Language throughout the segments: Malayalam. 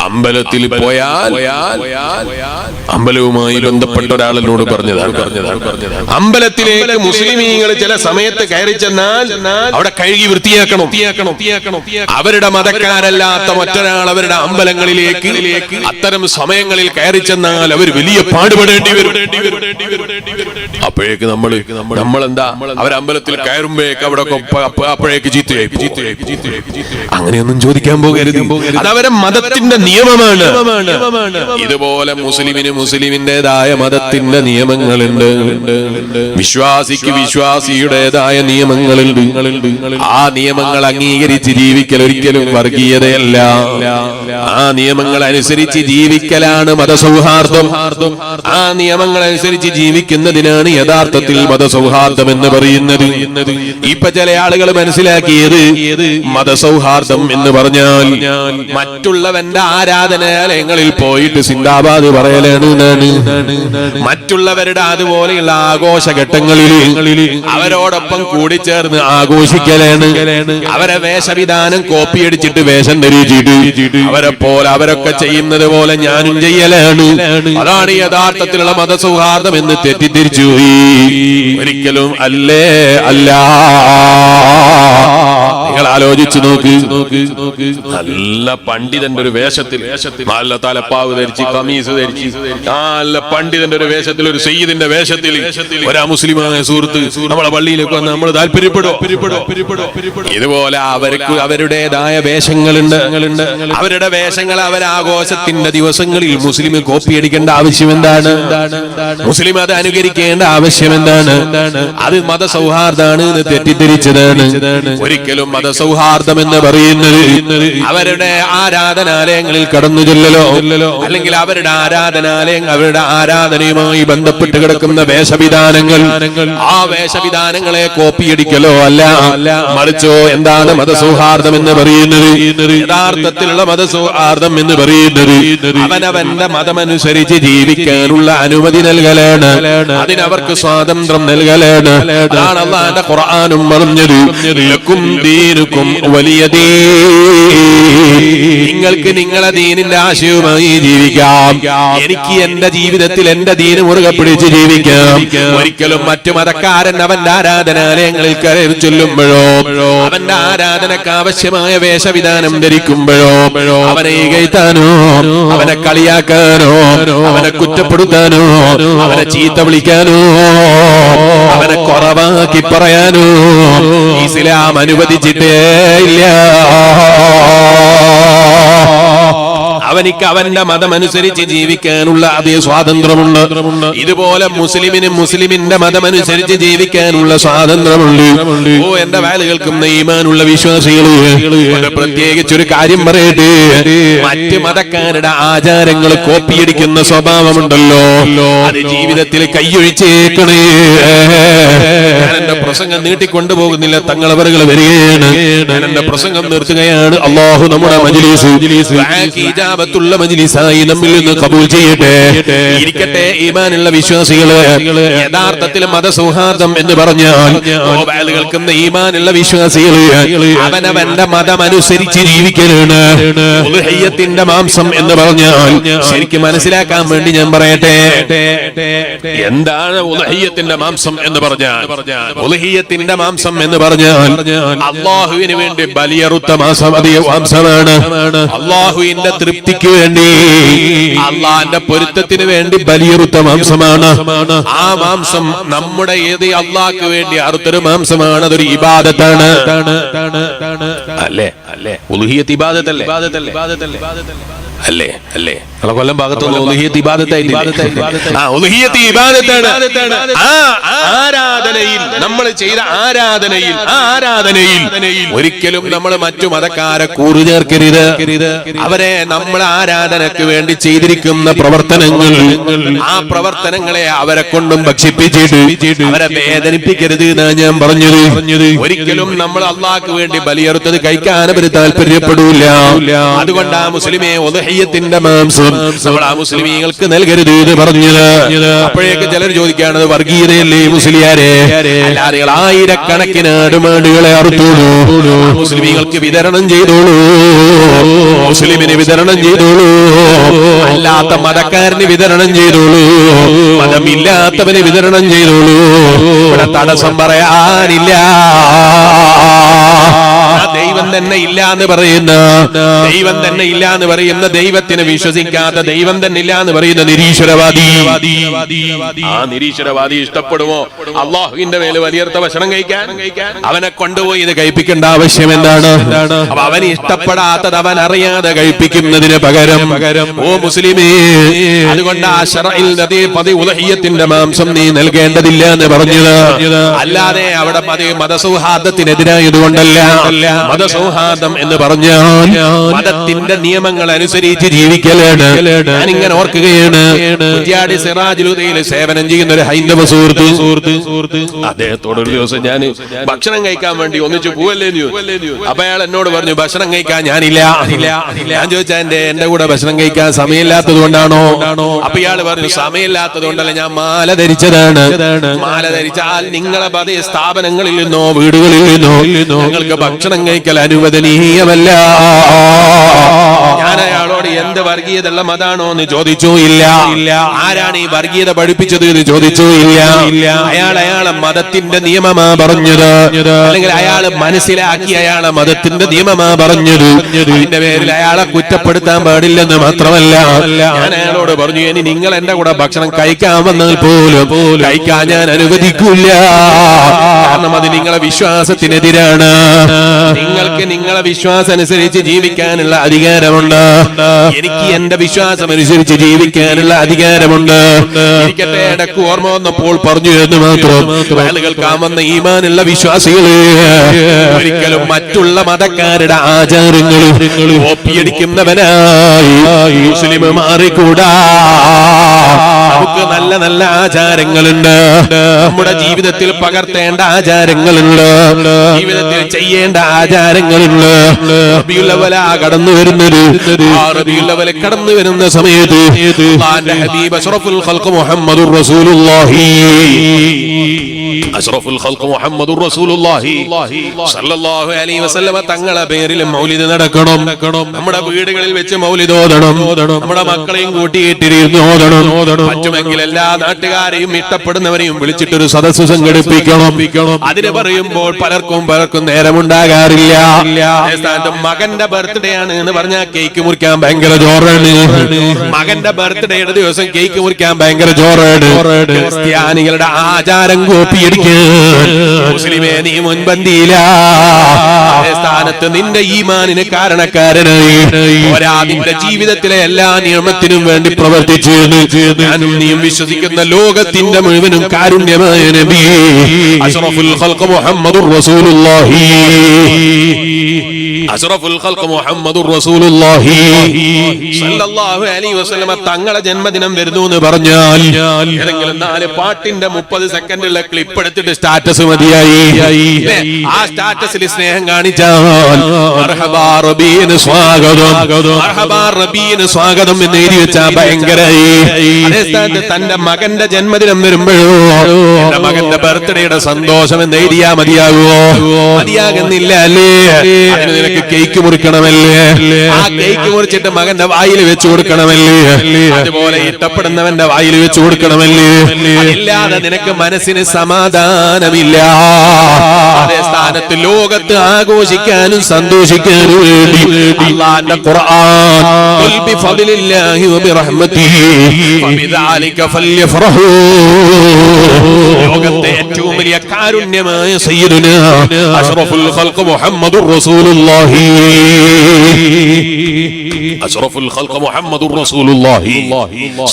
അമ്പലത്തിൽ പോയാൽ അമ്പലവുമായി ബന്ധപ്പെട്ട ഒരാളിനോട് പറഞ്ഞതാണ് അമ്പലത്തിലേക്ക് മുസ്ലിമീങ്ങൾ ചില സമയത്ത് കയറി ചെന്നാൽ അവിടെ കഴുകി വൃത്തിയാക്കണം. അവരുടെ മതക്കാരല്ലാത്ത മറ്റൊരാൾ അവരുടെ അമ്പലങ്ങളിലേക്ക് അത്തരം സമയങ്ങളിൽ കയറി ചെന്നാൽ അവർ വലിയ പാടുപെടേണ്ടി വരും. അപ്പോഴേക്ക് നമ്മളെന്താ അവരമ്പലത്തിൽ കയറുമ്പോഴേക്ക് അവിടെ അപ്പോഴേക്ക് ചീത്തയായി. അങ്ങനെയൊന്നും ചോദിക്കാൻ പോകരുത്. അതവരെ മതത്തിന്റെ നിയമമാണ്. ഇതുപോലെ മുസ്ലിമിന്റേതായ മതത്തിന്റെ നിയമങ്ങളുണ്ട്, വിശ്വാസിക്ക് വിശ്വാസിയുടേതായ നിയമങ്ങളുണ്ട്. ആ നിയമങ്ങൾ അംഗീകരിച്ച് ജീവിക്കൽ ഒരിക്കലും വർഗീയതയല്ല. ആ നിയമങ്ങൾ അനുസരിച്ച് ജീവിക്കലാണ് മതസൗഹാർദ്ദം. ആ നിയമങ്ങൾ അനുസരിച്ച് ജീവിക്കുന്നതിനാണ് യഥാർത്ഥത്തിൽ മതസൗഹാർദ്ദം എന്ന് പറയുന്നത്. ഇപ്പൊ ചില ആളുകൾ മനസ്സിലാക്കിയത് മതസൗഹാർദ്ദം എന്ന് പറഞ്ഞാൽ മറ്റുള്ളവന്റെ ആരാധനാലയങ്ങളിൽ പോയിട്ട് സിന്ദാബാദ് പറയലാണ്. മറ്റുള്ളവരുടെ അതുപോലെയുള്ള ആഘോഷഘട്ടങ്ങളിൽ അവരോടൊപ്പം കൂടിച്ചേർന്ന് ആഘോഷിക്കലാണ്. അവരെ വേഷവിധാനം കോപ്പിയടിച്ചിട്ട് വേഷം ധരിച്ചിട്ട് അവരെ പോലെ അവരൊക്കെ ചെയ്യുന്നത് പോലെ ഞാനും ചെയ്യലാണ്. അതാണ് യഥാർത്ഥത്തിലുള്ള മതസൗഹാർദ്ദം എന്ന് തെറ്റിദ്ധരിച്ചു. ഒരിക്കലും അല്ലേ അല്ല. നിങ്ങൾ ആലോചിച്ചു നോക്ക്. നല്ല പണ്ഡിതന്റെ ഒരു വേഷത്തിൽ, നല്ല തലപ്പാവ് ധരിച്ച് കമീസ് ധരിച്ച് നല്ല പണ്ഡിതന്റെ ഒരു വേഷത്തിൽ, ഒരു സയ്യിദിന്റെ വേഷത്തിൽ ഒരാ മുസ്ലിമായ സുഹൃത്ത് നമ്മളെ പള്ളിയിലേക്ക് വന്ന് നമ്മൾ താല്പര്യപ്പെടും. ഇതുപോലെ അവർക്ക് അവരുടേതായ വേഷങ്ങളുണ്ട്. അവരുടെ വേഷങ്ങൾ അവരാഘോഷത്തിന്റെ ദിവസങ്ങളിൽ മുസ്ലിം കോപ്പിയടിക്കേണ്ട ആവശ്യം എന്താണ്? മുസ്ലിം അത് അനുകരിക്കേണ്ട ആവശ്യം എന്താണ്? അത് മതസൗഹാർദ്ദമാണ് എന്ന് തെറ്റിദ്ധരിച്ചതാണ്. ഒരിക്കലും മതസൗഹാർദ്ദം എന്ന് പറയുന്നത് അവരുടെ ആരാധനാലയങ്ങളിൽ കടന്നു ചെല്ലലോ അല്ലെങ്കിൽ അവരുടെ അവരുടെ ആരാധനയുമായി ബന്ധപ്പെട്ട് കിടക്കുന്ന വേഷവിധാനങ്ങൾ, ആ വേഷവിധാനങ്ങളെ കോപ്പിയടിക്കലോ അല്ല. മറിച്ചോ എന്താണ് മതസൗഹാർദ്ദം എന്ന് പറയുന്നത്? യഥാർത്ഥത്തിലുള്ള മതസൗഹാർദ്ദം എന്ന് പറയുന്നത് അവനവന്റെ മതമനുസരിച്ച് ജീവിക്കാനുള്ള അനുമതി നൽകലാണ്. അതിനവർക്ക് സ്വാതന്ത്ര്യം നൽകലാണ്. അതാണ് അല്ലാഹുവിന്റെ ഖുർആനും പറഞ്ഞത്, ലക്കും ദീനുക്കും വലിയ ദീൻ. നിങ്ങൾക്ക് നിങ്ങളെ ദീനിന്റെ ആശയവുമായി ജീവിക്കാം, എനിക്ക് എന്റെ ജീവിതത്തിൽ എന്റെ ദീന് മുറുകെ പിടിച്ച് ജീവിക്കാം. ഒരിക്കലും മറ്റു മതക്കാരൻ അവന്റെ ആരാധനാലയങ്ങളിൽ കയറി ചൊല്ലുമ്പോഴോ അവന്റെ ആരാധനക്ക് ആവശ്യമായ വേഷവിധാനം ധരിക്കുമ്പോഴോ അവനെ ഇകഴ്ത്താനോ അവനെ കളിയാക്കാനോ അവനെ കുറ്റപ്പെടുത്താനോ അവനെ ചീത്ത വിളിക്കാനോ അവനെ കുറവാക്കി പറയാനോ ഇസ്ലാം അനുവദിച്ചിട്ടേ ഇല്ല. അവനിക്ക് അവന്റെ മതമനുസരിച്ച് ജീവിക്കാനുള്ള അതേ സ്വാതന്ത്ര്യമുണ്ട്. ഇതുപോലെ മുസ്ലിമിന്റെ മതമനുസരിച്ച് ജീവിക്കാനുള്ള സ്വാതന്ത്ര്യമുണ്ട്. ഓ എന്റെ വാല് കേൾക്കുന്ന ഈമാനുള്ള വിശ്വാസികള്, പ്രത്യേകിച്ചൊരു കാര്യം പറയട്ടെ. മറ്റ് മതക്കാരുടെ ആചാരങ്ങൾ കോപ്പിയടിക്കുന്ന സ്വഭാവമുണ്ടല്ലോ, അത് ജീവിതത്തിൽ കൈയൊഴിച്ചേക്കണേ. ഞാൻ എന്റെ പ്രസംഗം നീട്ടിക്കൊണ്ടുപോകുന്നില്ല, തങ്ങളവറുകൾ വരികയാണ്. ഞാൻ എന്റെ പ്രസംഗം നിർത്തുകയാണ്. അല്ലാഹു നമ്മുടെ മജ്‌ലിസ് ഇജാബത്തുള്ള മജ്‌ലിസായി നമ്മിൽ നിന്ന് കബൂൽ ചെയ്യട്ടെ. ഇരിക്കട്ടെ ഈമാനുള്ള വിശ്വാസികളെ, യഥാർത്ഥത്തിൽ മതസൗഹാർദ്ദം എന്ന് പറഞ്ഞാൽ കേൾക്കുന്ന ഈമാനുള്ള വിശ്വാസികള് അവനവന്റെ മതമനുസരിച്ച് ജീവിക്കലാണ്. ഉദ്ഹിയ്യത്തിന്റെ മാംസം എന്ന് പറഞ്ഞാൽ ശരിക്കും മനസ്സിലാക്കാൻ വേണ്ടി ഞാൻ പറയട്ടെ, എന്താണ് ഉദ്ഹിയ്യത്തിന്റെ മാംസം എന്ന് പറഞ്ഞാൽ? ഉദ്ഹിയ്യത്തിന്റെ മാംസം എന്ന് പറഞ്ഞാൽ അല്ലാഹുവിന് വേണ്ടി ബലിയറുത്ത മാംസമാണ്. അല്ലാഹുവിന്റെ തൃപ്തിക്ക് വേണ്ടി, അള്ളാന്റെ പൊരുത്തത്തിന് വേണ്ടി ബലിയറുത്ത മാംസമാണ്. ആ മാംസം നമ്മുടെ ഏത് അള്ളാഹ്ക്ക് വേണ്ടി അറുത്തൊരു മാംസമാണ്. അതൊരു ഇബാദത്താണ്. അല്ലേ അല്ലേ? ഉലുഹിയ്യത്ത് ഇബാദത്തല്ലേ? അല്ലേ അല്ലേ? കൊല്ലം ഭാഗത്തൊന്നും ഉലുഹിയ്യത്ത് ഇബാദത്തായിട്ടില്ല. ഉലുഹിയ്യത്ത് ഇബാദത്താണ്. ആ ആരാധനയിൽ, നമ്മൾ ചെയ്ത ആരാധനയിൽ, ആ ആരാധനയിൽ ഒരിക്കലും നമ്മൾ മറ്റു മതക്കാരെ കൂറു ചേർക്കരുത്. അവരെ നമ്മൾ ആരാധനക്ക് വേണ്ടി ചെയ്തിരിക്കുന്ന പ്രവർത്തനങ്ങൾ, ആ പ്രവർത്തനങ്ങളെ അവരെ കൊണ്ടും ഭക്ഷിപ്പിച്ചിട്ട് അവരെ വേദനിപ്പിക്കരുത് എന്നാണ് ഞാൻ പറഞ്ഞത്. ഒരിക്കലും നമ്മൾ അള്ളാഹ്ക്ക് വേണ്ടി ബലിയറുത്തത് കഴിക്കാൻ അവർ താല്പര്യപ്പെടൂല. അതുകൊണ്ടാ മുസ്ലിമെ ഉലഹിയത്തിന്റെ മാംസം നമ്മൾ ആ മുസ്ലിമീങ്ങൾക്ക് നൽകരുത് എന്ന് പറഞ്ഞത്. അപ്പോഴേക്ക് ചിലർ ചോദിക്കുകയാണ്, വർഗീയതയല്ലേ മുസ്ലിയാരെ? അല്ലാതെ ആയിരക്കണക്കിന് ആടുമാടുകളെ അറുത്തോളൂ, മുസ്ലിമീങ്ങൾക്ക് വിതരണം ചെയ്തോളൂ, മുസ്ലിമിന് വിതരണം ചെയ്തോളൂ, അല്ലാത്ത മതക്കാരന് വിതരണം ചെയ്തോളൂ, മതമില്ലാത്തവന് വിതരണം ചെയ്തോളൂ, ഇവിടെ തടസ്സം പറയാനില്ല. ദൈവം തന്നെ ഇല്ല എന്ന് പറയുന്ന, ദൈവം തന്നെ ഇല്ല എന്ന് പറയുന്ന, ദൈവത്തിന് വിശ്വസിക്കാത്ത, ദൈവം തന്നെ ഇല്ല എന്ന് പറയുന്ന നിരീശ്വരവാദി, ആ നിരീശ്വരവാദി ഇഷ്ടപ്പെടുമോ അള്ളാഹുവിന്റെ മേൽ വലിയർത്ത ഭക്ഷണം കഴിക്കാൻ? അവനെ കൊണ്ടുപോയി ഇത് കഴിപ്പിക്കേണ്ട ആവശ്യം എന്താണ്? അപ്പൊ അവന് ഇഷ്ടപ്പെടാത്തത് അവൻ അറിയാതെ കഴിപ്പിക്കുന്നതിന് പകരം ഓ മുസ്ലിമേ, അതുകൊണ്ട് ആ ശറഇൽ നദി ഉലഹിയത്തിന്റെ മാംസം നീ നൽകേണ്ടതില്ല എന്ന് പറഞ്ഞത്. അല്ലാതെ അവിടെ മതസൗഹാർദ്ദത്തിനെതിരായതുകൊണ്ടല്ല. മതസൗഹാർദ്ദം എന്ന് പറഞ്ഞാൽ മതത്തിന്റെ നിയമങ്ങൾ അനുസരിച്ച് ജീവിക്കലാണ്. ഞാനിങ്ങനെ ഓർക്കുകയാണ്, കുറ്റ്യാടി സിറാജുലുദയിൽ സേവനം ചെയ്യുന്ന ഒരു ഹൈന്ദവ സുഹൃത്ത്, അദ്ദേഹത്തോട് ഒരു ദിവസം ഞാൻ ഭക്ഷണം കഴിക്കാൻ വേണ്ടി ഒന്നിച്ചു പോവല്ലേ. അപ്പൊ അയാൾ എന്നോട് പറഞ്ഞു, ഭക്ഷണം കഴിക്കാൻ ഞാനില്ല. ഞാൻ ചോദിച്ചാ എന്റെ കൂടെ ഭക്ഷണം കഴിക്കാൻ സമയമില്ലാത്തത് കൊണ്ടാണോ? അപ്പൊ ഇയാൾ പറഞ്ഞു, സമയമില്ലാത്തത് കൊണ്ടല്ല, ഞാൻ മാല ധരിച്ചതാണ്. മാല ധരിച്ചാൽ നിങ്ങളെ പതേ സ്ഥാപനങ്ങളിൽ നിന്നോ വീടുകളിൽ നിന്നോ നിങ്ങൾക്ക് ഭക്ഷണം കഴിക്കൽ അനുവദനീയമല്ല. ഞാൻ അയാളോട് എന്ത് വർഗീയതയുള്ള മതാണോ എന്ന് ചോദിച്ചു. ഇല്ല. ആരാണ് ഈ വർഗീയത പഠിപ്പിച്ചത് എന്ന് ചോദിച്ചു. ഇല്ല. അയാളെ മതത്തിന്റെ നിയമമാ പറഞ്ഞത്, അല്ലെങ്കിൽ അയാൾ മനസ്സിലാക്കി അയാളെ മതത്തിന്റെ നിയമമാ പറഞ്ഞത്. ഇതിന്റെ പേരിൽ അയാളെ കുറ്റപ്പെടുത്താൻ പാടില്ലെന്ന് മാത്രമല്ല, ഞാൻ അയാളോട് പറഞ്ഞു, ഇനി നിങ്ങൾ എന്റെ കൂടെ ഭക്ഷണം കഴിക്കാൻ വന്നാൽ പോലും കഴിക്കാൻ ഞാൻ അനുവദിക്കില്ല. കാരണം അത് നിങ്ങളെ വിശ്വാസത്തിനെതിരാണ്. നിങ്ങൾക്ക് നിങ്ങളെ വിശ്വാസം അനുസരിച്ച് ജീവിക്കാനുള്ള അധികാരമുണ്ട്, എനിക്ക് എന്റെ വിശ്വാസം അനുസരിച്ച് ജീവിക്കാനുള്ള അധികാരമുണ്ട്. എനിക്കത്തെ ഇടക്ക് ഓർമ്മ വന്നപ്പോൾ പറഞ്ഞു എന്ന് മാത്രം. ആളുകൾക്കാമെന്ന ഈമാനുള്ള വിശ്വാസികളെ ഒരിക്കലും മറ്റുള്ള മതക്കാരുടെ ആചാരങ്ങളും കോപ്പിയടിക്കുന്നവനായി മുസ്ലിം മാറിക്കൂടാ. നമുക്ക് നല്ല നല്ല ആചാരങ്ങളുണ്ട്, നമ്മുടെ ജീവിതത്തിൽ പകർത്തേണ്ട ആചാരങ്ങളുണ്ട്, ജീവിതത്തിൽ ചെയ്യേണ്ട ആചാരങ്ങളുണ്ട്. റബീഉൽ അവ്വൽ കടന്നു വരുന്നത്, ആ റബീഉൽ അവ്വൽ കടന്നു വരുന്ന സമയത്ത് അല്ലാഹുവിന്റെ ഹബീബ് അഷ്റഫുൽ ഖൽഖ് മുഹമ്മദുർ റസൂലുള്ളാഹി, അഷ്റഫുൽ ഖൽഖ് മുഹമ്മദുർ റസൂലുള്ളാഹി സല്ലല്ലാഹു അലൈഹി വസല്ലമ തങ്ങളെ പേരിൽ മൗലിദ് നടക്കണം. നമ്മുടെ വീടുകളിൽ വെച്ച് മൗലിദ് ഓതണം, നമ്മുടെ മക്കളെയും കൂട്ടിയിട്ടിരുന്ന് ഓതണം. പറ്റുമെങ്കിൽ എല്ലാ നാട്ടുകാരെയും ഇഷ്ടപ്പെടുന്നവരെയും വിളിച്ചിട്ടൊരു സദസ്സ് സംഘടിപ്പിക്കണം. അതിന് പറയുമ്പോൾ പലർക്കും നേരമുണ്ടാകാറില്ല. മകന്റെ ബർത്ത്ഡേ ആണ് എന്ന് പറഞ്ഞാൽ കേക്ക് മുറിക്കാൻ ഭയങ്കര ജോറാണ്. മകന്റെ ബർത്ത്ഡേയുടെ ദിവസം കേക്ക് മുറിക്കാൻ ഭയങ്കര ജോറാണ്. ക്രിസ്ത്യാനികളുടെ ആചാരം കോപ്പിയടിക്കാൻ മുസ്ലിമേ നീ മുൻപന്തിയില്ല. സ്ഥാനത്ത് നിന്റെ ഈമാനിന് കാരണക്കാരനായി നിന്റെ ജീവിതത്തിലെ എല്ലാ നിയമത്തിനും വേണ്ടി പ്രവർത്തിച്ചു ഞാനും നീയും വിശ്വസിക്കുന്ന ലോകത്തിന്റെ മുഴുവനും കാരുണ്യമായ നബി അഷ്റഫുൽ ഖൽഖ് മുഹമ്മദുർ റസൂലുള്ളാഹി, അഷ്റഫുൽ ഖൽഖ് മുഹമ്മദുർ റസൂലുള്ളാഹി സല്ലല്ലാഹു അലൈഹി വസല്ലമ തങ്ങളെ ജന്മദിനം വരുന്നു എന്ന് പറഞ്ഞാൽ ഏതെങ്കിലും 4 പാട്ടിന്റെ 30 സെക്കൻഡുള്ള ക്ലിപ്പ് എടുത്തിട്ട് സ്റ്റാറ്റസ് മതിയായി. ആ സ്റ്റാറ്റസിൽ സ്നേഹം കാണിച്ചാൽ മർഹബാ റബീന് സ്വാഗതം, മർഹബാ റബീന് സ്വാഗതം എന്ന് എഴുതി വെച്ചാൽ ഭയങ്കരായി. അതേ സ്ഥാനത്ത് തന്റെ മകന്റെ ജന്മദിനം വരുമ്പോഴോ എന്റെ മകന്റെ ബർത്ത്ഡേയുടെ സന്തോഷം എന്ന് എഴുതിയാ മതിയാകുമോ? മതിയാകുന്നില്ല അല്ലേ? അതിന് നിനക്ക് കേക്ക് മുറിക്കണമല്ലേ? ആ കേക്ക് മുറിച്ചിട്ട് മകന്റെ വായിൽ വെച്ച് കൊടുക്കണമല്ലേ? അതുപോലെ ഇഷ്ടപ്പെടുന്നവന്റെ വായിൽ വെച്ച് കൊടുക്കണമല്ലേ? ഇല്ലാതെ നിനക്ക് മനസ്സിന് സമാധാനമില്ല. അതേ സ്ഥാനത്ത് ലോകത്ത് ആഘോഷിക്കാനും സന്തോഷിക്കാനും വേണ്ടി അല്ലാഹുവിന്റെ ഖുർആൻ ഖുൽ ബിഫദ്ലില്ലാഹി വബിറഹ്മതിഹി ഫബിദാലിക ഫല്യഫറഹൂ, ലോകത്തെ ഏറ്റവും വലിയ കാരുണ്യമായ സയ്യിദുനാ അഷ്റഫുൽ ഖൽഖ് മുഹമ്മദുർ റസൂലുള്ളാഹി, അഷ്റഫുൽ ഖൽഖ് മുഹമ്മദുർ റസൂലുള്ളാഹി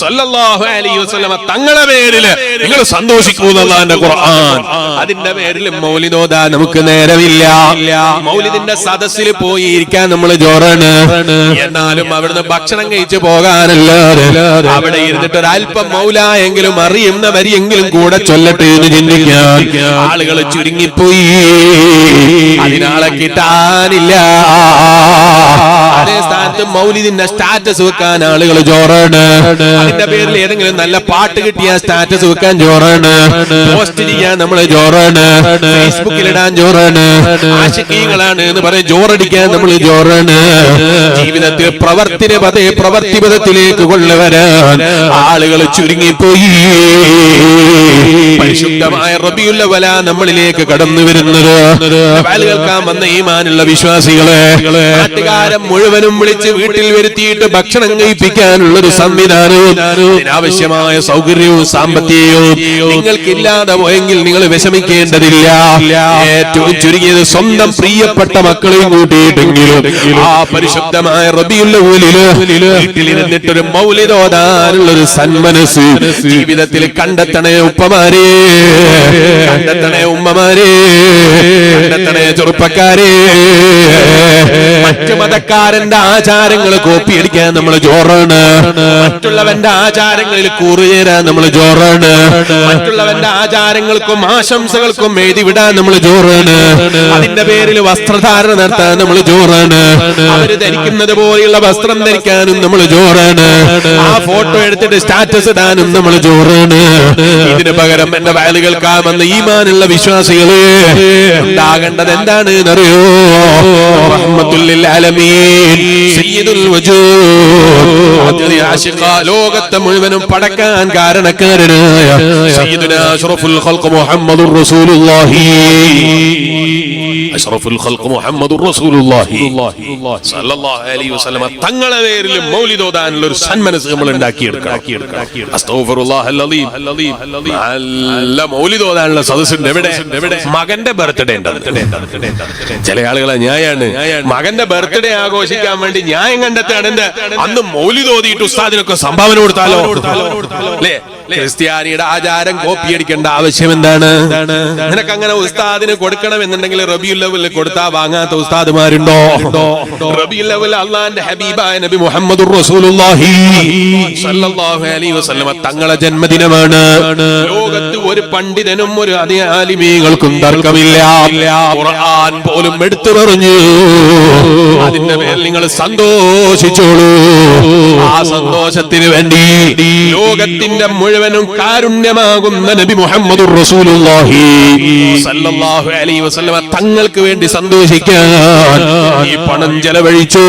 സല്ലല്ലാഹു അലൈഹി വസല്ലമ തങ്ങളെ പേരിൽ നിങ്ങൾ സന്തോഷിക്കൂ. അല്ലാഹുവിന്റെ ഖുർആൻ അതിന്റെ പേരിൽ മൗലിദ് ഓതാൻ നമുക്ക് നമുക്ക് നേരമില്ല. മൗലിദിന്റെ സദസ്സിൽ പോയി ഇരിക്കാൻ നമ്മൾ ജോറാണ്. എന്നാലും അവിടുന്ന് ഭക്ഷണം കഴിച്ചു പോകാനല്ലാതെ അവിടെ ഇരുന്നിട്ട് ഒരല്പം മൗലായെങ്കിലും അറിയുന്ന വരിയെങ്കിലും കൂടെ ചൊല്ലട്ടെ എന്ന് ചിന്തിക്കാൻ ആളുകൾ ചുരുങ്ങിപ്പോയി. അതിനാളെ കിട്ടാനില്ല. അതേ സ്ഥാനത്ത് മൗലിദിന്റെ സ്റ്റാറ്റസ് വെക്കാൻ ആളുകൾ ജോറാണ്. അതിന്റെ പേരിൽ ഏതെങ്കിലും നല്ല പാട്ട് കിട്ടിയ സ്റ്റാറ്റസ് വെക്കാൻ ജോറാണ്. പോസ്റ്റ് ചെയ്യാൻ നമ്മള് ജോറാണ്. ഫേസ്ബുക്കിൽ ഇടാൻ ജോറാണ്. ആശികീകളാണ് എന്ന് പറയും ജോറടിക്കാൻ നമ്മൾ ജോറാണ്. ജീവിതത്തിൽ പ്രവർത്തിപഥത്തിലേക്ക് കൊണ്ടുവരാൻ ആളുകൾ ചുരുങ്ങിപ്പോയി. പരിശുദ്ധമായ റബീഉൽ അവ്വൽ നമ്മളിലേക്ക് കടന്നു വരുന്നത് കേൾക്കാൻ വന്ന ഈമാനുള്ള വിശ്വാസികളെ നാട്ടുകാരൻ മുഴുവനും വിളിച്ച് വീട്ടിൽ വരുത്തിയിട്ട് ഭക്ഷണം കഴിപ്പിക്കാനുള്ളൊരു സംവിധാനവും അതിനാവശ്യമായ സൗകര്യവും സാമ്പത്തികവും നിങ്ങൾക്കില്ലാതെ പോയെങ്കിൽ നിങ്ങൾ വിഷമിക്കേണ്ടതില്ല. ഏറ്റവും ചുരുങ്ങിയത് സ്വന്തം പ്രിയപ്പെട്ട മക്കളെയും കൂട്ടിയിട്ടെങ്കിലും ആ പരിശുദ്ധമായ റബീഉൽ അവ്വലില് വീട്ടിലിരുന്നിട്ടൊരു മൗലിദ് ഓതാനുള്ളൊരു സന്മനസ് ജീവിതത്തിൽ കണ്ടെത്തണേ ഉപ്പമാരെ, കണ്ടെത്തണേ ഉമ്മമാരെ, കണ്ടെത്തണേ ചെറുപ്പക്കാരെ. മറ്റു മതക്കാരന്റെ ആചാരങ്ങൾ കോപ്പിയടിക്കാൻ നമ്മൾ ജോറാണ്. മറ്റുള്ളവന്റെ ആചാരങ്ങളിൽ കൂറുചേരാൻ നമ്മൾ ജോറാണ്. മറ്റുള്ളവന്റെ ആചാരങ്ങൾക്കും ആശംസകൾക്കും എഴുതിവിടാൻ നമ്മൾ ജോറാണ്. അതിന്റെ പേരിൽ വസ്ത്രധാരണ നടത്താൻ നമ്മൾ ജോറാണ്. അവര് ധരിക്കുന്നത് പോലെയുള്ള വസ്ത്രം ധരിക്കാനും നമ്മൾ ജോറാണ്. ആ ഫോട്ടോ എടുത്തിട്ട് സ്റ്റാറ്റസ് ഇടാനും നമ്മൾ ജോറാണ്. ഇതിന് പകരം എന്റെ വയല് കേൾക്കാൻ വന്ന ഈമാനുള്ള വിശ്വാസികള് ഉണ്ടാകേണ്ടത് എന്താണ് എന്നറിയോ? റഹ്മത്തുൽ ലിൽ ആലമീൻ സയ്യിദുൽ വജൂദ് ലോകത്തെ മുഴുവനും പടക്കാൻ കാരണക്കാരനായ സയ്യിദുനാ അഷ്റഫുൽ ഖൽഖ് മുഹമ്മദുർ റസൂലുള്ളാഹി, അഷ്റഫുൽ ഖൽഖ് മുഹമ്മദുർ റസൂലുള്ളാഹി സ്വല്ലല്ലാഹു അലൈഹി വസല്ലം തങ്ങളെ പേരിൽ മൗലിദ് ഓതാനുള്ള ഒരു സന്മനസ് നമ്മൾ ഉണ്ടാക്കിയെടുക്കണം. അസ്തഗ്ഫിറുല്ലാഹൽ അലീം. നല്ല മൗലിദ് ഓതാനുള്ള സദസ്സുണ്ട്. എവിടെ? മകന്റെ ബർത്ത്ഡേ ഉണ്ട്. ചില ആളുകളെ ന്യായാണ് മകന്റെ ബർത്ത്ഡേ ആഘോഷിക്കാൻ വേണ്ടി ന്യായം കണ്ടെത്താണ്. അന്ന് മൗലിദ് ഓതിയിട്ട് ഉസ്താദിനൊക്കെ സംഭാവന കൊടുത്താലോ? അല്ലേ? ക്രിസ്ത്യാനിയുടെ ആചാരം കോപ്പിയടിക്കേണ്ട ആവശ്യം എന്താണ്? നിനക്ക് അങ്ങനെ ഉസ്താദിന് കൊടുക്കണം എന്നുണ്ടെങ്കിൽ റബീഉൽ അവ്വൽ കൊടുത്താ വാങ്ങാത്ത ഉസ്താദുമാരുണ്ടോ? റബീഉൽ അവ്വൽ അല്ലാഹുവിന്റെ ഹബീബായ നബി മുഹമ്മദുർ റസൂലുള്ളാഹി സ്വല്ലല്ലാഹു അലൈഹി വസല്ലം തങ്ങളെ ജന്മദിനമാണ്. ലോകത്ത് ഒരു പണ്ഡിതനും ഒരു ആലിമീങ്ങൾക്കും തർക്കമില്ല. ഖുർആൻ പോലും എടുത്തു പറഞ്ഞു. അതിന്റെ പേരിൽ നിങ്ങൾ സന്തോഷിച്ചോളൂ. ആ സന്തോഷത്തിന് വേണ്ടി ലോകത്തിന്റെ മുഴുവനും കാരുണ്യമാകുന്ന നബി മുഹമ്മദുർ റസൂലുള്ളാഹി സ്വല്ലല്ലാഹു അലൈഹി വസല്ലം തങ്ങൾക്ക് വേണ്ടി സന്തോഷിക്കാൻ ഈ പണം ചെലവഴിച്ചു.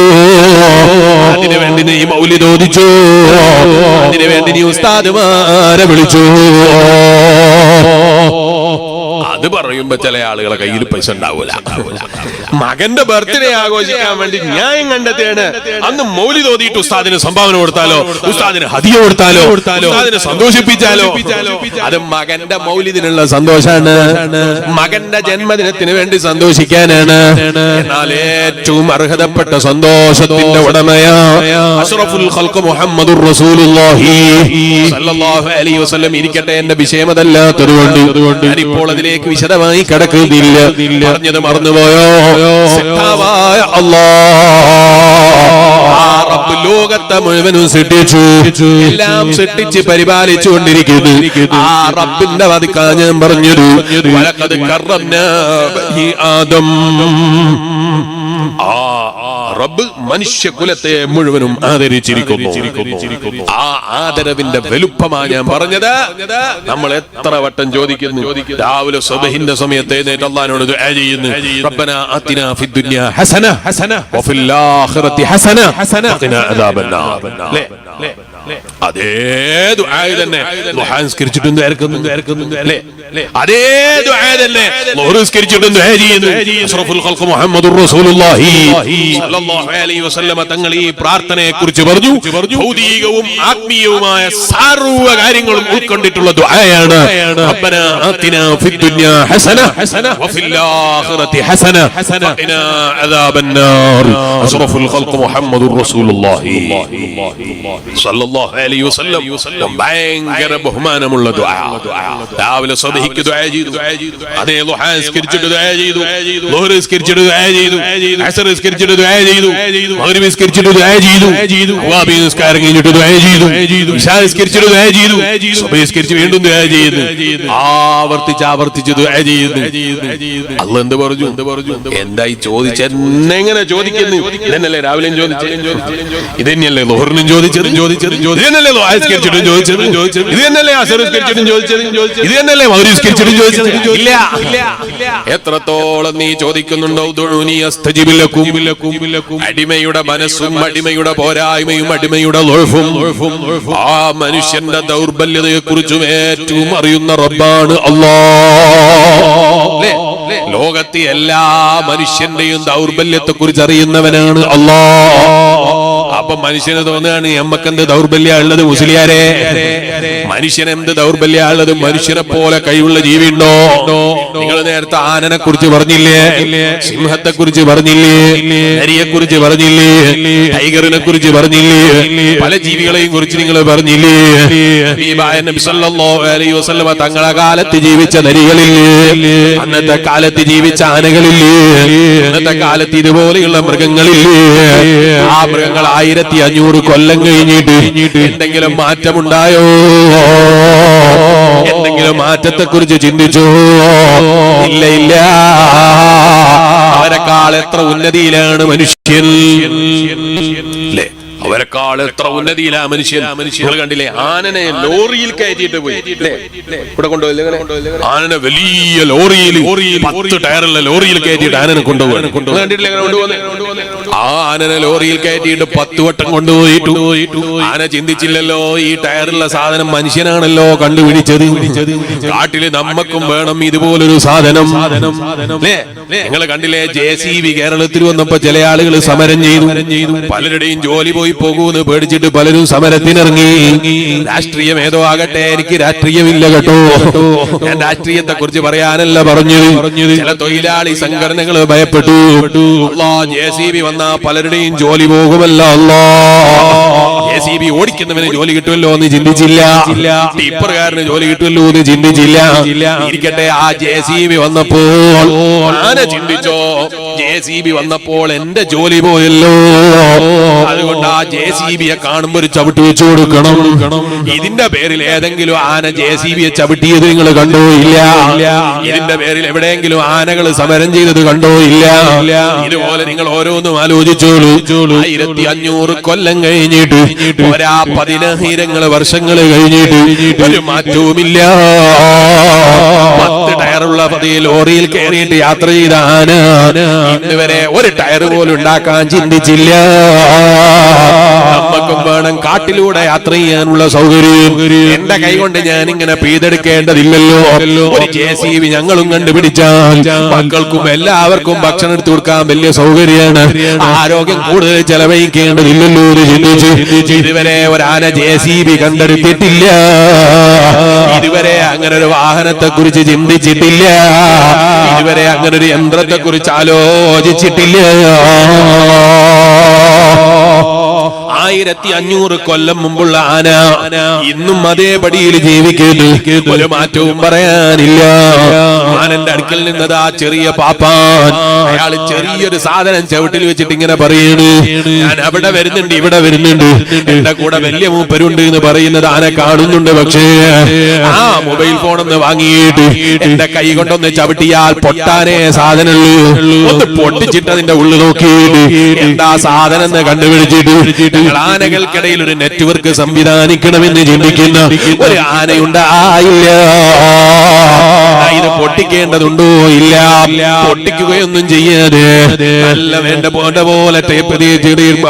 അതിനു വേണ്ടി നീ മൗലിദ് ഓദിച്ചു. അതിനു വേണ്ടി നീ ഉസ്താദുമാരെ വിളിച്ചു. അത് പറയുമ്പോ ചില ആളുകളെ കയ്യിൽ പൈസ ഉണ്ടാവൂല. മകന്റെ ബർത്ത്ഡേ ആഘോഷിക്കാൻ വേണ്ടി ന്യായം കണ്ടെത്തിയാണ്. അന്ന് മൗലിദ് ഓതിയിട്ട് ഉസ്താദിന് സംഭാവന കൊടുത്താലോ, ഉസ്താദിന് ഹദിയ കൊടുത്താലോ, ഉസ്താദിനെ സന്തോഷിപ്പിച്ചാലോ? അത് മകന്റെ മൗലിദിനുള്ള സന്തോഷാണ്. മകന്റെ ജന്മദിനത്തിന് വേണ്ടി സന്തോഷിക്കാനാണ്. എന്നാൽ ഏറ്റവും അർഹതപ്പെട്ട സന്തോഷത്തിന്റെ ഉടമയാ അഷ്റഫുൽ ഖൽഖ് മുഹമ്മദുർ റസൂലുള്ളാഹി സ്വല്ലല്ലാഹു അലൈഹി വസല്ലം ഇരിക്കട്ടെ. എന്റെ വിഷയം അതല്ലാത്തതുകൊണ്ട് ഞാനിപ്പോൾ അതിലേക്ക് വിശദമായി കടക്കുന്നില്ല. പറഞ്ഞത് മറന്നുപോയോ? സത്താവായ അല്ലാഹ് ലോകത്തെ മുഴുവനും സൃഷ്ടിച്ചു. എല്ലാം സൃഷ്ടിച്ച് പരിപാലിച്ചു കൊണ്ടിരിക്കുന്നു. ആ റബ്ബിന്റെ വദിക്കാ ഞാൻ പറഞ്ഞത് വലഖദ് കറംനാ ബനി ആദം. റബ്ബ് മനുഷ്യകുലത്തെ മുഴുവനും ആദരിച്ചിരിക്കുന്നു. ആ ആദരവിന്റെ വലുപ്പമാണ് ഞാൻ പറഞ്ഞത്. നമ്മൾ എത്ര വട്ടം ചോദിക്കുന്നു. രാവിലെ സുബ്ഹിന്റെ സമയത്ത് എഴുന്നേറ്റ് അല്ലാഹുവിനോട് ദുആ ചെയ്യുന്നു. റബ്ബനാ ആതിനാ ഫിദ്ദുനിയാ ഹസന വഫിൽ ആഖിറതി ഹസന വഖിനാ അദാബന്നാർ. അതേ ദുആ തന്നെ ദുആ നിസ്കരിച്ചിട്ടും ദുആ അല്ലേ? അതേ ദുആ തന്നെ ളുഹർ നിസ്കരിച്ചിട്ടും ദുആ ചെയ്യുന്നു. അഷ്റഫുൽ ഖൽഖ് മുഹമ്മദുർ റസൂലുള്ളാഹി സ്വല്ലല്ലാഹു അലൈഹി വസല്ലം തങ്ങൾ ഈ പ്രാർത്ഥനയെക്കുറിച്ച് പറഞ്ഞു. ഭൗതികവും ആത്മീയവുമായ സർവ്വ കാര്യങ്ങളും ഉൾക്കൊണ്ടിട്ടുള്ള ദുആയാണ്. റബ്ബനാ ആതിനാ ഫിദ്ദുനിയാ ഹസന വഫിൽ ആഖിറതി ഹസന വഖിനാ അദാബന്നാർ. അഷ്റഫുൽ ഖൽഖ് മുഹമ്മദുർ റസൂലുള്ളാഹി സ്വല്ലല്ലാഹു അലൈഹി വസല്ലം ഭയങ്കര ബഹുമാനമുള്ള ദുആ. രാവിലെ സുബ്ഹി സുബ്ഹിക്ക് ദുആ ചെയ്തു, അതേ ളുഹാ നിസ്കരിച്ചിട്ട് ദുആ ചെയ്തു, ളുഹർ നിസ്കരിച്ചിട്ട് ദുആ ചെയ്തു, അസ്ർ നിസ്കരിച്ചിട്ട് ദുആ ചെയ്തു, മഗ്രിബ് നിസ്കരിച്ചിട്ട് ദുആ ചെയ്തു, വഅബി നിസ്കാരം കഴിഞ്ഞിട്ട് ദുആ ചെയ്തു, ഇശാ നിസ്കരിച്ചിട്ട് ദുആ ചെയ്തു, സുബ്ഹി നിസ്കരിച്ച് വീണ്ടും ദുആ ചെയ്തു, ആവർത്തിച്ച് ദുആ ചെയ്യുന്നു. അല്ലാഹ് എന്ത് പറഞ്ഞു? എന്തായി ചോദിച്ചെങ്ങനെ ചോദിക്കുന്നു? ഇതന്നല്ലേ രാവിലെയും ചോദിച്ചത്, ഇതന്നെയല്ലേ ളുഹറിനും ചോദിച്ചത്, ഇതന്നല്ലേ ളുഹാ നിസ്കരിച്ചിട്ടും ചോദിച്ചത്, ഇതന്നല്ലേ അസ്ർ നിസ്കരിച്ചിട്ടും ചോദിച്ചത്, ഇതന്നല്ലേ മഗ്രിബ് നിസ്കരിച്ചിട്ടും ചോദിച്ചത്? ഇല്ല. എത്രത്തോളം നീ ചോദിക്കുന്നുണ്ടോ? ദുഊനി അസ്തജിബ് ലക്കും. അടിമയുടെ മനസ്സും അടിമയുടെ പോരായ്മയും അടിമയുടെ ളുഹും ആ മനുഷ്യന്റെ ദൗർബല്യതയെ കുറിച്ചും ഏറ്റവും അറിയുന്ന റബ്ബാണ് അല്ലാഹ്. ലോകത്തെ എല്ലാ മനുഷ്യന്റെയും ദൗർബല്യത്തെ കുറിച്ച് അറിയുന്നവനാണ് അല്ലാഹ്. അപ്പൊ മനുഷ്യന് തോന്നുകയാണ് എമ്മക്കെന്ത് ദൗർബല്യ ഉള്ളത്? മുസ്ലിയാരെ, മനുഷ്യൻ എന്ത് ദൗർബല്യ ഉള്ളത്? മനുഷ്യനെ പോലെ കഴിവുള്ള ജീവിയുണ്ടോ? നിങ്ങൾ നേരത്തെ ആനനെ കുറിച്ച് പറഞ്ഞില്ലേ, സിംഹത്തെ കുറിച്ച് പറഞ്ഞില്ലേ, നരിയെ കുറിച്ച് പറഞ്ഞില്ലേ, ടൈഗറിനെ കുറിച്ച് പറഞ്ഞില്ലേ, പല ജീവികളെയും കുറിച്ച് നിങ്ങൾ പറഞ്ഞില്ലേ? നബി സല്ലല്ലാഹു അലൈഹി വസല്ലമ തങ്ങളെ കാലത്ത് ജീവിച്ച നരികളില്ലേ, അന്നത്തെ കാലത്ത് ജീവിച്ച ആനകളില്ലേ, അന്നത്തെ കാലത്ത് ഇതുപോലെയുള്ള മൃഗങ്ങളില്ലേ? ആ മൃഗങ്ങൾ 1500 കൊല്ലം കഴിഞ്ഞിട്ട് എന്തെങ്കിലും മാറ്റമുണ്ടായോ? എന്തെങ്കിലും മാറ്റത്തെ കുറിച്ച് ചിന്തിച്ചോ? ഇല്ല. അവരെക്കാൾ എത്ര ഉന്നതിയിലാണ് മനുഷ്യൻ, അല്ലേ? അവരെക്കാൾ എത്ര ഉന്നതിയിലാ മനുഷ്യൻ. നിങ്ങൾ കണ്ടില്ലേ, ആനനെ ലോറിയിൽ കയറ്റിയിട്ട് പോയി, ഇവിടെ കൊണ്ടുപോയില്ലേ? ആനനെ വലിയ ലോറിയിൽ 10 ടയറുള്ള ലോറിയിൽ കയറ്റിയിട്ട് ആനനെ കൊണ്ടുപോയി. കണ്ടിട്ടില്ലേ ആ ആനനെ ലോറിയിൽ കയറ്റിയിട്ട് 10 വട്ടം കൊണ്ടുപോയിട്ടു. ആന ചിന്തിച്ചില്ലല്ലോ, ഈ ടയറുള്ള സാധനം മനുഷ്യനാണല്ലോ കണ്ടുപിടിച്ചത്. കാട്ടില് നമ്മക്കും വേണം ഇതുപോലൊരു സാധനം. നിങ്ങൾ കണ്ടില്ലേ, JCB കേരളത്തിൽ വന്നപ്പോ ചില ആളുകൾ സമരം ചെയ്തു. പലരുടെയും ജോലി പോയി പോകൂന്ന് പേടിച്ചിട്ട് പലരും സമരത്തിനിറങ്ങി. രാഷ്ട്രീയം ഏതോ ആകട്ടെ, എനിക്ക് രാഷ്ട്രീയമില്ല കേട്ടോ. ഞാൻ രാഷ്ട്രീയത്തെ കുറിച്ച് പറയാനല്ല പറഞ്ഞത്. ചില തൊഴിലാളി സംഘടനകൾ ഭയപ്പെട്ടു. JCB വന്ന പലരുടെയും ജോലി പോകുമല്ല. JCB ഓടിക്കുന്നവന് ജോലി കിട്ടുമല്ലോ എന്ന് ചിന്തിച്ചില്ല. ടിപ്പറുകാരന് ജോലി കിട്ടുമല്ലോ എന്ന് ചിന്തിച്ചില്ല. ഇരിക്കട്ടെ, ആ JCB വന്നപ്പോൾ ആന ചിന്തിച്ചോ, JCB വന്നപ്പോൾ എന്റെ ജോലി പോയല്ലോ, അതുകൊണ്ട് ആ JCBയെ കാണുമ്പോ ഒരു ചവിട്ട് വെച്ചു കൊടുക്കണം. ഇതിന്റെ പേരിൽ ഏതെങ്കിലും ആന JCBയെ ചവിട്ടിയത് നിങ്ങൾ കണ്ടോ? ഇല്ല. ഇതിന്റെ പേരിൽ എവിടെയെങ്കിലും ആനകൾ സമരം ചെയ്തത് കണ്ടോ? ഇല്ല. ഇതുപോലെ നിങ്ങൾ ഓരോന്നും ആലോചിച്ചോളൂ. 1500 കൊല്ലം കഴിഞ്ഞിട്ട്, 10,000 വർഷങ്ങൾ കഴിഞ്ഞിട്ട് ഒരു മാറ്റവുമില്ല. 10 ടയറുള്ള ലോറിയിൽ കയറിയിട്ട് യാത്ര ചെയ്ത ആന ഇന്ന് വരെ ഒരു ടയർ പോലും ഉണ്ടാക്കാൻ ചിന്തിച്ചില്ല. നമുക്കും വേണം കാട്ടിലൂടെ യാത്ര ചെയ്യാനുള്ള സൗകര്യം. എന്റെ കൈ കൊണ്ട് ഞാൻ ഇങ്ങനെ പെയ്തെടുക്കേണ്ടതില്ലല്ലോ. ഒരു JCB ഞങ്ങളും കണ്ടുപിടിച്ചാൽ മക്കൾക്കും എല്ലാവർക്കും ഭക്ഷണം എടുത്തു കൊടുക്കാൻ വലിയ സൗകര്യമാണ്. ആരോഗ്യം കൂടുതൽ ചെലവഴിക്കേണ്ടതില്ലല്ലോ എന്ന് ചിന്തിച്ച് ഇതുവരെ ഒരാന JCB കണ്ടെടുത്തിട്ടില്ല. ഇതുവരെ അങ്ങനെ ഒരു വാഹനത്തെ കുറിച്ച് ചിന്തിച്ചിട്ടില്ല. ഇതുവരെ അങ്ങനെ ഒരു യന്ത്രത്തെ കുറിച്ച് ആലോചിച്ചിട്ടില്ല. 1500 കൊല്ലം മുമ്പുള്ള ആന ഇന്നും അതേപടിയിൽ ജീവിക്കുന്നു. ഒരു മാറ്റവും പറയാനില്ല. ആനന്റെ അടുക്കൽ നിന്നത് ആ ചെറിയ പാപ്പാൻ, അയാൾ ചെറിയൊരു സാധനം ചവിട്ടിൽ വെച്ചിട്ട് ഇങ്ങനെ പറയുന്നു, ഞാൻ അവിടെ വരുന്നുണ്ട്, ഇവിടെ വരുന്നുണ്ട്, എന്റെ കൂടെ വലിയ മൂപ്പരുണ്ട് എന്ന് പറയുന്നത് ആന കാണുന്നുണ്ട്. പക്ഷേ ആ മൊബൈൽ ഫോൺ ഒന്ന് വാങ്ങിയിട്ട് എന്റെ കൈ കൊണ്ടൊന്ന് ചവിട്ടിയാൽ പൊട്ടാനേ സാധനമുള്ളൂ. ഒന്ന് പൊട്ടിച്ചിട്ട് അതിന്റെ ഉള്ളിൽ നോക്കിയിട്ട് എന്താ സാധനം എന്ന് കണ്ടുപിടിച്ചിട്ട് ആനകൾക്കിടയിൽ ഒരു നെറ്റ്വർക്ക് സംവിധാനിക്കണമെന്ന് ചിന്തിക്കുന്ന ഒരു ആനയുണ്ടായില്ല. ഇത് പൊട്ടിക്കേണ്ടതുണ്ടോ? ഇല്ല. പൊട്ടിക്കുകയൊന്നും ചെയ്യാതെ നല്ല വേണ്ട പോലെ ടേപ്പ്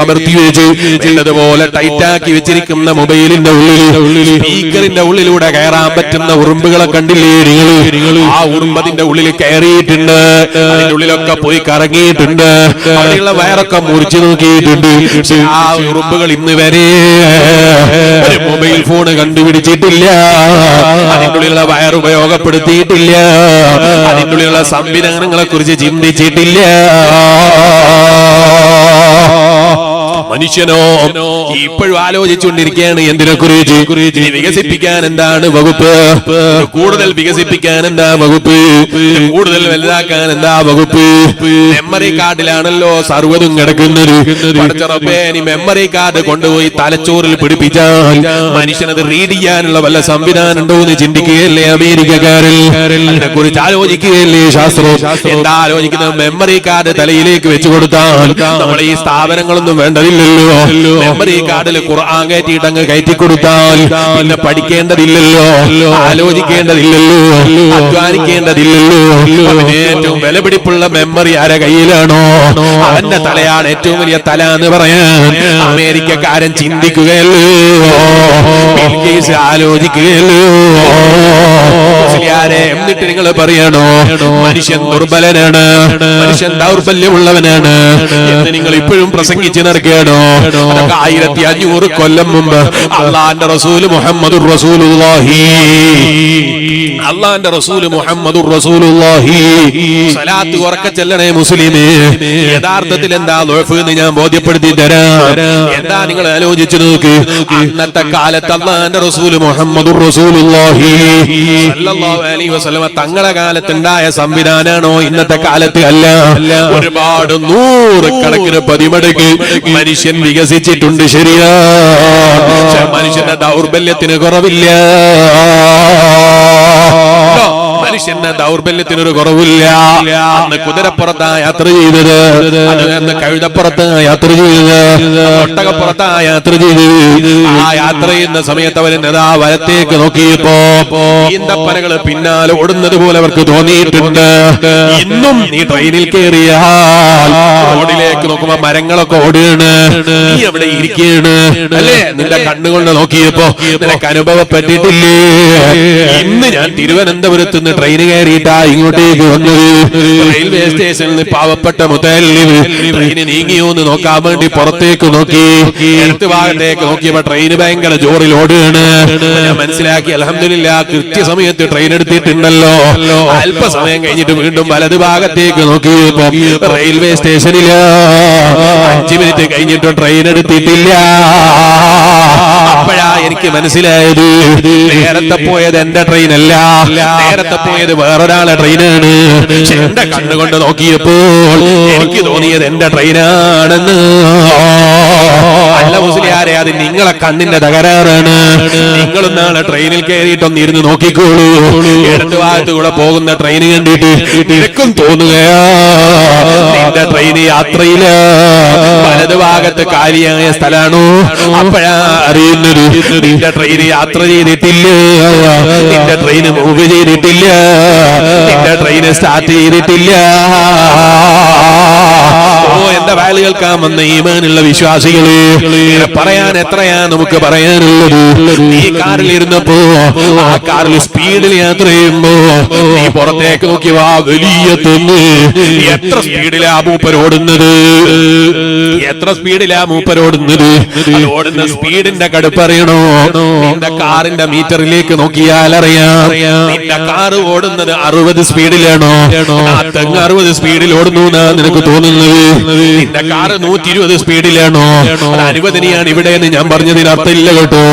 അമർത്തി വെച്ച് വേണ്ടതുപോലെ ടൈറ്റാക്കി വെച്ചിരിക്കുന്ന മൊബൈലിന്റെ ഉള്ളിൽ സ്പീക്കറിന്റെ ഉള്ളിലൂടെ കയറാൻ പറ്റുന്ന ഉറുമ്പുകളെ കണ്ടില്ലേ നിങ്ങൾ? ആ ഉറുമ്പതിന്റെ ഉള്ളിൽ കയറിയിട്ടുണ്ട്. അതിന്റെ ഉള്ളിലൊക്കെ പോയി കറങ്ങിയിട്ടുണ്ട്. അവിടെയുള്ള വയറൊക്കെ മുറിച്ചു നോക്കിയിട്ടുണ്ട്. ആ ഉറുമ്പുകൾ ഇന്ന് വരെ ഒരു മൊബൈൽ ഫോൺ കണ്ടുപിടിച്ചിട്ടില്ല. അതിൻ്റെ ഉള്ളിലുള്ള വയർ ഉപയോഗപ്പെടുത്തിയിട്ടില്ല. അതിൻ്റെ ഉള്ളിലുള്ള സംവിധാനങ്ങളെ കുറിച്ച് ചിന്തിച്ചിട്ടില്ല. മനുഷ്യനോ ഇപ്പോഴും ആലോചിച്ചുകൊണ്ടിരിക്കുകയാണ് എന്തിനെ കുറിച്ച് വികസിപ്പിക്കാൻ എന്താണ് വകുപ്പ്, കൂടുതൽ വികസിപ്പിക്കാൻ എന്താ വകുപ്പ്, കൂടുതൽ വലുതാക്കാൻ എന്താ വകുപ്പ്. മെമ്മറി കാർഡിലാണല്ലോ സർവ്വതും കിടക്കുന്നത്. പടച്ചറബ്ബേ, ഇനി മെമ്മറി കാർഡ് കൊണ്ടുപോയി തലച്ചോറിൽ പിടിപ്പിച്ചാൽ മനുഷ്യനത് റീഡ് ചെയ്യാനുള്ള വല്ല സംവിധാനം ഉണ്ടോ എന്ന് ചിന്തിക്കുകയല്ലേ അമേരിക്കക്കാരിൽ. അതിനെ കുറിച്ച് ആലോചിക്കുകയല്ലേ ശാസ്ത്രം. എന്താ ആലോചിക്കുന്നത്? മെമ്മറി കാർഡ് തലയിലേക്ക് വെച്ചു കൊടുത്താൽ നമ്മൾ ഈ സ്ഥാപനങ്ങളൊന്നും വേണ്ടതില്ലല്ലോ. മെമ്മറി കാർഡിൽ ഖുർആൻ കയറ്റിയിട്ട് അങ്ങ് കയറ്റി കൊടുത്താൽ പിന്നെ പഠിക്കേണ്ടതില്ലല്ലോ, ആലോചിക്കേണ്ടതില്ലല്ലോ, അധ്വാനിക്കേണ്ടതില്ലല്ലോ. ഏറ്റവും വിലപിടിപ്പുള്ള മെമ്മറി ആരെ കയ്യിലാണോ അവന്റെ തലയാണ് ഏറ്റവും വലിയ തല എന്ന് പറയാൻ അമേരിക്കക്കാരൻ ചിന്തിക്കുകയല്ലോ, ആലോചിക്കുകയല്ലോ. എന്നിട്ട് നിങ്ങൾ പറയണോ മനുഷ്യൻ ദുർബലനാണ്, മനുഷ്യൻ ദൗർബല്യമുള്ളവനാണ് എന്ന് നിങ്ങൾ ഇപ്പോഴും പ്രസംഗിച്ച് നടക്കുകയാണോ? 1500 കൊല്ലം മുമ്പ് അള്ളാന്റെ റസൂല് മുഹമ്മദുർ റസൂലുള്ളാഹി, അള്ളാന്റെ റസൂല് മുഹമ്മദുർ റസൂലുള്ളാഹി സ്വലാത്ത് ഉറക്കെ ചെല്ലണേ മുസ്ലിമേ. യഥാർത്ഥത്തിൽ എന്താ ദുഅഫ് എന്ന് ഞാൻ ബോധ്യപ്പെടുത്തി തരാം. എന്താ നിങ്ങൾ ആലോചിച്ചു നോക്ക്. അന്നത്തെ കാലത്ത് അള്ളാന്റെ റസൂല് മുഹമ്മദുർ റസൂലുള്ളാഹി സല്ലല്ലാഹു അലൈഹി വസല്ലം തങ്ങളുടെ കാലത്തുണ്ടായ സംവിധാനാണോ ഇന്നത്തെ കാലത്ത്? അല്ല. ഒരുപാട് 100 കണക്കിന് പതിമടങ്ങ് മനുഷ്യൻ വികസിച്ചിട്ടുണ്ട്. ശരിയാ, മനുഷ്യന്റെ ദൗർബല്യത്തിന് കുറവില്ല, മനുഷ്യന്റെ ദൗർബല്യത്തിനൊരു കുറവില്ല. അന്ന് കുതിരപ്പുറത്താ യാത്ര ചെയ്തത്, അന്ന് കഴുതപ്പുറത്ത് യാത്ര ചെയ്തത്, ഒട്ടകപ്പുറത്താ യാത്ര ചെയ്തത്. ആ യാത്ര ചെയ്യുന്ന സമയത്ത് അവര് നേതാ വലത്തേക്ക് നോക്കിയപ്പോ ഈന്തപ്പനകള് പിന്നാലെ ഓടുന്നത് പോലെ അവർക്ക് തോന്നിയിട്ടുണ്ട്. ഇന്നും നീ ട്രെയിനിൽ കയറിയാൽ റോഡിലേക്ക് നോക്കുമ്പോ മരങ്ങളൊക്കെ ഓടുകയാണ്, നീ എവിടെ ഇരിക്കുകയാണ് അല്ലേ? നിന്റെ കണ്ണുകൊണ്ട് നോക്കിയപ്പോ നിനക്ക് അനുഭവപ്പെട്ടിട്ടില്ലേ? ഇന്ന് ഞാൻ തിരുവനന്തപുരത്ത് നിന്ന് ട്രെയിന് കയറിയിട്ടാ ഇങ്ങോട്ടേക്ക് വന്നത്. റെയിൽവേ സ്റ്റേഷനിൽ നിന്ന് പാവപ്പെട്ട മുതലിന് ട്രെയിന് നീങ്ങിയോ എന്ന് നോക്കാൻ വേണ്ടി പുറത്തേക്ക് നോക്കി. ഇടത്ത് ഭാഗത്തേക്ക് നോക്കിയപ്പോ ട്രെയിന് ഭയങ്കര ജോറിൽ ഓടുകയാണ്. ഞാൻ മനസ്സിലാക്കി, അൽഹംദുലില്ലാ കൃത്യസമയത്ത് ട്രെയിൻ എടുത്തിട്ടുണ്ടല്ലോ. അല്പസമയം കഴിഞ്ഞിട്ട് വീണ്ടും വലത് ഭാഗത്തേക്ക് നോക്കിയപ്പോ റെയിൽവേ സ്റ്റേഷനില് 5 മിനിറ്റ് കഴിഞ്ഞിട്ട് ട്രെയിൻ എടുത്തിട്ടില്ല. അപ്പോഴാ എനിക്ക് മനസ്സിലായത് നേരത്തെ പോയത് എന്റെ ട്രെയിനല്ല, നേരത്തെ പോയത് വേറൊരാളെ ട്രെയിനാണ്. എന്റെ കണ്ണുകൊണ്ട് നോക്കിയപ്പോൾ എനിക്ക് തോന്നിയത് എന്റെ ട്രെയിനാണെന്ന്. അല്ല മുസ്ലിയാരെ, അത് നിങ്ങളെ കണ്ണിന്റെ തകരാറാണ്. നിങ്ങളും നാളെ ട്രെയിനിൽ കയറിയിട്ടൊന്ന് ഇരുന്ന് നോക്കിക്കോളൂ. ഇടത് ഭാഗത്ത് കൂടെ പോകുന്ന ട്രെയിൻ കണ്ടിട്ട് നിനക്കും തോന്നുകയാ നിന്റെ ട്രെയിൻ യാത്രയില് വലത് ഭാഗത്ത് കാലിയായ സ്ഥലമാണോ? അപ്പോഴാ അറിയുന്നത് നിന്റെ ട്രെയിൻ യാത്ര ചെയ്തിട്ടില്ല, നിന്റെ ട്രെയിൻ മൂവ് ചെയ്തിട്ടില്ല, നിന്റെ ട്രെയിൻ സ്റ്റാർട്ട് ചെയ്തിട്ടില്ല. ഓ എന്റെ വാല് കേൾക്കാൻ വന്ന ഈമാനുള്ള വിശ്വാസികളെ, പറയാൻ എത്രയാ നമുക്ക് പറയാനുള്ളത്. നീ കാറിൽ ഇരുന്നപ്പോ ആ കാറിൽ സ്പീഡിൽ യാത്ര ചെയ്യുമ്പോ നീ പുറത്തേക്ക് നോക്കി വാ, വലിയ തെങ്ങ്. എത്ര സ്പീഡിലാ മൂപ്പരോടുന്നത്, എത്ര സ്പീഡിലാ മൂപ്പരോടുന്നത്. ഓടുന്ന സ്പീഡിന്റെ കടുപ്പറിയണോ? നിന്റെ കാറിന്റെ മീറ്ററിലേക്ക് നോക്കിയാൽ അറിയാം നിന്റെ കാറ് ഓടുന്നത് 60 സ്പീഡിലാണോ? ആ തെങ്ങ് 60 സ്പീഡിൽ ഓടുന്നു എന്നാ നിനക്ക് തോന്നുന്നത്. നിന്റെ കാറ് 120 സ്പീഡിലാണോ? അനുവദനീയാണ് ഇവിടെ എന്ന് ഞാൻ പറഞ്ഞതിന് അർത്ഥമില്ല കേട്ടോ.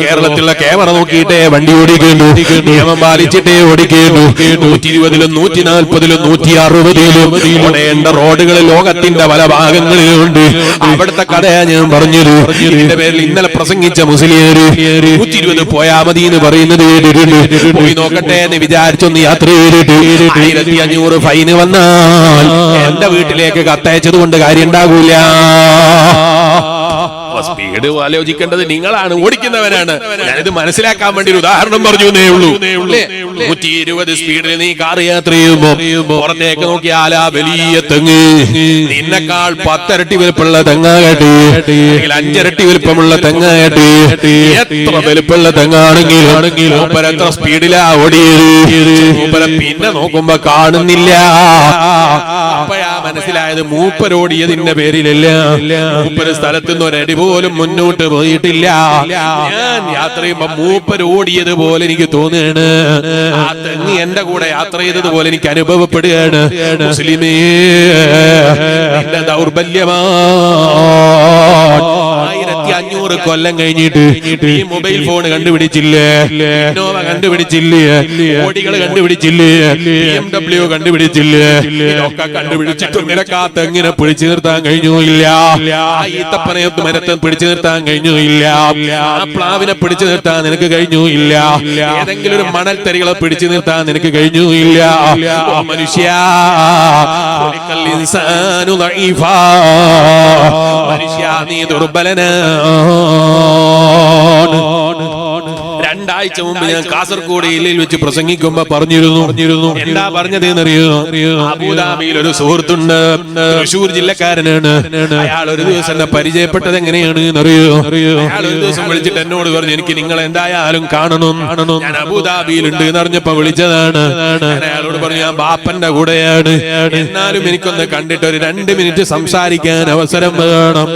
കേരളത്തിലുള്ള ക്യാമറ നോക്കിയിട്ടേ വണ്ടി ഓടിക്കേണ്ടു, നിയമം പാലിച്ചിട്ടേ ഓടിക്കേണ്ടു. 120-ലും 140-ലും 160-ലും ഓടേണ്ട റോഡുകൾ ലോകത്തിന്റെ പല ഭാഗങ്ങളിലുണ്ട്. അവിടുത്തെ കഥയാ ഞാൻ പറഞ്ഞത്. ഇതിന്റെ പേരിൽ ഇന്നലെ പ്രസംഗിച്ച മുസ്ലിയാര് 120 പോയാ മതി എന്ന് പറയുന്നത് കേട്ടിട്ടുണ്ട്. പോയി നോക്കട്ടെ എന്ന് വിചാരിച്ചൊന്ന് യാത്ര ചെയ്തിട്ട് 1500 ഫൈന് വന്നാൽ എന്റെ വീട്ടിലേക്ക് കത്തയച്ചത് കൊണ്ട് കാര്യം ഉണ്ടാകൂല. സ്പീഡ് ആലോചിക്കേണ്ടത് നിങ്ങളാണ്, ഓടിക്കുന്നവനാണ്. ഞാനിത് മനസ്സിലാക്കാൻ വേണ്ടി ഒരു ഉദാഹരണം പറഞ്ഞു എന്നേ ഉള്ളൂ. 120 സ്പീഡിൽ നീ കാർ യാത്ര ചെയ്യുമ്പോ പുറത്തേക്ക് നോക്കിയാൽ ആ വലിയ തെങ്ങ് നിന്നെക്കാൾ 10 ഇരട്ടി വലുപ്പമുള്ള തെങ്ങാകട്ടെ, 5 ഇരട്ടി വലുപ്പമുള്ള തെങ്ങാകട്ടെ, എത്ര വലുപ്പമുള്ള തെങ്ങാണെങ്കിലും മൂപ്പര എത്ര സ്പീഡിലാ ഓടിയത്. മൂപ്പര പിന്നെ നോക്കുമ്പോ കാണുന്നില്ല. അപ്പോഴാ മനസ്സിലായത് മൂപ്പരോടിയതിന്റെ പേരിലല്ല. മൂപ്പര് സ്ഥലത്തുനിന്ന് ഒരടി പോലും മുന്നോട്ട് പോയിട്ടില്ല. ഞാൻ യാത്ര ചെയ്യുമ്പോ മൂപ്പരോടിയത് പോലെ എനിക്ക് തോന്നുകയാണ്. ആ തെങ്ങ് എന്റെ കൂടെ യാത്ര ചെയ്തതുപോലെ എനിക്ക് അനുഭവപ്പെടുകയാണ്. മുസ്ലിമേ, എന്റെ ദൗർബല്യമാണ്. 1500 കൊല്ലം കഴിഞ്ഞിട്ട് ഈ മൊബൈൽ ഫോൺ കണ്ടുപിടിച്ചില്ലേ, ഇന്നോവ കണ്ടുപിടിച്ചില്ലേ, ഓടികൾ കണ്ടുപിടിച്ചില്ലേ, BMW കണ്ടുപിടിച്ചില്ലേ, ഇതൊക്കെ കണ്ടുപിടിച്ചിട്ടും നിനക്ക് ആ തെങ്ങിനെ പിടിച്ചു നിർത്താൻ കഴിഞ്ഞില്ല. ഈത്തപ്പനെ മരത്തെ പിടിച്ചു നിർത്താൻ കഴിഞ്ഞില്ല. ആ പ്ലാവിനെ പിടിച്ചു നിർത്താൻ നിനക്ക് കഴിഞ്ഞില്ല. ഏതെങ്കിലും ഒരു മണൽത്തരികളെ പിടിച്ചു നിർത്താൻ നിനക്ക് കഴിഞ്ഞില്ല. മനുഷ്യ, മനുഷ്യ, നീ ദുർബലനാണ്. 2 ആഴ്ച മുമ്പ് ഞാൻ കാസർഗോഡ് ജില്ലയിൽ വെച്ച് പ്രസംഗിക്കുമ്പോ പറഞ്ഞിരുന്നു. എന്താ പറഞ്ഞത് എന്നറിയോ? അബുദാബിയിൽ ഒരു സുഹൃത്തുണ്ട്, തൃശൂർ ജില്ലക്കാരനാണ്. അയാൾ ഒരു ദിവസം എന്നെ പരിചയപ്പെട്ടത് എങ്ങനെയാണ് എന്നറിയോ? അയാൾ ഒരു ദിവസം വിളിച്ചിട്ട് എന്നോട് പറഞ്ഞു, എനിക്ക് നിങ്ങളെ എന്തായാലും കാണണം. ഞാൻ അബുദാബിയിലുണ്ട് എന്നറിഞ്ഞപ്പോ വിളിച്ചതാണ്. ഞാൻ അയാളോട് പറഞ്ഞു, ഞാൻ ബാപ്പന്റെ കൂടെയാണ്, എന്നാലും എനിക്കൊന്ന് കണ്ടിട്ട് ഒരു 2 മിനിറ്റ് സംസാരിക്കാൻ അവസരം വേണം.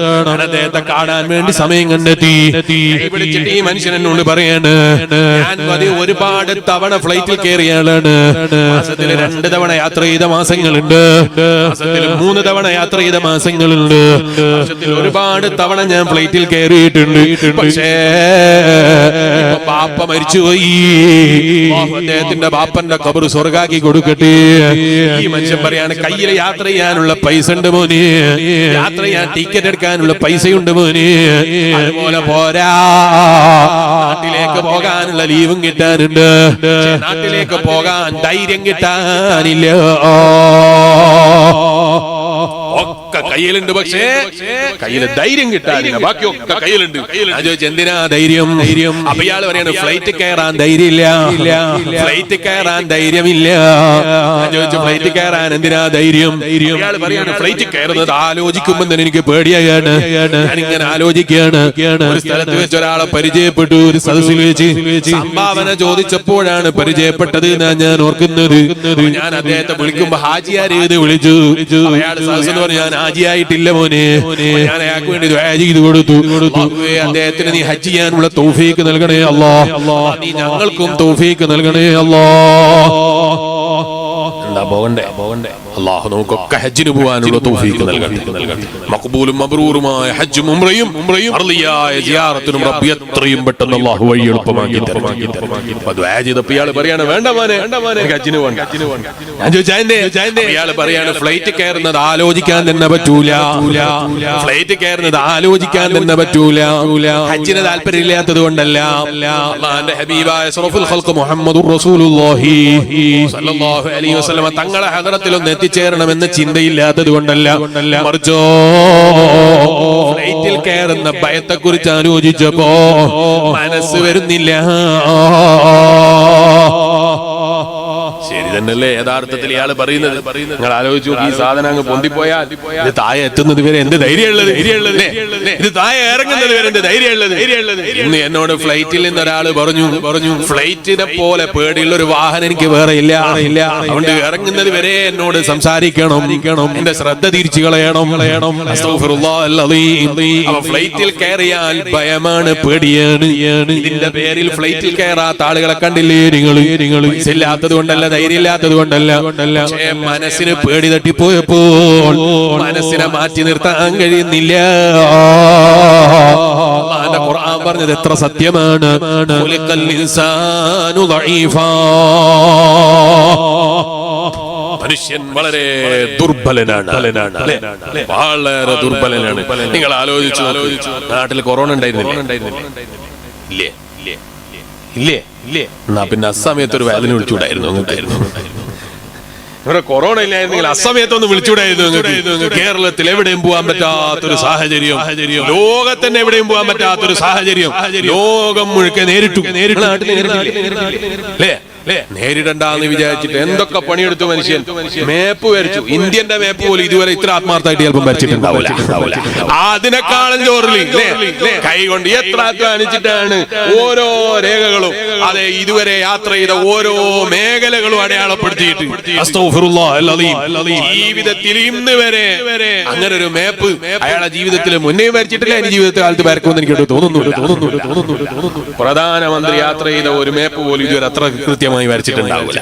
അദ്ദേഹത്തെ കാണാൻ വേണ്ടി സമയം കണ്ടെത്തി. വിളിച്ചിട്ട് ഈ മനുഷ്യൻ എന്നോട് പറയാണ്, ഞാൻ ഒരുപാട് തവണ ഫ്ലൈറ്റിൽ കയറിയ ആളാണ്. മാസത്തിൽ 2 തവണ യാത്ര ചെയ്ത മാസങ്ങളുണ്ട്, മാസത്തിൽ 3 തവണ യാത്ര ചെയ്ത മാസങ്ങളുണ്ട്, മാസത്തിൽ ഒരുപാട് തവണ ഞാൻ ഫ്ലൈറ്റിൽ കയറിയിട്ടുണ്ട്. പക്ഷേ ബാപ്പ മരിച്ചുപോയി. അദ്ദേഹത്തിന്റെ ബാപ്പന്റെ ഖബർ സ്വർഗാക്കി കൊടുക്കട്ടെ. ഈ മനുഷ്യൻ പറയാണ്, കയ്യിൽ യാത്ര ചെയ്യാനുള്ള പൈസ ഉണ്ട് മോനെ, യാത്ര ചെയ്യാൻ ടിക്കറ്റ് എടുക്കാനുള്ള പൈസയുണ്ട് മോനെ, അതുപോലെ പോരാ, നാട്ടിലേക്ക് പോകാനുള്ള ലീവും കിട്ടാനുണ്ട്, നാട്ടിലേക്ക് പോകാൻ ധൈര്യം കിട്ടാനില്ല. ഒക്കെ കയ്യിലുണ്ട്, പക്ഷേ കയ്യില് ധൈര്യം കിട്ടാനില്ല. ബാക്കിയൊക്കെ കയ്യിലുണ്ട്. ഞാൻ ചോദിച്ചു, എന്തിനാ ധൈര്യം? അപ്പൊ ഇയാൾ പറയാണ്, ഫ്ലൈറ്റ് കയറാൻ ധൈര്യമില്ല, ഫ്ലൈറ്റ് കയറാൻ ധൈര്യമില്ല. ഞാൻ ചോദിച്ചു, ഫ്ലൈറ്റ് കയറാൻ എന്തിനാ ധൈര്യം? ഇയാൾ പറയാണ്, ഫ്ലൈറ്റ് കയറുന്നത് ആലോചിക്കുമ്പോ തന്നെ എനിക്ക് പേടിയാണ്. ഞാനിങ്ങനെ ആലോചിക്കുകയാണ്. ഒരു സ്ഥലത്ത് വെച്ച് ഒരാളെ പരിചയപ്പെട്ടു, ഒരു സദസ്സിൽ വെച്ച് സംഭാവന ചോദിച്ചപ്പോഴാണ് പരിചയപ്പെട്ടത് ഞാൻ ഓർക്കുന്നത്. ഞാൻ അദ്ദേഹത്തെ വിളിക്കുമ്പോ ഹാജിയാരേത് വിളിച്ചു. അയാൾ സദസ്സിൽ പറഞ്ഞു, ഞാൻ ഹാജിയായിട്ടില്ല മോനെ, ഞാൻ അയാൾക്ക് വേണ്ടി ദുആ ചെയ്തു കൊടുത്തു. അദ്ദേഹത്തിന് നീ ഹജ്ജ് ചെയ്യാനുള്ള തൗഫീക്ക് നൽകണേ അല്ലാഹ്, നീ ഞങ്ങൾക്കും തൗഫീക്ക് നൽകണേ അല്ലാഹ്. അല്ലാഹു നമുക്കൊക്കെ ഹജ്ജിന് പോകാനുള്ള തൗഫീക്ക് നൽകട്ടെ. മഖ്ബൂലും മബ്റൂറുമായ ഹജ്ജും ഉംറയും അർളിയായ സിയാറത്തും റബ്ബി എത്രയും പെട്ടെന്ന് അല്ലാഹു വഴി എളുപ്പമാക്കി തരും. ദുആ ചെയ്തപ്പോൾ ഇയാൾ പറയാണ്, വേണ്ട മോനെ, ഹജ്ജിന് പോകണ്ട. ഞാൻ ചോദിച്ചു, ഇയാൾ പറയാണ്, ഫ്ലൈറ്റ് കയറുന്നത് ആലോചിക്കാൻ തന്നെ പറ്റൂല, ഫ്ലൈറ്റ് കയറുന്നത് ആലോചിക്കാൻ തന്നെ പറ്റൂല. ഹജ്ജിന് താല്പര്യമില്ലാത്തത് കൊണ്ടല്ല, അല്ലാഹുവിന്റെ ഹബീബായ അഷ്റഫുൽ ഖൽഖ് മുഹമ്മദുർ റസൂലുള്ളാഹി സ്വല്ലല്ലാഹു അലൈഹി വസല്ലം തങ്ങളെ ഹദറത്തിലൊന്ന് എത്തിച്ചേരണമെന്ന് ചിന്തയില്ലാത്തത് കൊണ്ടല്ല, മറിച്ചോ ഫ്ലൈറ്റിൽ കയറുന്ന ഭയത്തെ കുറിച്ച് ആലോചിച്ചപ്പോ മനസ്സ് വരുന്നില്ല. ശരി തന്നെയല്ലേ യഥാർത്ഥത്തിൽ ഇയാൾ പറയുന്നത്? നിങ്ങൾ ആലോചിച്ചു, ഈ സാധനം അങ്ങ് പൊന്തിപ്പോയാൽ ഇത് താഴെ എത്തുന്നത് വരെ എന്ത് ധൈര്യമുള്ളത്, ഇത് താഴെ ഇറങ്ങുന്നത് വരെ എന്ത് ധൈര്യമുള്ളത്. ഇന്ന് എന്നോട് ഫ്ലൈറ്റിൽ നിന്ന് ഒരാൾ പറഞ്ഞു, ഫ്ലൈറ്റിനെ പോലെ പേടിയുള്ള ഒരു വാഹനം എനിക്ക് വേറെ ഇല്ല, അതുകൊണ്ട് ഇറങ്ങുന്നത് വരെ എന്നോട് സംസാരിക്കണം, എന്റെ ശ്രദ്ധ തിരിച്ചു കളയണം. ഫ്ലൈറ്റിൽ കയറിയാൽ ഭയമാണ്, പേടിയാണ്. ഇതിന്റെ പേരിൽ ഫ്ലൈറ്റിൽ കയറാത്ത ആളുകളെ കണ്ടില്ലേ നിങ്ങൾ? ഇല്ലാത്തത് കൊണ്ടല്ല, ധൈര്യമില്ലാത്തത് കൊണ്ടല്ല, പക്ഷേ മനസ്സിന് പേടി തട്ടിപ്പോയപ്പോൾ മനസ്സിനെ മാറ്റി നിർത്താൻ കഴിയുന്നില്ല. അല്ലാഹുവിന്റെ ഖുർആൻ പറഞ്ഞത് എത്ര സത്യമാണ്. ഖുലിഖൽ ഇൻസാനു ദഈഫാ, മനുഷ്യൻ വളരെ ദുർബലനാണ്, വളരെ ദുർബലനാണ്. നിങ്ങൾ ആലോചിച്ചു, നാട്ടിൽ കൊറോണ ഉണ്ടായിരുന്നില്ലേ? ഇല്ലേ? എന്നാ പിന്നെ അസമയത്ത് ഒരു വേദന വിളിച്ചുകൂടായിരുന്നു നിങ്ങൾക്ക്? ഇവിടെ കൊറോണ ഇല്ലായിരുന്നെങ്കിൽ അസമയത്തൊന്ന് വിളിച്ചുകൂടായിരുന്നു. കേരളത്തിൽ എവിടെയും പോകാൻ പറ്റാത്തൊരു സാഹചര്യം, ലോകത്തന്നെ എവിടെയും പോകാൻ പറ്റാത്തൊരു സാഹചര്യം ലോകം മുഴുക്കെ നേരിട്ടു. അല്ലേ? നേരിടണ്ടെന്ന് വിചാരിച്ചിട്ട് എന്തൊക്കെ പണിയെടുത്തു മനുഷ്യൻ. മേപ്പ് വരച്ചു, ഇന്ത്യന്റെ മേപ്പ് പോലും ഇതുവരെ ഇത്ര ആത്മാർത്ഥമായിട്ട് ചിലപ്പം വരച്ചിട്ടുണ്ടാവില്ല. അതിനേക്കാളും ചോറിൽ കൈ കൊണ്ട് എത്ര അധ്വാനിച്ചിട്ടാണ് ഓരോ രേഖകളും അതെ ഇതുവരെ യാത്ര ചെയ്ത ഓരോ മേഖലകളും അടയാളപ്പെടുത്തിയിട്ട് ജീവിതത്തിൽ ഇന്ന് വരെ അങ്ങനെ ഒരു മേപ്പ് അയാളുടെ ജീവിതത്തിൽ മുന്നേ വരച്ചിട്ടില്ല. ഇനി ജീവിതത്തിൽ കാലത്ത് വരക്കുമെന്ന് എനിക്ക് തോന്നുന്നില്ല. പ്രധാനമന്ത്രി യാത്ര ചെയ്ത ഒരു മേപ്പ് പോലും ഇതുവരെ അത്ര കൃത്യമായി വരച്ചിട്ടുണ്ടാവില്ല.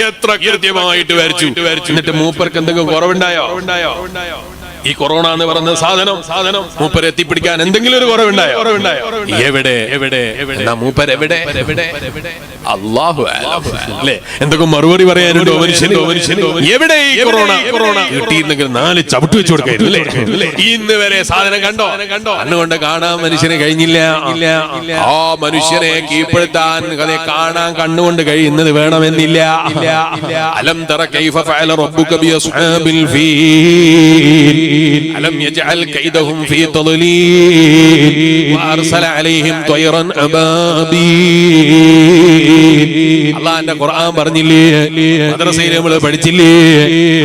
എത്ര കൃത്യമായിട്ട് വരച്ചു. എന്നിട്ട് മൂപ്പർക്ക് എന്തെങ്കിലും കുറവുണ്ടായോ? ഈ കൊറോണ എന്ന് പറയുന്ന സാധനം മൂപ്പരെ എത്തിപ്പിടിക്കാൻ എന്തെങ്കിലും ഒരു കുറവുണ്ടായോ? എവിടെ മൂപ്പരെവിടെ? അല്ലാഹു അല്ലേ, എന്തൊക്കെ മറുപടി പറയാനുണ്ടോ മനുഷ്യനോ? എവിടെ ഈ കൊറോണ? കിട്ടിയിരുന്നെങ്കിൽ 4 ചവിട്ട് വെച്ച് കൊടുക്കായിരുന്നു. ഇന്ന് വരെ സാധനം കണ്ടോ? കണ്ണുകൊണ്ട് കാണാൻ മനുഷ്യന് കഴിഞ്ഞില്ല. ആ മനുഷ്യനെ കീഴ്പ്പെടുത്താൻ കാണാൻ കണ്ണുകൊണ്ട് കഴിയുന്നത് വേണമെന്നില്ല. അലം തറ കൈഫ ഫഅല റബ്ബുക ബി അസ്ഹാബിൽ ഫീൽ അലം യജ്അൽ കൈദഹും ഫീ തളലീൽ വഅർസല അലൈഹിം ത്വയ്റൻ അബാബീൽ. അല്ലാഹുവിന്റെ ഖുർആൻ പറഞ്ഞില്ലേ, മദ്രസയിൽ നമ്മൾ പഠിച്ചില്ലേ,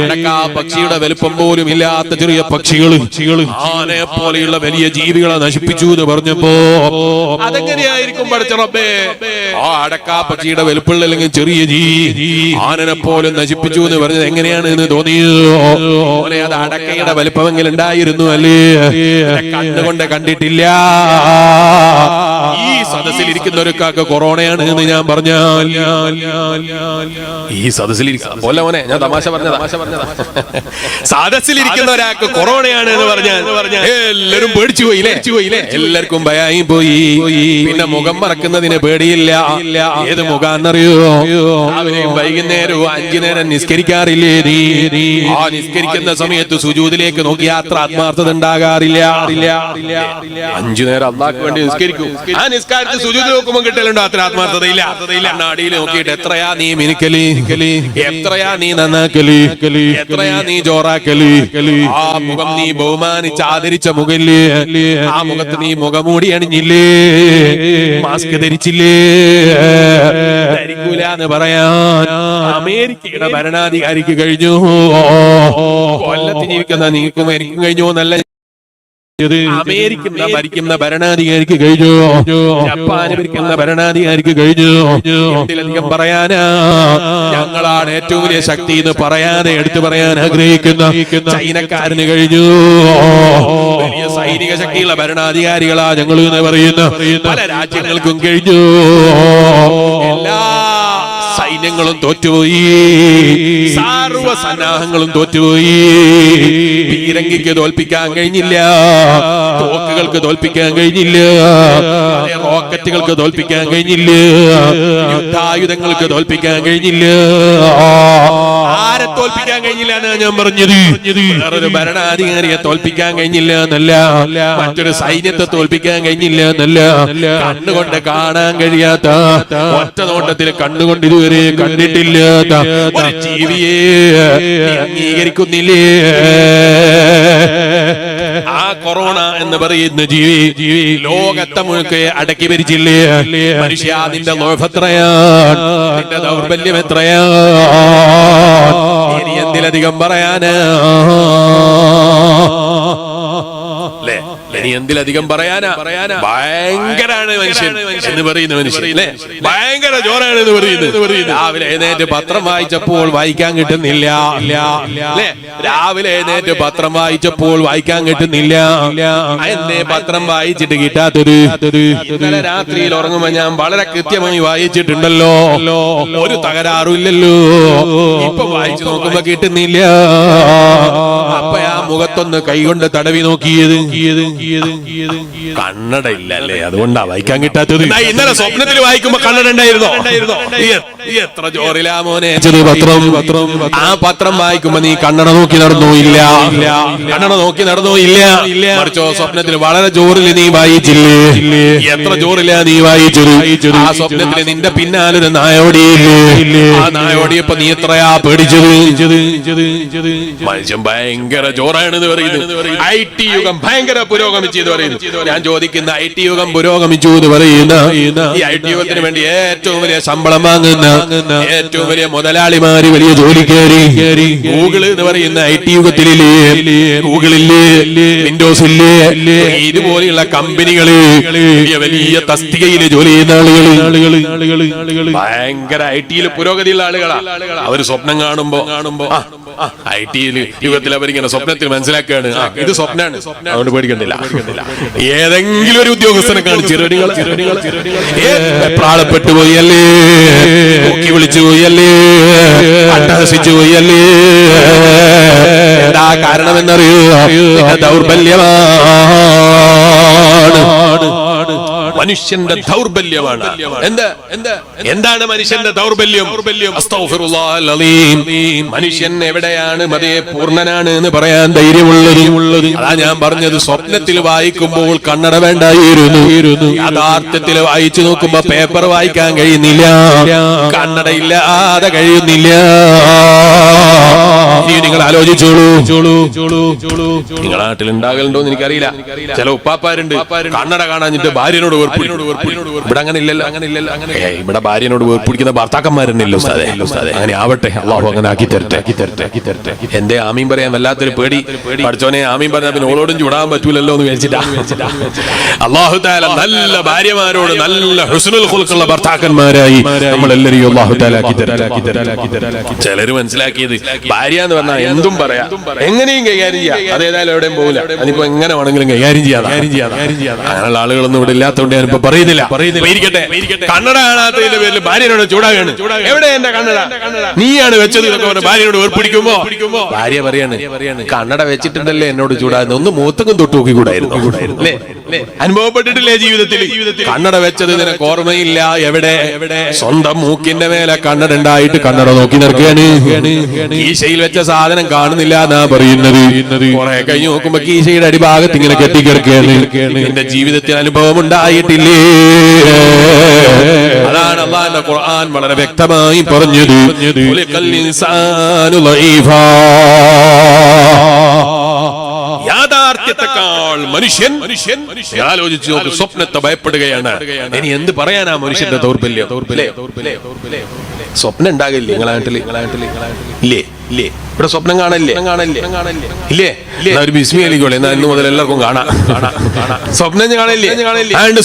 അടക്കാ പക്ഷിയുടെ വലുപ്പം പോലും ഇല്ലാത്ത ചെറിയ പക്ഷികൾ ആനയെ പോലെയുള്ള വലിയ ജീവികളെ നശിപ്പിച്ചു എന്ന് പറഞ്ഞപ്പോ അതെങ്ങനെയായിരിക്കും പഠിച്ച റബ്ബേ? ആ അടക്കാ പക്ഷിയുടെ വലുപ്പമുള്ള അല്ലെങ്കിൽ ചെറിയ ജീവി ആനനെ പോലും നശിപ്പിച്ചു എന്ന് പറഞ്ഞത് എങ്ങനെയാണ് എന്ന് തോന്നിയോ? അത് അടക്കയുടെ വലുപ്പമെങ്കിലും ഉണ്ടായിരുന്നു അല്ലേ? കണ്ണുകൊണ്ട് കണ്ടിട്ടില്ല. ഈ സദസ്സിലിരിക്കുന്നവർക്കൊക്കെ കൊറോണയാണ് എന്ന് ഞാൻ പറഞ്ഞാൽ ഈ സദസ്സിലിരിക്കുന്ന മോനെ ഞാൻ തമാശ പറഞ്ഞതാ. സദസ്സിലിരിക്കുന്ന ഒരാൾക്ക് കൊറോണയാണ് എന്ന് പറഞ്ഞാൽ എല്ലാവരും പേടിച്ചു പോയില്ലേ? എല്ലാവർക്കും ഭയായി പോയി. പിന്നെ മുഖം മറക്കുന്നതിന് പേടിയില്ല. ഏത് മുഖാന്നറിയോ? രാവിലെയും വൈകുന്നേരവും 5 നേരം നിസ്കരിക്കാറില്ലേ നീ? ആ നിസ്കരിക്കുന്ന സമയത്ത് സുജൂദിലേക്ക് നോക്കി അത്ര ആത്മാർത്ഥത ഉണ്ടാകാറില്ല. 5 നേരം അല്ലാഹുവിന് വേണ്ടി നിസ്കരിക്കും. ആ നിസ്കാരത്തിൽ സുജൂദ് നോക്കുമ്പോൾ കിട്ടലുണ്ടോ അത്ര ആത്മാർത്ഥതയില്ല? കണ്ണാടിയിൽ നോക്കിയിട്ട് എത്രയാ നീ മിനുക്കല്, എത്രയാ നീ നന്നാക്കല്, എത്രയാ നീ ജോറാക്കല്. ആ മുഖം നീ ബഹുമാനിച്ച് ആദരിച്ച മുഖല്ലേ? ആ മുഖത്ത് നീ മുഖമൂടി അണിഞ്ഞില്ലേ? മാസ്ക് ധരിച്ചില്ലേ? ധരിക്കൂല എന്ന് പറയാൻ അമേരിക്കയുടെ ഭരണാധികാരിക്ക് കഴിഞ്ഞു. കൊല്ലത്ത് ജീവിക്കുന്ന നീക്കും എനിക്കും കഴിഞ്ഞു എന്നല്ല, ഭരിക്കുന്ന ഭരണാധികാരിക്ക് കഴിഞ്ഞു. ജപ്പാന് ഭരിക്കുന്ന ഭരണാധികാരിക്ക് കഴിഞ്ഞു. എന്തിലധികം പറയാനാ? ഞങ്ങളാണ് ഏറ്റവും വലിയ ശക്തി എന്ന് പറയാതെ എടുത്തു പറയാൻ ആഗ്രഹിക്കുന്ന ചൈനക്കാരന് കഴിഞ്ഞു. വലിയ സൈനിക ശക്തിയുള്ള ഭരണാധികാരികളാ ഞങ്ങൾ എന്ന് പറയുന്ന പല രാജ്യങ്ങൾക്കും കഴിഞ്ഞു. എല്ലാ സൈന്യങ്ങളും തോറ്റുപോയി, സർവ സന്നാഹങ്ങളും തോറ്റുപോയി. പീരങ്കിക്ക് തോൽപ്പിക്കാൻ കഴിഞ്ഞില്ല, തോക്കുകൾക്ക് തോൽപ്പിക്കാൻ കഴിഞ്ഞില്ല, റോക്കറ്റുകൾക്ക് തോൽപ്പിക്കാൻ കഴിഞ്ഞില്ല, യുദ്ധായുധങ്ങൾക്ക് തോൽപ്പിക്കാൻ കഴിഞ്ഞില്ല. ആരെ തോൽപ്പിക്കാൻ കഴിഞ്ഞില്ല എന്നാ ഞാൻ പറഞ്ഞത്? വേറൊരു ഭരണാധികാരിയെ തോൽപ്പിക്കാൻ കഴിഞ്ഞില്ല എന്നല്ല, മറ്റൊരു സൈന്യത്തെ തോൽപ്പിക്കാൻ കഴിഞ്ഞില്ല എന്നല്ല. കണ്ണുകൊണ്ട് കാണാൻ കഴിയാത്ത, ഒറ്റ നോട്ടത്തിൽ കണ്ണുകൊണ്ട് ഇതുവരെ കണ്ടിട്ടില്ലാത്ത ഒരു ജീവിയെ അംഗീകരിക്കുന്നില്ലേ? ആ കൊറോണ എന്ന് പറയുന്ന ജീവി ലോകത്തെ മുഴുക്കെ അടക്കി ഭരിച്ചില്ലേ? മനുഷ്യ, നിന്റെ ലോകം എത്രയാണ്, നിന്റെ ദൗർബല്യം എത്രയാണ്, ഇനി എന്തിലധികം പറയാനാ? ഇനി എന്തിലധികം പറയാനാ? ഭയങ്കരാണ് മനുഷ്യൻ എന്ന് പറയുന്ന മനുഷ്യൻ അല്ലേ? ഭയങ്കര ജോറാണ് എന്ന് പറയുന്നത്. രാവിലെ എഴുന്നേറ്റ് പത്രം വായിച്ചപ്പോൾ വായിക്കാൻ കിട്ടുന്നില്ല അല്ലേ? രാവിലെ എഴുന്നേറ്റ് പത്രം വായിച്ചപ്പോൾ വായിക്കാൻ കിട്ടുന്നില്ല. എന്നെ പത്രം വായിച്ചിട്ട് കിട്ടാത്തൊരു ഇന്നലെ രാത്രിയിൽ ഉറങ്ങുമ്പോ ഞാൻ വളരെ കൃത്യമായി വായിച്ചിട്ടുണ്ടല്ലോ, ഒരു തകരാറുമില്ലല്ലോ. ഇപ്പൊ വായിച്ചു നോക്കുമ്പോ കിട്ടുന്നില്ല. അപ്പൊ ആ മുഖത്തൊന്ന് കൈകൊണ്ട് തടവി നോക്കിയത് കണ്ണട ഇല്ലല്ലേ, അതുകൊണ്ടാ വായിക്കാൻ കിട്ടാത്തത്. ഇന്നലെ സ്വപ്നത്തിൽ വായിക്കുമ്പോ കണ്ണട ഉണ്ടായിരുന്നോ? എത്ര ജോറിലാ മോനെ പത്രം. ആ പത്രം വായിക്കുമ്പോ നീ കണ്ണട നോക്കി നടന്നോ? ഇല്ല. കണ്ണട നോക്കി നടന്നോ? ഇല്ല. മറിച്ചോ സ്വപ്നത്തിൽ വളരെ ജോറിൽ നീ വായിച്ചില്ലേ? എത്ര ജോറിലാ നീ വായിച്ചത്? ആ സ്വപ്നത്തിൽ നിന്റെ പിന്നാലൊരു നായോടിയില്ലേ? ആ നായോടിയപ്പോ നീ എത്രയാ പേടിച്ചത്? മനുഷ്യൻ ഭയങ്കര ജോറ ഖുർആൻ എന്ന് പറയുന്നത്. IT യുഗം ഭയങ്കര പുരോഗമിച്ചു എന്ന് പറയുന്നു. ഞാൻ ചോദിക്കുന്ന IT യുഗം പുരോഗമിച്ചു എന്ന് പറയുന്ന ഈ IT യുഗത്തിന് വേണ്ടി ഏറ്റവും വലിയ ശമ്പളം വാങ്ങുന്ന ഏറ്റവും വലിയ മുതലാളിമാര്, വലിയ ജോലിക്കാരി ഗൂഗിൾ എന്ന് പറയുന്ന IT യുഗത്തിലെ ഗൂഗിളില്ലേ, വിൻഡോസ് ഇല്ലേ, ഇതുപോലെയുള്ള കമ്പനികള് വലിയ തസ്തികയില് ജോലി ചെയ്യുന്ന ആളുകൾ ഭയങ്കര IT-യിൽ പുരോഗതിയുള്ള ആളുകളാ. അവര് സ്വപ്നം കാണുമ്പോ IT-യിൽ യുഗത്തിൽ അവരിങ്ങനെ സ്വപ്നത്തിൽ മനസ്സിലാക്കുകയാണ് ഇത് സ്വപ്നാണ്, അതുകൊണ്ട് പേടിക്കണ്ടില്ല. ഏതെങ്കിലും ഒരു ഉദ്യോഗസ്ഥനെ കാണിച്ചു പ്രാളപ്പെട്ടു പോയല്ലേ, നോക്കി വിളിച്ചു പോയല്ലേ, അട്ടഹസിച്ചു പോയല്ലേ. എന്താ കാരണമെന്നറിയോ? ദൗർബല്യമാണ്, മനുഷ്യന്റെ ദൗർബല്യമാണ്. എന്താണ് മനുഷ്യന്റെ ദൗർബല്യം? അസ്തഗ്ഫിറുല്ലാഹൽ അലീം. മനുഷ്യൻ എവിടെയാണ് മതേ പൂർണ്ണനാണ് എന്ന് പറയാൻ ധൈര്യമുള്ളത്? അതാ ഞാൻ പറഞ്ഞത്, സ്വപ്നത്തിൽ വായിക്കുമ്പോൾ കണ്ണട വേണ്ടായിരുന്നു, യാഥാർത്ഥ്യത്തിൽ വായിച്ചു നോക്കുമ്പോ പേപ്പർ വായിക്കാൻ കഴിയുന്നില്ല, കണ്ണട ഇല്ലാതെ കഴിയുന്നില്ല. നിങ്ങൾ ആലോചിച്ചോളൂ, നിങ്ങളുടെ നാട്ടിൽ ഉണ്ടാകലുണ്ടോ എന്ന് എനിക്കറിയില്ല. ചില ഉപ്പാപ്പാരുണ്ട് കണ്ണട കാണാഞ്ഞിട്ട് ഭാര്യനോട് ഇവിടെ അങ്ങനെ ഇല്ലല്ലോ, ഇവിടെ ഭാര്യനോട് വേർപ്പിടിക്കുന്ന ഭർത്താക്കന്മാരെന്നല്ലോ ഉസ്താദേ. അങ്ങനെ ആവട്ടെ, അള്ളാഹു അങ്ങനെ ആക്കി തരട്ടെ. എന്റെ ആമീൻ പറയാൻ വല്ലാത്തൊരു പേടി. പഠിച്ചോനെ ആമീൻ പറഞ്ഞാൽ പിന്നെ ഓളോടും ചൂടാൻ പറ്റൂലല്ലോ എന്ന് വിചാരിച്ചിട്ടാ. അള്ളാഹു തആല നല്ല ഭാര്യമാരോട് നല്ല ഹുസ്നുൽ ഖുൽഖുള്ള ഭർത്താക്കന്മാരായി നമ്മളെല്ലാരെയും അള്ളാഹു തആല ആക്കി തരട്ടെ. ചിലര് മനസ്സിലാക്കിയത് ഭാര്യ എന്ന് പറഞ്ഞാൽ എന്തും പറയാം, എങ്ങനെയും കൈകാര്യം ചെയ്യാം, അതേതായാലും എവിടെയും പോകില്ല, അതിപ്പോ എങ്ങനെ വേണമെങ്കിലും കൈകാര്യം ചെയ്യാം. അങ്ങനെയുള്ള ആളുകളൊന്നും ഇവിടെ ഇല്ലാത്തതുകൊണ്ട് ഞാനിപ്പോ പറയുന്നില്ല. കണ്ണട കാണാത്തതിന്റെ പേരിൽ ഭാര്യനോട് ചൂടാകാണ്. എവിടെ എന്റെ കണ്ണട? നീയാണ് വെച്ചത് എന്നൊക്കെ പറഞ്ഞ ഭാര്യനോട് വേർപിടിക്കുമ്പോ ഭാര്യ പറയാണ്, കണ്ണട വെച്ചിട്ടുണ്ടല്ലേ എന്നോട് ചൂടാകുന്നത്, ഒന്ന് മൂത്തക്കും തൊട്ട് നോക്കിക്കൂടായിരുന്നു. അനുഭവപ്പെട്ടിട്ടില്ലേ ജീവിതത്തിൽ? കണ്ണട വെച്ചത് നിനക്ക് ഓർമ്മയില്ല. എവിടെ? സ്വന്തം മൂക്കിന്റെ മേലെ കണ്ണട ഉണ്ടായിട്ട് കണ്ണട നോക്കി നിൽക്കുകയാണ്. കീശയിൽ വെച്ച സാധനം കാണുന്നില്ല എന്നാ പറയുന്നത്. കുറെ കഴിഞ്ഞ് നോക്കുമ്പോ കീശയുടെ അടിഭാഗത്ത് ഇങ്ങനെ കെട്ടിക്കിടക്കുകയാണ്. എന്റെ ജീവിതത്തിൽ അനുഭവം ഉണ്ടായിട്ടില്ലേ? അതാണ് അല്ലാഹുവിന്റെ ഖുർആൻ വളരെ വ്യക്തമായി പറഞ്ഞത്. ഖുലിഖൽ ഇൻസാനു ലഈഫാ. യാഥാർത്ഥ്യത്തെക്കാൾ മനുഷ്യൻ ആലോചിച്ച് നോക്ക്, സ്വപ്നത്തെ ഭയപ്പെടുകയാണ്. ഇനി എന്ത് പറയാനാ മനുഷ്യന്റെ ദൗർബല്യം? സ്വപ്നം ഉണ്ടാകില്ലേ നിങ്ങളെ നാട്ടില്? ഇല്ലേ? ഇവിടെ സ്വപ്നം കാണല്ലേ? ഇല്ലേ? ഒരു ബിസ്മി അലിക്കോളെ, എന്നാ ഇന്ന് മുതൽ എല്ലാവർക്കും കാണാം. സ്വപ്നം കാണല്ലേ?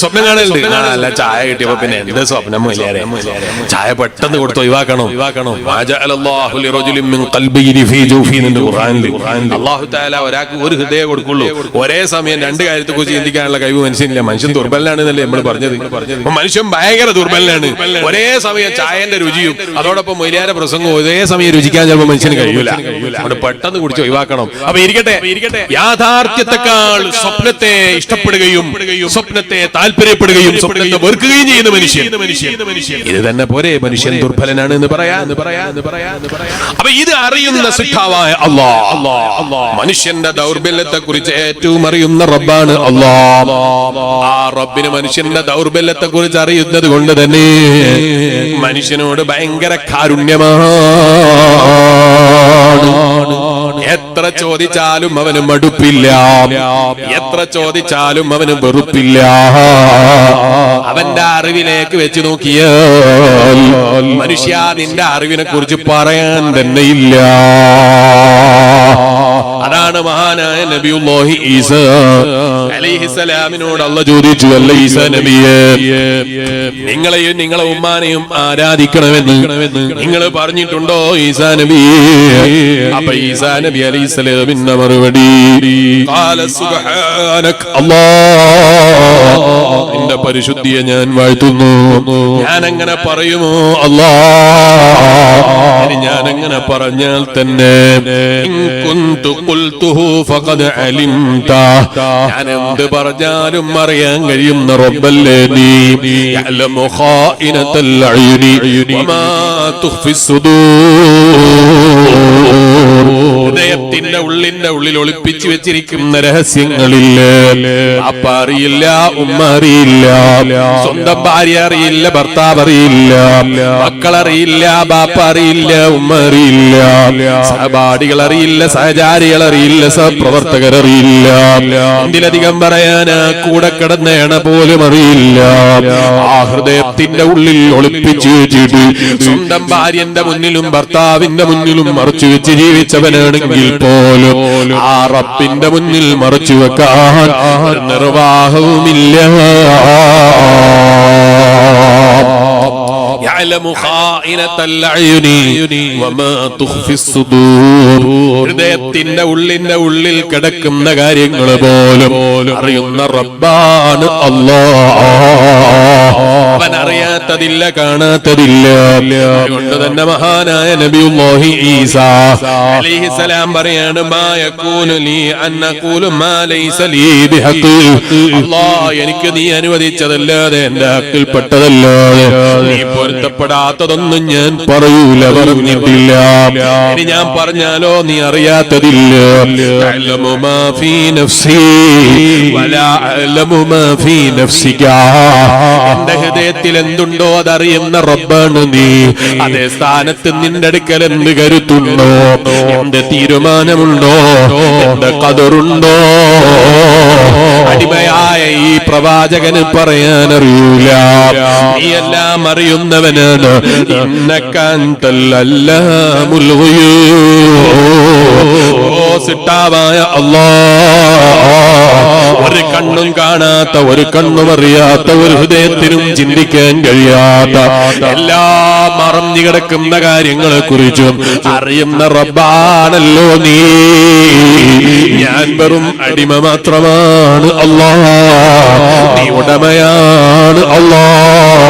സ്വപ്നം കാണലുണ്ട്. അല്ല, ചായ കിട്ടിയപ്പോ പിന്നെ എന്ത് സ്വപ്നം? ചായ പെട്ടെന്ന് കൊടുത്ത് ഒഴിവാക്കണം. അല്ലാഹു തആല ഒരാൾക്ക് ഒരു ഹൃദയം കൊടുക്കുള്ളൂ. ഒരേ സമയം രണ്ട് കാര്യത്തെ കുറിച്ച് ചിന്തിക്കാനുള്ള കഴിവ് മനുഷ്യനില്ല. മനുഷ്യൻ ദുർബലനാണ് എന്നല്ലേ നമ്മൾ പറഞ്ഞത്? മനുഷ്യൻ ഭയങ്കര ദുർബലനാണ്. ഒരേ സമയം ചായന്റെ രുചിയും അതോടൊപ്പം മൊയ്ലാന്റെ പ്രസംഗവും ഒരേ സമയം രുചിക്കാൻ ചിലപ്പോൾ മനുഷ്യന് കഴിയൂല. അവിടെ പെട്ടെന്ന് കുടിച്ച് ഒഴിവാക്കണം. അപ്പൊ ഇരിക്കട്ടെ, യാഥാർത്ഥ്യത്തെക്കാൾ സ്വപ്നത്തെ ഇഷ്ടപ്പെടുകയും സ്വപ്നത്തെ താല്പര്യപ്പെടുകയും സ്വപ്നത്തെ വെറുക്കുകയും ചെയ്യുന്ന മനുഷ്യൻ, ഇത് തന്നെ പോരെ മനുഷ്യൻ ദുർബലനാണ് എന്ന് പറയാ. അപ്പൊ ഇത് അറിയുന്ന സിദ്ധാവായ അല്ലാഹ്, മനുഷ്യന്റെ ദൗർബല്യത്തെ കുറിച്ച് ഏറ്റവും അറിയുന്ന റബ്ബാണ് അല്ലാഹ്. ആ റബ്ബിന് മനുഷ്യന്റെ ദൗർബല്യത്തെ കുറിച്ച് അറിയുന്നത് കൊണ്ട് തന്നെ മനുഷ്യനോട് ഭയങ്കര കാരുണ്യമാണ്. എത്ര ചോദിച്ചാലും അവന് മടുപ്പില്ല, എത്ര ചോദിച്ചാലും അവന് വെറുപ്പില്ല. അവന്റെ അറിവിലേക്ക് വെച്ച് നോക്കിയാൽ മനുഷ്യ നിന്റെ അറിവിനെ കുറിച്ച് പറയാൻ തന്നെ ഇല്ല. അതാണ് മഹാനായ നബിയുല്ലാഹി ഈസാ അലൈഹിസ്സലാമിനോട് അല്ലാഹു ചോദിച്ചു, അല്ല ഈസാ നബിയേ, നിങ്ങളെയും നിങ്ങളെ ഉമ്മാനെയും ആരാധിക്കണമെന്ന് നിങ്ങൾ പറഞ്ഞിട്ടുണ്ടോ ഈസാ നബിയേ? അപ്പൊ ഈസാ നബി അലൈഹിസ്സലാമിന്റെ മറുപടി, ഖാല സുബ്ഹാനക അല്ലാഹ്, നിന്റെ പരിശുദ്ധിയെ ഞാൻ വാഴ്ത്തുന്നു. ഞാൻ അങ്ങനെ പറയുമോ അല്ലാഹ്? ഞാൻ അങ്ങനെ പറഞ്ഞാൽ തന്നെ ഞാൻ എന്ത് പറഞ്ഞാലും അറിയാൻ കഴിയുന്ന റബ്ബല്ലേ നീ. യഅലമു ഖായിനത്തൽ അയുനി വമാ തുഖ്ഫിസ് സുദൂർ. ഹൃദയത്തിന്റെ ഉള്ളിൽ ഒളിപ്പിച്ചു വെച്ചിരിക്കുന്ന രഹസ്യങ്ങളില്ലേ. അപ്പ അറിയില്ല, ഉമ്മ അറിയില്ല, സ്വന്തം ഭാര്യ അറിയില്ല, ഭർത്താവ് അറിയില്ല, മക്കളറിയില്ല, ബാപ്പ അറിയില്ല, ഉമ്മ അറിയില്ല, സഹപാഠികൾ അറിയില്ല, സഹചാരികൾ അറിയില്ല, സഹപ്രവർത്തകർ അറിയില്ല. എന്തിലധികം പറയാനാ കൂടെ കിടന്ന എണ പോലും അറിയില്ല. ആ ഹൃദയത്തിന്റെ ഉള്ളിൽ ഒളിപ്പിച്ചു വെച്ചിട്ട് സ്വന്തം ഭാര്യന്റെ മുന്നിലും ഭർത്താവിന്റെ മുന്നിലും മറച്ചു വെച്ച് ജീവിച്ചവനാണെങ്കിൽ പോലും ആ റബ്ബിന്റെ മുന്നിൽ മറച്ചു വെക്കാൻ നിർവാഹവുമില്ല. യഅലമു ഖായിനത്തൽ അയുനി വമാ തുഖ്ഫിസ് സുദൂർ. ഹൃദയത്തിന്റെ ഉള്ളിൽ കിടക്കുന്ന കാര്യങ്ങൾ പോലും അറിയുന്ന റബ്ബാണ് അല്ലാഹ്. അവൻ അറിയാത്തതില്ല, കാണാത്തതില്ല. അതുകൊണ്ട് തന്നെ മഹാനായ നബിയുല്ലാഹി ഈസാ അലൈഹിസ്സലാം പറയാണ്, മാ യകൂനു ലീ അൻ അഖൂലു മാ ലൈസ ലീ ബിഹഖ്. അല്ലാഹ് എനിക്ക് നീ അനുവദിച്ചതല്ലാതെ എന്റെ ഹക്കിൽപ്പെട്ടതല്ലാതെ നീ പൊരുത്തപ്പെടാത്തതൊന്നും ഞാൻ പറയൂല, പറഞ്ഞിട്ടില്ല. ഇനി ഞാൻ പറഞ്ഞാലോ നീ അറിയാത്തതില്ല. അഅലമു മാ ഫീ നഫ്സി വലാ അഅലമു മാ ഫീ നഫ്സിക. എന്റെ ഹൃദയത്തിൽ എന്തുണ്ടോ അതറിയുന്ന റബ്ബാണ് നീ. അതേ സ്ഥാനത്ത് നിന്റെ അടുക്കൽ എന്ത് കരുത്തുണ്ടോ, എന്ത് തീരുമാനമുണ്ടോ, എന്ത് ഖദറുണ്ടോ അടിമയായ ഈ പ്രവാചകന് പറയാനറിയൂല. നീ എല്ലാം അറിയുന്നവനാണ്. ഇന്നക അൻതൽ അല്ലാമുൽ ഗുയൂബ്. ഓ സിട്ടാവായ അല്ലാഹ്, ഒരു കണ്ണും കാണാത്ത, ഒരു കണ്ണും അറിയാത്ത, ഒരു ഹൃദയത്തിനും ചിന്തിക്കാൻ കഴിയാത്ത, എല്ലാം മറഞ്ഞു കിടക്കുന്ന കാര്യങ്ങളെ കുറിച്ചും അറിയുന്ന റബ്ബാണല്ലോ നീ. ഞാൻ വെറും അടിമ മാത്രമാണ് അല്ലാഹ്, നീ ഉടമയാണ് അല്ലാഹ്.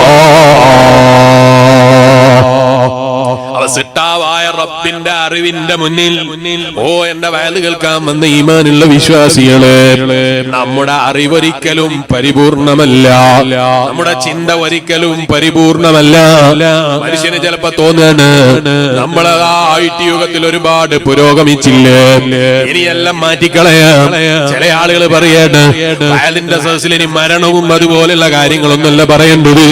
സിട്ടാവായ റബ്ബിന്റെ അറിവിന്റെ മുന്നിൽ ഓ എന്റെ വയല് കേൾക്കാൻ വന്ന ഈമാനുള്ള വിശ്വാസികളെ, നമ്മുടെ അറിവൊരിക്കലും പരിപൂർണമല്ല, നമ്മുടെ ചിന്ത ഒരിക്കലും പരിപൂർണമല്ല. മനുഷ്യന് ചിലപ്പോ തോന്നാണ് നമ്മള് ആ IT യുഗത്തിൽ ഒരുപാട് പുരോഗമിച്ചില്ലേ, ഇനിയെല്ലാം മാറ്റിക്കളയാം. ചില ആളുകൾ പറയാണ് വയലിന്റെ സദസ്സിൽ ഇനി മരണവും അതുപോലെയുള്ള കാര്യങ്ങളൊന്നുമല്ല പറയേണ്ടത്,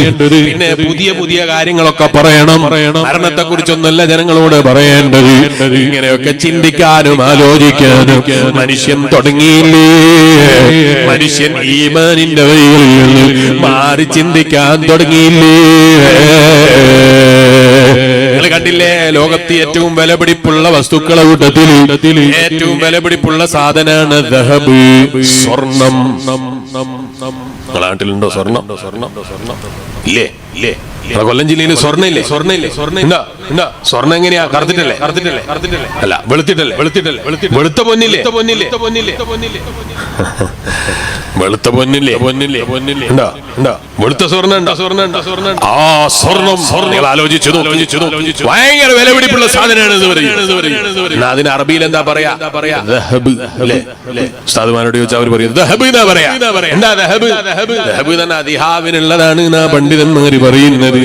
പിന്നെ പുതിയ പുതിയ കാര്യങ്ങളൊക്കെ പറയണം. മരണത്തെ കുറിച്ചൊന്നല്ല ജനങ്ങളോട് പറയേണ്ടത്. ഇങ്ങനെയൊക്കെ ചിന്തിക്കാനും ആലോചിക്കാനും മനുഷ്യൻ തുടങ്ങിയില്ലേ. മനുഷ്യൻ ഈമാനിന്റെ വഴികളിൽ നിന്ന് മാറി ചിന്തിക്കാൻ തുടങ്ങിയില്ലേ. നിങ്ങൾ കണ്ടില്ലേ, ലോകത്ത് ഏറ്റവും വിലപിടിപ്പുള്ള വസ്തുക്കളെ കൂട്ടത്തിൽ ഏറ്റവും വിലപിടിപ്പുള്ള സാധനമാണ് ദഹബ്, സ്വർണം. നാട്ടിലുണ്ടോ സ്വർണം? ഇല്ലേ? ഇല്ലേ? കൊല്ലം ജില്ലയിൽ സ്വർണ്ണയില്ലേ? എന്താ സ്വർണ്ണം എങ്ങനെയാ? കറുത്തിട്ടല്ലേ? അല്ല, വെളുത്തിട്ടല്ലേ? വെളുത്ത പൊന്നില്ലേ? വെളുത്ത പൊന്നില്ലേ? എന്താ വെളുത്ത സ്വർണ്ണം? ആ സ്വർണം നിങ്ങൾ ആലോചിച്ചു ഭയങ്കര വിലപിടിപ്പുള്ള സാധനമാണ് ഇത് പറയുന്നത്. അതിന് അറബിയിൽ എന്താ പറയാ? ഉസ്താദുമാരോട് ചോദിച്ചാൽ അവർ പറയും ദഹബ് എന്നാ പറയാ. എന്താ ദഹബ്? ദഹബ് തന്നെ അതിഹാവിനുള്ളതാണ് എന്നാ പണ്ഡിതന്മാര് പറയുന്നത്.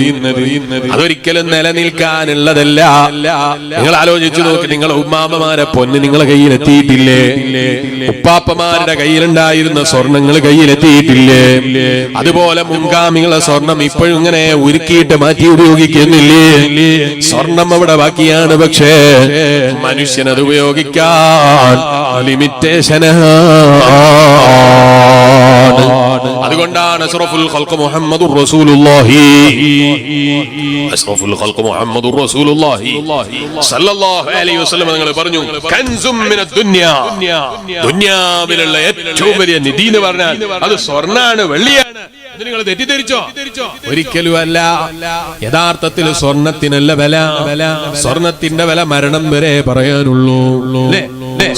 അതൊരിക്കലും നിലനിൽക്കാനുള്ളതല്ല. നിങ്ങൾ ആലോചിച്ചു നോക്കി, നിങ്ങളെ ഉമ്മാമ്മമാരെ പൊന്ന് നിങ്ങളെ കയ്യിലെത്തിയിട്ടില്ലേ? ഉപ്പാപ്പമാരുടെ കയ്യിലുണ്ടായിരുന്ന സ്വർണങ്ങൾ കയ്യിലെത്തിയിട്ടില്ലേ? അതുപോലെ മുൻഗാമികളെ സ്വർണം ഇപ്പോഴും ഇങ്ങനെ ഉരുക്കിയിട്ട് മാറ്റി ഉപയോഗിക്കുന്നില്ലേ? സ്വർണം അവിടെ ബാക്കിയാണ്, പക്ഷേ മനുഷ്യനത് ഉപയോഗിക്കാൻ ലിമിറ്റേഷനാണ്. അതുകൊണ്ടാണ് അഷ്റഫുൽ ഖൽഖ് മുഹമ്മദുർ റസൂലുള്ളാഹി സല്ലല്ലാഹു അലൈഹി വസല്ലം നിങ്ങൾ പറഞ്ഞു, കൻസും മിനദ് ദുനിയാ, ദുനിയാവിലുള്ള ഏറ്റവും വലിയ നിധി എന്ന് പറഞ്ഞാൽ അത് സ്വർണ്ണാണ്, വെള്ളിയാണ്. ഇത് നിങ്ങൾ തെറ്റിദ്ധരിച്ചോ? ഒരിക്കലും അല്ല. യഥാർത്ഥത്തിൽ സ്വർണത്തിനല്ല വില. സ്വർണത്തിന്റെ വില മരണം വരെ പറയാനുള്ളൂ.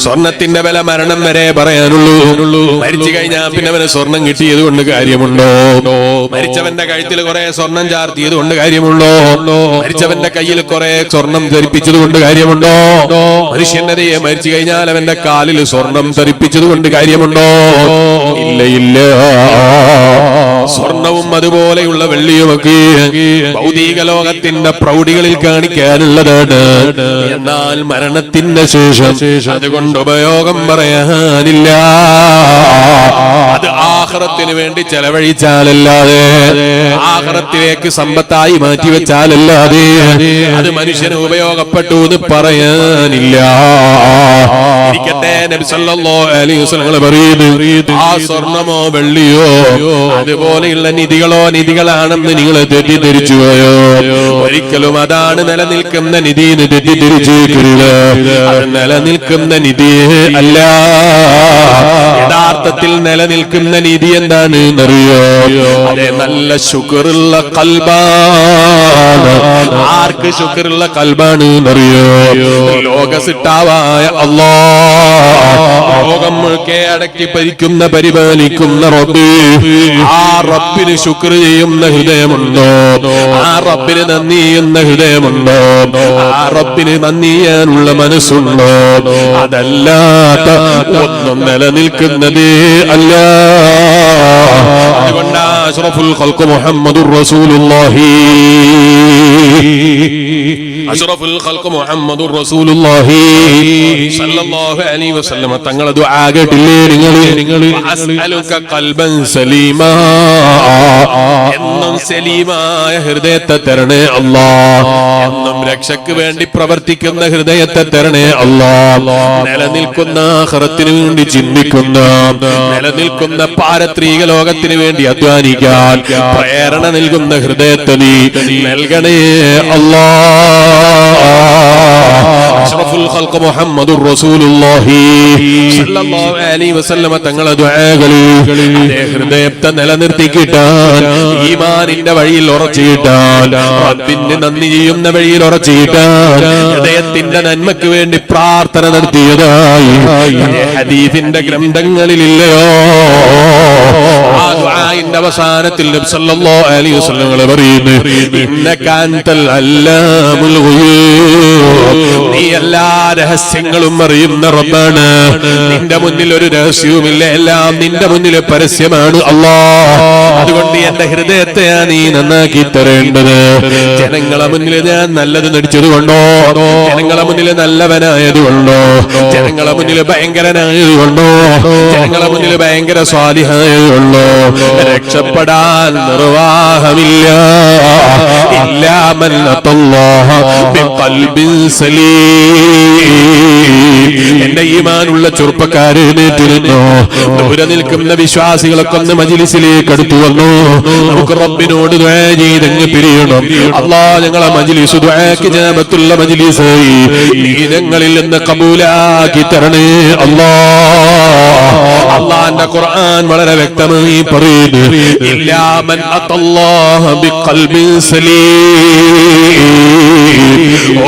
സ്വർണത്തിന്റെ വില മരണം വരെ പറയാനുള്ളൂ. മരിച്ചു കഴിഞ്ഞാൽ പിന്നെ അവന് സ്വർണം കിട്ടിയത് കൊണ്ട് കാര്യമുണ്ടോ? മരിച്ചവന്റെ കഴുത്തിൽ കുറെ സ്വർണം ചാർത്തിയത് കൊണ്ട് കാര്യമുണ്ടോ? മരിച്ചവന്റെ കയ്യിൽ കുറെ സ്വർണം ധരിപ്പിച്ചത് കൊണ്ട് കാര്യമുണ്ടോ? മനുഷ്യന്റെ മരിച്ചു കഴിഞ്ഞാൽ അവന്റെ കാലിൽ സ്വർണം ധരിപ്പിച്ചത് കൊണ്ട് കാര്യമുണ്ടോ? ഇല്ല ഇല്ല. സ്വർണവും അതുപോലെയുള്ള വെള്ളിയുമൊക്കെ ഭൗതിക ലോകത്തിന്റെ പ്രൗഢികളിൽ കാണിക്കാനുള്ളതാണ്. എന്നാൽ മരണത്തിന്റെ ശേഷം അതുകൊണ്ട് ഉപയോഗം പറയാനില്ല. അത് ആഖിറത്തിന് വേണ്ടി ചെലവഴിച്ചാലല്ലാതെ, ആഖിറത്തിലേക്ക് സമ്പത്തായി മാറ്റിവെച്ചാലല്ലാതെ അത് മനുഷ്യന് ഉപയോഗപ്പെട്ടു എന്ന് പറയാനില്ല. ഇരിക്കട്ടെ, നബി സല്ലല്ലാഹു അലൈഹി വസല്ലം പറയുന്നു, ആ സ്വർണമോ വെള്ളിയോ അതുപോലെയുള്ള നിധികളാണെന്ന് നിങ്ങൾ തെറ്റിദ്ധരിച്ചു പോയോ? ഒരിക്കലും അതാണ് നിലനിൽക്കുന്ന നിധി എന്ന് തെറ്റിദ്ധരിച്ചേക്കരുത്. അത് നിലനിൽക്കുന്ന നിധി അല്ല. യഥാർത്ഥത്തിൽ നിലനിൽക്കുന്ന നിധി എന്താണ് എന്നറിയോ? അതെ, നല്ല ശുക്റുള്ള ഖൽബാണ്. ആർക്ക് ശുക്റുള്ള ഖൽബാണ് എന്നറിയോ? ലോകസിട്ടാവായ അല്ലാഹ്, ലോകം മുഴുക്കെ അടക്കി ഭരിക്കുന്ന പരിപാലിക്കുന്ന റബ്ബ്. ആ റബ്ബിന് ശുക്ർ ചെയ്യുന്ന ഹൃദയമുണ്ടോ? ആ റബ്ബിന് നന്ദി ചെയ്യുന്ന ഹൃദയമുണ്ടോ? ആ റബ്ബിന് നന്ദി ചെയ്യാനുള്ള മനസ്സുണ്ടോ? അതല്ലാത്ത ഒന്നും നിലനിൽക്കുന്നതേ അല്ല. അതുകൊണ്ട് അഷ്റഫുൽ ഖൽഖ് മുഹമ്മദുർ റസൂലുള്ളാഹി, അഷ്റഫുൽ ഖൽഖ് മുഹമ്മദുർ റസൂലുള്ളാഹി സല്ലല്ലാഹു അലൈഹി വസല്ലം തങ്ങളെ ദുആ കേട്ടില്ലേ നിങ്ങൾ? അസ്അലുക ഖൽബൻ സലീമാ, എന്നും സലീമായ ഹൃദയത്തെ തരണേ അല്ലാഹ്. എന്നും രക്ഷയ്ക്ക് വേണ്ടി പ്രവർത്തിക്കുന്ന ഹൃദയത്തെ തരണേ അല്ലാഹ്. നിലനിൽക്കുന്ന ആഖിറത്തിന് വേണ്ടി ചിന്തിക്കുന്ന, നിലനിൽക്കുന്ന പാരത്രിക ലോകത്തിന് വേണ്ടി അധ്വാനിക്കാൻ പ്രേരണ നൽകുന്ന ഹൃദയത്തെ നീ നൽകണേ അല്ലാഹ്. അഷ്റഫുൽ ഖൽഖ് മുഹമ്മദുർ റസൂലുള്ളാഹി സല്ലല്ലാഹു അലൈഹി വസല്ലം തങ്ങളെ ദുആകളിൽ അതേ ഹൃദയത്തെ നിലനിർത്തിക്കിട്ടാൻ, ഈമാനിന്റെ വഴിയിൽ ഉറച്ചിട്ടാൻ, റബ്ബിന് നന്ദി ചെയ്യുന്ന വഴിയിൽ ഉറച്ചിട്ടാൻ, ഹൃദയത്തിന്റെ നന്മയ്ക്ക് വേണ്ടി പ്രാർത്ഥന നടത്തിയതായി ഹദീസിന്റെ ഗ്രന്ഥങ്ങളിലില്ലയോ? ആ ദുആഇന്റെ അവസാനത്തിൽ നബി സല്ലല്ലാഹു അലൈഹി വസല്ലം പറയുന്നു, ഇന്നക അൻതൽ അല്ലാമുൽ ഗുയൂബ്, നീ എല്ലാ രഹസ്യങ്ങളും അറിയുന്ന റബ്ബാണ്. നിന്റെ മുന്നിൽ ഒരു രഹസ്യവുമില്ല, എല്ലാം നിന്റെ മുന്നിൽ പരസ്യമാണ് അല്ലാഹ്. അതുകൊണ്ട് എന്റെ ഹൃദയത്തെ നീ നന്നാക്കി തരേണ്ടത്. ജനങ്ങളെ മുന്നിൽ ഞാൻ നല്ലത് നടിച്ചതുകൊണ്ടോ, ജനങ്ങളെ മുന്നിൽ നല്ലവനായതുകൊണ്ടോ, ജനങ്ങളെ മുന്നിൽ ഭയങ്കരനായതുകൊണ്ടോ, ജനങ്ങളെ മുന്നിൽ ഭയങ്കര സ്വാലിഹായതുകൊണ്ടോ രക്ഷപ്പെടാൻ നിർവാഹമില്ല. ഇല്ലാ മൻ അത്തല്ലാഹ ബിഖൽബിൻ സലീം. എന്റെ ഈമാനുള്ള ചെറുപ്പക്കാരെ നേറ്റിരുന്നു. ദൂരെ നിൽക്കുന്ന വിശ്വാസികളൊക്കെ ഒന്ന് മജ്ലിസിലേക്ക് അടുത്തു വന്നു. നമുക്ക് റബ്ബിനോട് ദുആ ചെയ്തങ്ങ് പിരിയണം. അല്ലാഹ്, ഞങ്ങളെ മജ്ലിസ് ദുആക്ക് ഇജാബത്തുള്ള മജ്ലിസായി നീ ഞങ്ങളിൽ നിന്ന് കബൂലാക്കി തരണേ അല്ലാഹ്. അല്ലാഹുവിന്റെ ഖുർആൻ വളരെ വ്യക്തമായി പറയുന്നു, ഇല്ലാ മൻ അത്തല്ലാഹ ബിഖൽബിൻ സലീം.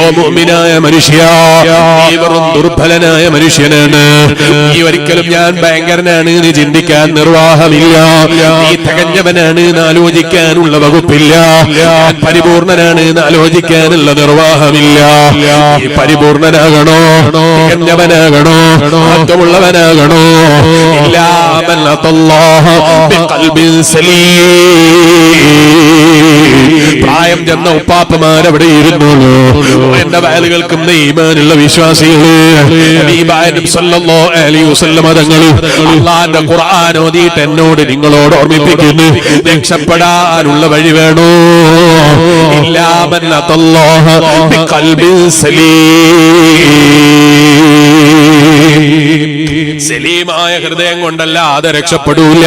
ഓ മുഅ്മിനായ മനുഷ്യ, നീ വെറും ദുർബലനായ മനുഷ്യനാണ്. നീ ഒരിക്കലും ഞാൻ ഭയങ്കരനാണ് എന്ന് ചിന്തിക്കാൻ നിർവാഹമില്ല. നീ തികഞ്ഞവനാണ് എന്ന് ആലോചിക്കാനുള്ള വകുപ്പില്ല. ഞാൻ പരിപൂർണനാണ് എന്ന് ആലോചിക്കാനുള്ള നിർവാഹമില്ല. നീ പരിപൂർണനാകണോ? തികഞ്ഞവനാകണോ? മഹത്വമുള്ളവനാകണോ? ഇല്ലാ മൻ അത്തല്ലാഹ ബിഖൽബിൻ സലീം. പ്രായം ചെന്ന ഉപ്പാപ്പമാരവിടെ ഇരുന്നോളൂ. എന്റെ വയലുകൾക്കും ഈമാനുള്ള വിശ്വാസികള്, സല്ലല്ലാഹു അലൈഹി വസല്ലം തങ്ങൾ അല്ലാഹുവിന്റെ ഖുർആൻ ഓതിയിട്ട് എന്നോട് നിങ്ങളോട് ഓർമ്മിപ്പിക്കുന്നു, രക്ഷപ്പെടാനുള്ള വഴി വേണോ? ഇല്ലാ മൻ അത്തല്ലാഹ ബിഖൽബിൻ സലീം. സലീമായ ഹൃദയം കൊണ്ടല്ലാതെ രക്ഷപ്പെടൂല.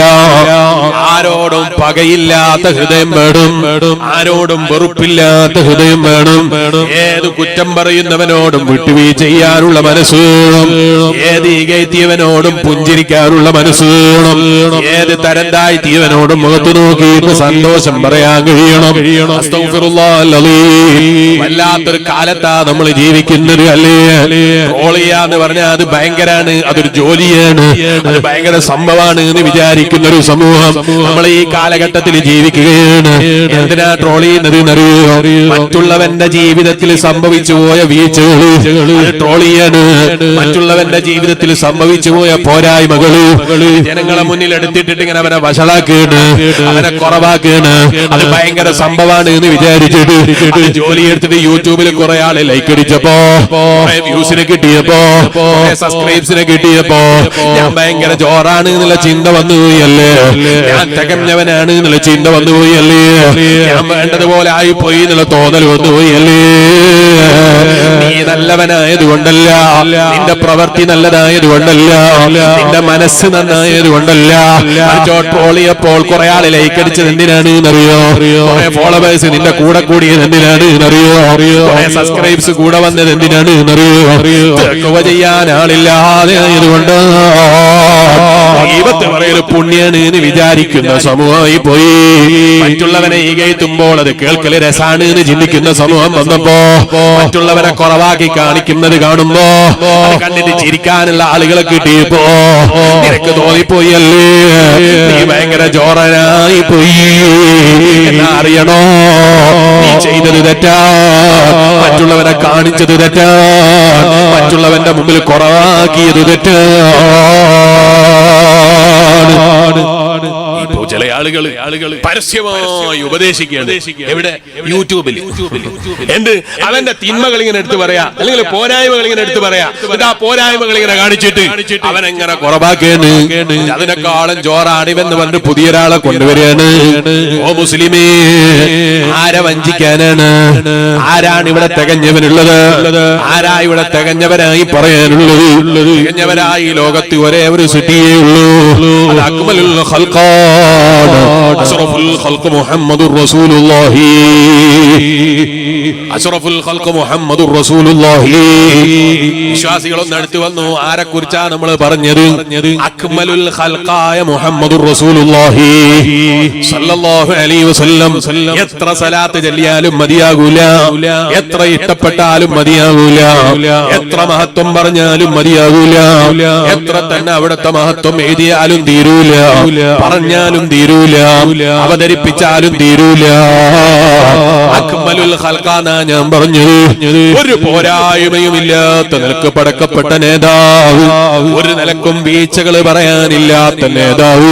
ആരോടും പകയില്ലാത്ത ഹൃദയം വേണം, ആരോടും വെറുപ്പ് വെറുപ്പില്ലാത്ത ഹൃദയം വേണം. ഏത് കുറ്റം പറയുന്നവനോടും വിട്ടുവീഴ്ച ചെയ്യാനുള്ള മനസ്സ് വേണം. ഏത് ഇകഴ്ത്തിയവനോടും പുഞ്ചിരിക്കാനുള്ള മനസ്സ് വേണം. ഏത് തരം താഴ്ത്തിയവനോടും മുഖത്ത് നോക്കിയിട്ട് സന്തോഷം പറയാൻ കഴിയണം. വല്ലാത്തൊരു കാലത്താ നമ്മൾ ജീവിക്കുന്നത് അല്ലേ? ട്രോളിയാന്ന് പറഞ്ഞാൽ അത് ഭയങ്കരാണ്, അതൊരു ജോലിയാണ്, അത് ഭയങ്കര സംഭവമാണ് എന്ന് വിചാരിക്കുന്ന ഒരു സമൂഹം നമ്മൾ ഈ കാലഘട്ടത്തിൽ ജീവിക്കുകയാണ്. എന്തിനാ ട്രോൾ ചെയ്യുന്നത് എന്നറിയോ? മറ്റുള്ളവന്റെ ജീവിതത്തിൽ സംഭവിച്ചു പോയ വീഴ്ചകള് ട്രോൾ ചെയ്യാണ്. മറ്റുള്ളവന്റെ ജീവിതത്തിൽ സംഭവിച്ചു പോയ പോരായ്മകള് ജനങ്ങളെ മുന്നിൽ എടുത്തിട്ടിട്ട് ഇങ്ങനെ അവനെ വഷളാക്കാണ്, അവനെ കുറവാക്കാണ്. അത് ഭയങ്കര സംഭവമാണ് എന്ന് വിചാരിച്ചിട്ട് ജോലി എടുത്തിട്ട് യൂട്യൂബിൽ കുറെ ആള് ലൈക്ക് അടിച്ചപ്പോ, വ്യൂസിനെ കിട്ടിയപ്പോ, സബ്സ്ക്രൈബ്സിനെ കിട്ടിയപ്പോ ഞാൻ ഭയങ്കര ജോറാണ് എന്നുള്ള ചിന്ത വന്നുപോയല്ലേ? ഞാൻ തികഞ്ഞവനാണ് എന്നുള്ള ചിന്ത വന്നുപോയല്ലേ? ഞാൻ വേണ്ടതുപോലെ ആയിപ്പോയി എന്നുള്ള തോന്നൽ വന്നുപോയല്ലേ? നീ നല്ലവനായത് കൊണ്ടല്ല, നിന്റെ പ്രവൃത്തി നല്ലതായത് കൊണ്ടല്ല, നിന്റെ മനസ്സ് നന്നായത് കൊണ്ടല്ല. ട്രോളിയപ്പോൾ കുറെ ആള് ലൈക്ക് അടിച്ചത് എന്തിനാണ് എന്നറിയോ? കുറെ ഫോളോവേഴ്സ് നിന്റെ കൂടെ കൂടിയത് എന്തിനാണ് എന്നറിയോ? കുറെ സബ്സ്ക്രൈബ്സ് കൂടെ വന്നത് എന്തിനാണ് എന്നറിയോ? ചെയ്യാൻ ആളില്ലാതെ ആയതുകൊണ്ട് ദൈവത്തെ പറയല് പുണ്യാണ് എന്ന് വിചാരിക്കുന്ന സമൂഹമായി പോയി. മറ്റുള്ളവനെ ഇകഴ്ത്തുമ്പോൾ അത് കേൾക്കല് രസാണ് എന്ന് ചിന്തിക്കുന്ന സമൂഹം വന്നപ്പോ മറ്റുള്ളവരെ കുറവാക്കി കാണിക്കുന്നത് കാണുമ്പോ അത് കണ്ടിട്ട് ചിരിക്കാനുള്ള ആളുകളെ കിട്ടിയപ്പോ നിനക്ക് തോന്നിപ്പോയി അല്ലേ നീ ഭയങ്കര ജോറനായി പോയി എന്നാ അറിയണോ? നീ ചെയ്തത് തെറ്റാ, മറ്റുള്ളവരെ കാണിച്ചത് തെറ്റാ, മറ്റുള്ളവന്റെ മുമ്പിൽ കുറവാക്കിയത് തെറ്റാ. ഇപ്പോ ചില ആളുകൾ പരസ്യമായി ഉപദേശിക്കുകയാണ്. എവിടെ? യൂട്യൂബിൽ. എന്ത്? അവന്റെ തിന്മകൾ ഇങ്ങനെ എടുത്തു പറയാ, അല്ലെങ്കിൽ പോരായ്മകൾ ഇങ്ങനെ എടുത്തു പറയാ. ഇതാ പോരായ്മകൾ ഇങ്ങനെ കാണിച്ചിട്ട് അവനെങ്ങനെ കുറവാക്കേണ്. അതിനെക്കാളും ജോറാണിവെന്ന് പറഞ്ഞിട്ട് പുതിയൊരാളെ കൊണ്ടുവരികയാണ്. ഓ മുസ്ലിമേ, ആരെ വഞ്ചിക്കാനാണ്? ആരാണ് ഇവിടെ തികഞ്ഞവനുള്ളത്? ആരാ ഇവിടെ തികഞ്ഞവനായി പറയാനുള്ളത്? തികഞ്ഞവരായി ലോകത്ത് ഒരേ ഒരു സിറ്റിയേ ഉള്ളൂ. അക്മലുൽ ഖൽഖാൻ അഷ്റഫുൽ ഖൽഖ് മുഹമ്മദുർ റസൂലുള്ളാഹി. അഷ്റഫുൽ ഖൽഖ് മുഹമ്മദുർ റസൂലുള്ളാഹി. വിശ്വാസികളൊന്നും അടുത്ത് വന്നു. ആരെ കുറിച്ചാണ് നമ്മൾ പറഞ്ഞത്? അക്മലുൽ ഖൽഖായ മുഹമ്മദുർ റസൂലുള്ളാഹി സല്ലല്ലാഹു അലൈഹി വസല്ലം. എത്ര സലാത്ത് ചൊല്ലിയാലും മതിയാകൂല, എത്ര ഇഷ്ടപ്പെട്ടാലും മതിയാകൂല, എത്ര മഹത്വം പറഞ്ഞാലും മതിയാകൂല, എത്ര തന്നെ അവിടുത്തെ മഹത്വം എഴുതിയാലും തീരൂല, പറഞ്ഞാലും തീരൂല, അവതരിപ്പിച്ചാലും തീരൂല. അക്മലുൽ ഖൽഖാനാ ഞാൻ പറഞ്ഞത്. ഒരു പോരായ്മയുമില്ലാത്ത നിലക്ക് പടക്കപ്പെട്ട നേതാവ്, ഒരു നിലക്കും വീഴ്ചകൾ പറയാനില്ലാത്ത നേതാവ്.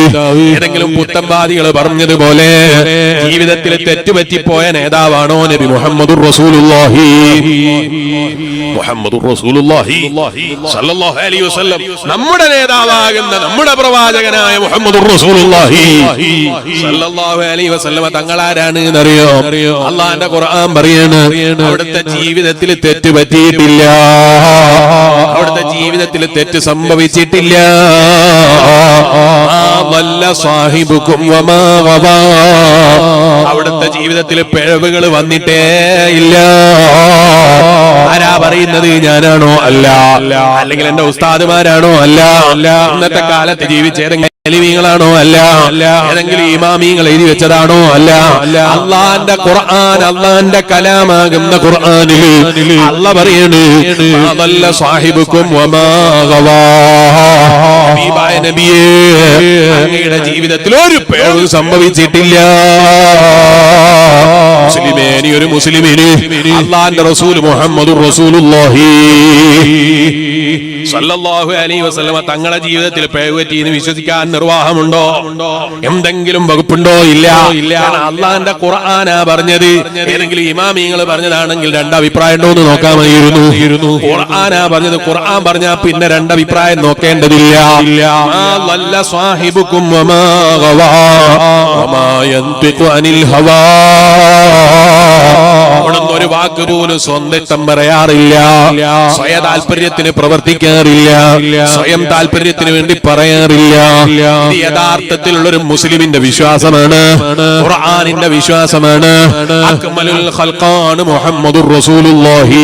ഏതെങ്കിലും പുത്തൻവാദികൾ പറഞ്ഞതുപോലെ ജീവിതത്തിൽ തെറ്റുപറ്റിപ്പോയ നേതാവാണോ നബി മുഹമ്മദുർ റസൂലുള്ളാഹി? മുഹമ്മദുർ റസൂലുള്ളാഹി സല്ലല്ലാഹു അലൈഹി വസല്ലം നമ്മുടെ നേതാവാകുന്ന നമ്മുടെ പ്രവാചകനായ മുഹമ്മദുർ റസൂലുള്ളാഹി സല്ലല്ലാഹു അലൈഹി വസല്ലം തങ്ങളാരാണ് എന്നറിയോ? അല്ലാഹുവിന്റെ ഖുർആൻ പറയാണ്, അവിടുത്തെ ജീവിതത്തിൽ തെറ്റ് പറ്റിയിട്ടില്ല, അവിടുത്തെ ജീവിതത്തിൽ തെറ്റ് സംഭവിച്ചിട്ടില്ല. അവിടുത്തെ ജീവിതത്തിൽ പിഴവുകൾ വന്നിട്ടേ ഇല്ല. ആരാ പറയുന്നത്? ഞാനാണോ? അല്ല. അല്ലെങ്കിൽ എന്റെ ഉസ്താദുമാരാണോ? അല്ല. ഇന്നത്തെ കാലത്ത് ജീവിച്ചേതെങ്കിലും ാണോ? അല്ല. ഏതെങ്കിലും ഇമാമീങ്ങൾ എഴുതി വെച്ചതാണോ? അല്ല. അള്ളാന്റെ ഖുർആൻ, അള്ളാന്റെ കലാമാകുന്ന ഖുർആനിൽ അല്ലാഹ് പറയാണ്, അതല്ല സാഹിബുക്കും വമാ ഗവാ. ഹബീബായ നബിയേ, അങ്ങയുടെ ജീവിതത്തിൽ ഒരു പിഴവ് സംഭവിച്ചിട്ടില്ല. മുസ്ലിമേ, നീ ഒരു മുസ്ലിമിന് അള്ളാന്റെ റസൂൽ മുഹമ്മദുർ റസൂലുള്ളാഹി സല്ലല്ലാഹു അലൈഹി വസല്ലം തങ്ങളുടെ ജീവിതത്തിൽ പിഴവ് പറ്റിയെന്ന് വിശ്വസിക്കാൻ നിർവാഹമുണ്ടോ? എന്തെങ്കിലും വകുപ്പുണ്ടോ? ഇല്ല. അള്ളാന്റെ ഖുർആനാ പറഞ്ഞത്. ഏതെങ്കിലും ഇമാമിങ്ങൾ പറഞ്ഞതാണെങ്കിൽ രണ്ടഭിപ്രായം ഉണ്ടോ എന്ന് നോക്കാമായിരുന്നു. ഖുർആനാ പറഞ്ഞത്. ഖുർആൻ പറഞ്ഞാൽ പിന്നെ രണ്ടഭിപ്രായം നോക്കേണ്ടതില്ല. വല്ല സാഹിബുക്കും വമാ ഗവാ വമാ യൻതിഖു അനിൽ ഹവാ. അവിടുന്ന് ഒരു വാക്ക് പോലും സ്വന്തം പറയാറില്ല, സ്വയം താല്പര്യത്തിന് പ്രവർത്തിക്കാറില്ല, സ്വയം താല്പര്യത്തിന് വേണ്ടി പറയാറില്ല. ഇത് യഥാർത്ഥത്തിലുള്ള ഒരു മുസ്ലിമിന്റെ വിശ്വാസമാണ്, ഖുർആനിന്റെ വിശ്വാസമാണ്. അക്മലുൽ ഖൽഖാണ് മുഹമ്മദുർ റസൂലുള്ളാഹി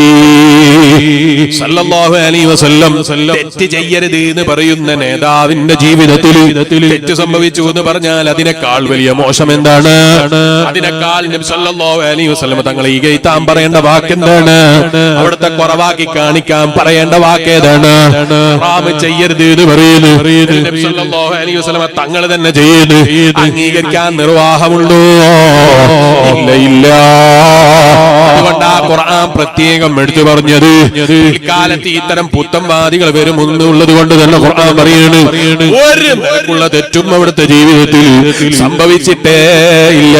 സല്ലല്ലാഹു അലൈഹി വസല്ലം. തെറ്റ് ചെയ്യരുത് എന്ന് പറയുന്ന നേതാവിന്റെ ജീവിതത്തിൽ തെറ്റ് സംഭവിച്ചു എന്ന് പറഞ്ഞാൽ അതിനേക്കാൾ വലിയ മോശം എന്താണ്? അതിനേക്കാൾ നബി സല്ലല്ലാഹു അലൈഹി വസല്ലം തങ്ങൾ ഇകഴ്ത്താൻ പറയേണ്ട വാക്ക് എന്താണ്? അവിടുത്തെ കുറവാക്കി കാണിക്കാൻ പറയേണ്ട വാക്ക് ഏതാണ്? ഹറാം ചെയ്യരുത് എന്ന് പറയുന്നു നബി സല്ലല്ലാഹു അലൈഹി വസല്ലം തങ്ങൾ തന്നെ ചെയ്യുന്നു. അംഗീകരിക്കാൻ നിർവാഹമുണ്ടോ? ഇല്ല, ഇല്ല. അതുകൊണ്ട് ആ ഖുർആൻ പ്രത്യേകം എടുത്തു പറഞ്ഞത് ഇക്കാലത്ത് ഇത്തരം പുത്തൻവാദികൾ വരുമെന്നുള്ളത് കൊണ്ട് തന്നെ ഖുർആൻ പറയുന്നു ഒരു നിലക്കുള്ള തെറ്റും അവിടുത്തെ ജീവിതത്തിൽ സംഭവിച്ചിട്ടേ ഇല്ല.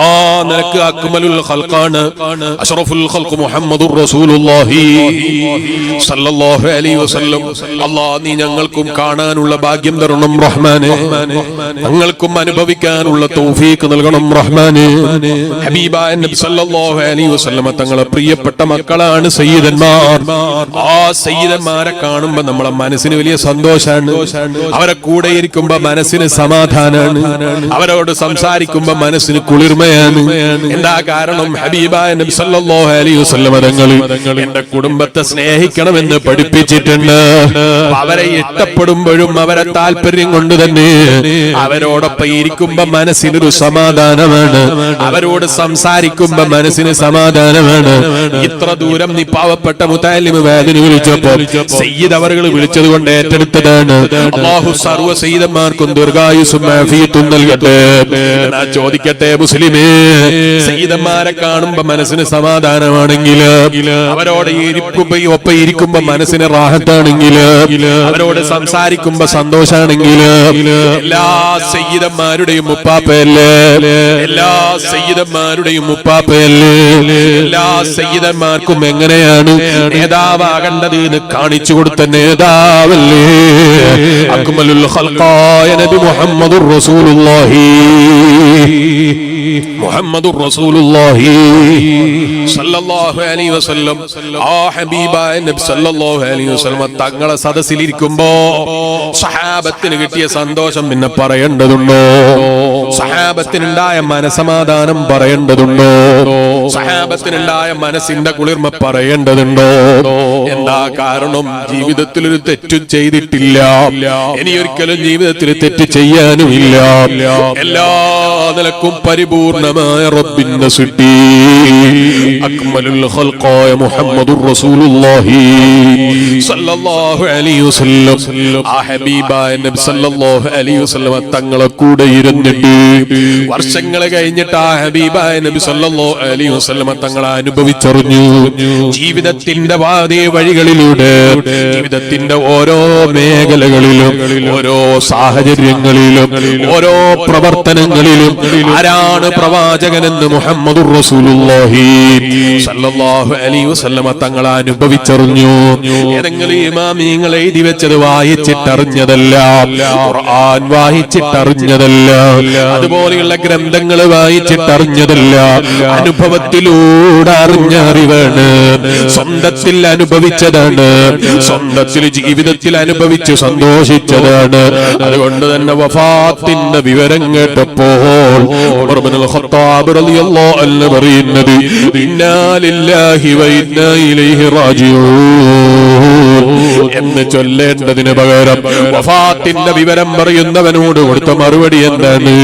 ആ നിനക്ക് അക്മലുൽ ഖൽഖാണ്, അഷ്റഫുൽ ഖൽഖ് മുഹമ്മദുർ റസൂലുള്ളാഹി സല്ലല്ലാഹു അലൈഹി വസല്ലം. അല്ലാഹ് നീ ഞങ്ങൾക്കും കാണാനുള്ള ഭാഗ്യം തരണം റഹ്മാനേ, ഞങ്ങൾക്കും അനുഭവിക്കാനുള്ള തൗഫീഖ് നൽകണം റഹ്മാനേ. ഹബീബായ നബി സല്ലല്ലാഹു അലൈഹി വസല്ലം തങ്ങളെ പ്രിയപ്പെട്ട മക്കളാണ് സയ്യിദന്മാർ. ആ സയ്യിദന്മാരെ കാണുമ്പോൾ നമ്മളെ മനസ്സിന് വലിയ സന്തോഷാണ്, അവരെ കൂടെ ഇരിക്കുമ്പോ മനസ്സിന് സമാധാനാണ്, അവരോട് സംസാരിക്കുമ്പോ മനസ്സിന് കുളിർമയാണ്. എന്താ കാരണം? ഹബീബായ നബി സല്ലല്ലാഹു അലൈഹി വസല്ലം തങ്ങൾ എന്റെ കുടുംബത്തെ സ്നേഹിക്കണമെന്ന് പഠിപ്പിച്ചിട്ടുണ്ട്. അവരെ ഇഷ്ടപ്പെടുമ്പോഴും അവരെ താല്പര്യം കൊണ്ട് തന്നെ അവരോടൊപ്പം ഇരിക്കുമ്പോ മനസ്സിനൊരു സമാധാനമാണ്, അവരോട് സംസാരിക്കുമ്പോ മനസ്സിന് സമാധാനമാണ്. ഇത്ര ദൂരം നീ പാവപ്പെട്ട മുതഅല്ലിമ് വേദന വിളിച്ചപ്പോ സയ്യിദ് അവറുകൾ വിളിച്ചത് കൊണ്ട് ഏറ്റെടുത്തതാണ്. അല്ലാഹു സർവ്വ സയ്യിദന്മാർക്കും ദീർഘായുസ്സും ആഫിയത്തും നൽകട്ടെ. ഞാൻ ചോദിക്കട്ടെ മുസ്ലിമേ, സയ്യിദന്മാരെ കാണുമ്പോ മനസ്സിന് സമാധാനമാണെങ്കിൽ, അവരോട് ഒപ്പം ഇരിക്കുമ്പോ മനസ്സിന് റാഹത്താണെങ്കിൽ, അവരോട് സംസാരിക്കുമ്പോ സന്തോഷാണെങ്കിൽ, എല്ലാ സയ്യിദന്മാരുടെയും മുപ്പാപ്പയല്ലേ, എല്ലാ സയ്യിദന്മാരുടെയും മുപ്പാപ്പയല്ലേ, എല്ലാ സയ്യിദന്മാർക്കും എങ്ങനെയാണ് നേതാവാകേണ്ടത് എന്ന് കാണിച്ചു കൊടുത്ത നേതാവല്ലേ അക്മലുൽ ഖൽഖായ നബി മുഹമ്മദുർ റസൂലുള്ളാഹി മുഹമ്മദുർ റസൂലുള്ളാഹി സല്ലല്ലാഹു അലൈഹി വസല്ലം. ആ ഹബീബായ നബി സല്ലല്ലാഹു അലൈഹി വസല്ലം തങ്ങളെ സദസ്സിലിരിക്കുമ്പോ സഹാബത്തിന് കിട്ടിയ സന്തോഷം പിന്നെ പറയേണ്ടതുണ്ടോ? സഹാബത്തിനുണ്ടായ മനസമാധാനം പറയേണ്ടതുണ്ടോ? സഹാബത്തിനുണ്ടായ മനസ്സിന്റെ കുളിർമ പറയേണ്ടതുണ്ടോ? എന്താ കാരണം? ജീവിതത്തിൽ ഒരു തെറ്റും ചെയ്തിട്ടില്ല, ഇനിയൊരിക്കലും ജീവിതത്തിൽ തെറ്റ് ചെയ്യാനുമില്ല. എല്ലാ നിലക്കും പരിപൂർണമായ റബ്ബിന്റെ സൃഷ്ടി അക്മലുൽ ഖൽഖായ മുഹമ്മദുർ റസൂലുള്ളാഹി സല്ലല്ലാഹു അലൈഹി വസല്ലം. ആ ഹബീബായ നബി സല്ലല്ലാഹു അലൈഹി വസല്ലം തങ്ങളെ കൂടെ ഇരുന്നിട്ട് വർഷങ്ങൾ കഴിഞ്ഞിട്ട് ആ ഹബീബായ നബി സല്ലല്ലാഹു അലൈഹി വസല്ലം തങ്ങളെ അനുഭവിച്ചറിഞ്ഞു. ജീവിതത്തിന്റെ വാദേ വഴികളിലൂടെ, ജീവിതത്തിന്റെ ഓരോ മേഖലകളിലും, ഓരോ സാഹചര്യങ്ങളിലും, ഓരോ പ്രവർത്തനങ്ങളിലും ആരാണ് പ്രവാചകനെന്ന് മുഹമ്മദുർ റസൂലുള്ളാഹി സല്ലല്ലാഹു അലൈഹി വസല്ലം തങ്ങളെ അനുഭവിച്ചറിഞ്ഞു. ഏതെങ്കിലും ഇമാമിങ്ങൾ എഴുതി വെച്ചത് വായിച്ചിട്ടറിഞ്ഞതല്ല, ഖുർആൻ വായിച്ചിട്ടറിഞ്ഞതല്ല, അതുപോലെയുള്ള ഗ്രന്ഥങ്ങൾ വായിച്ചിട്ടറിഞ്ഞതല്ല, അനുഭവത്തിലൂടെ അറിഞ്ഞ അറിവാണ്, സ്വന്തത്തിൽ അനുഭവിച്ചതാണ്, സ്വന്തത്തിൽ ജീവിതത്തിൽ അനുഭവിച്ച് സന്തോഷിച്ചതാണ്. അതുകൊണ്ട് തന്നെ വഫാത്തിന്റെ വിവരം കേട്ടപ്പോൾ ഉമർ ഇബ്നുൽ ഖത്താബ് റളിയല്ലാഹു അൻഹു പറയുന്നത് ഇന്നാ ലില്ലാഹി വ ഇന്നാ ഇലൈഹി റാജിഊൻ എന്ന് ചൊല്ലേണ്ടതിന് പകരം വഫാത്തിന്റെ വിവരം പറയുന്നവനോട് കൊടുത്ത മറുപടി എന്താണ്?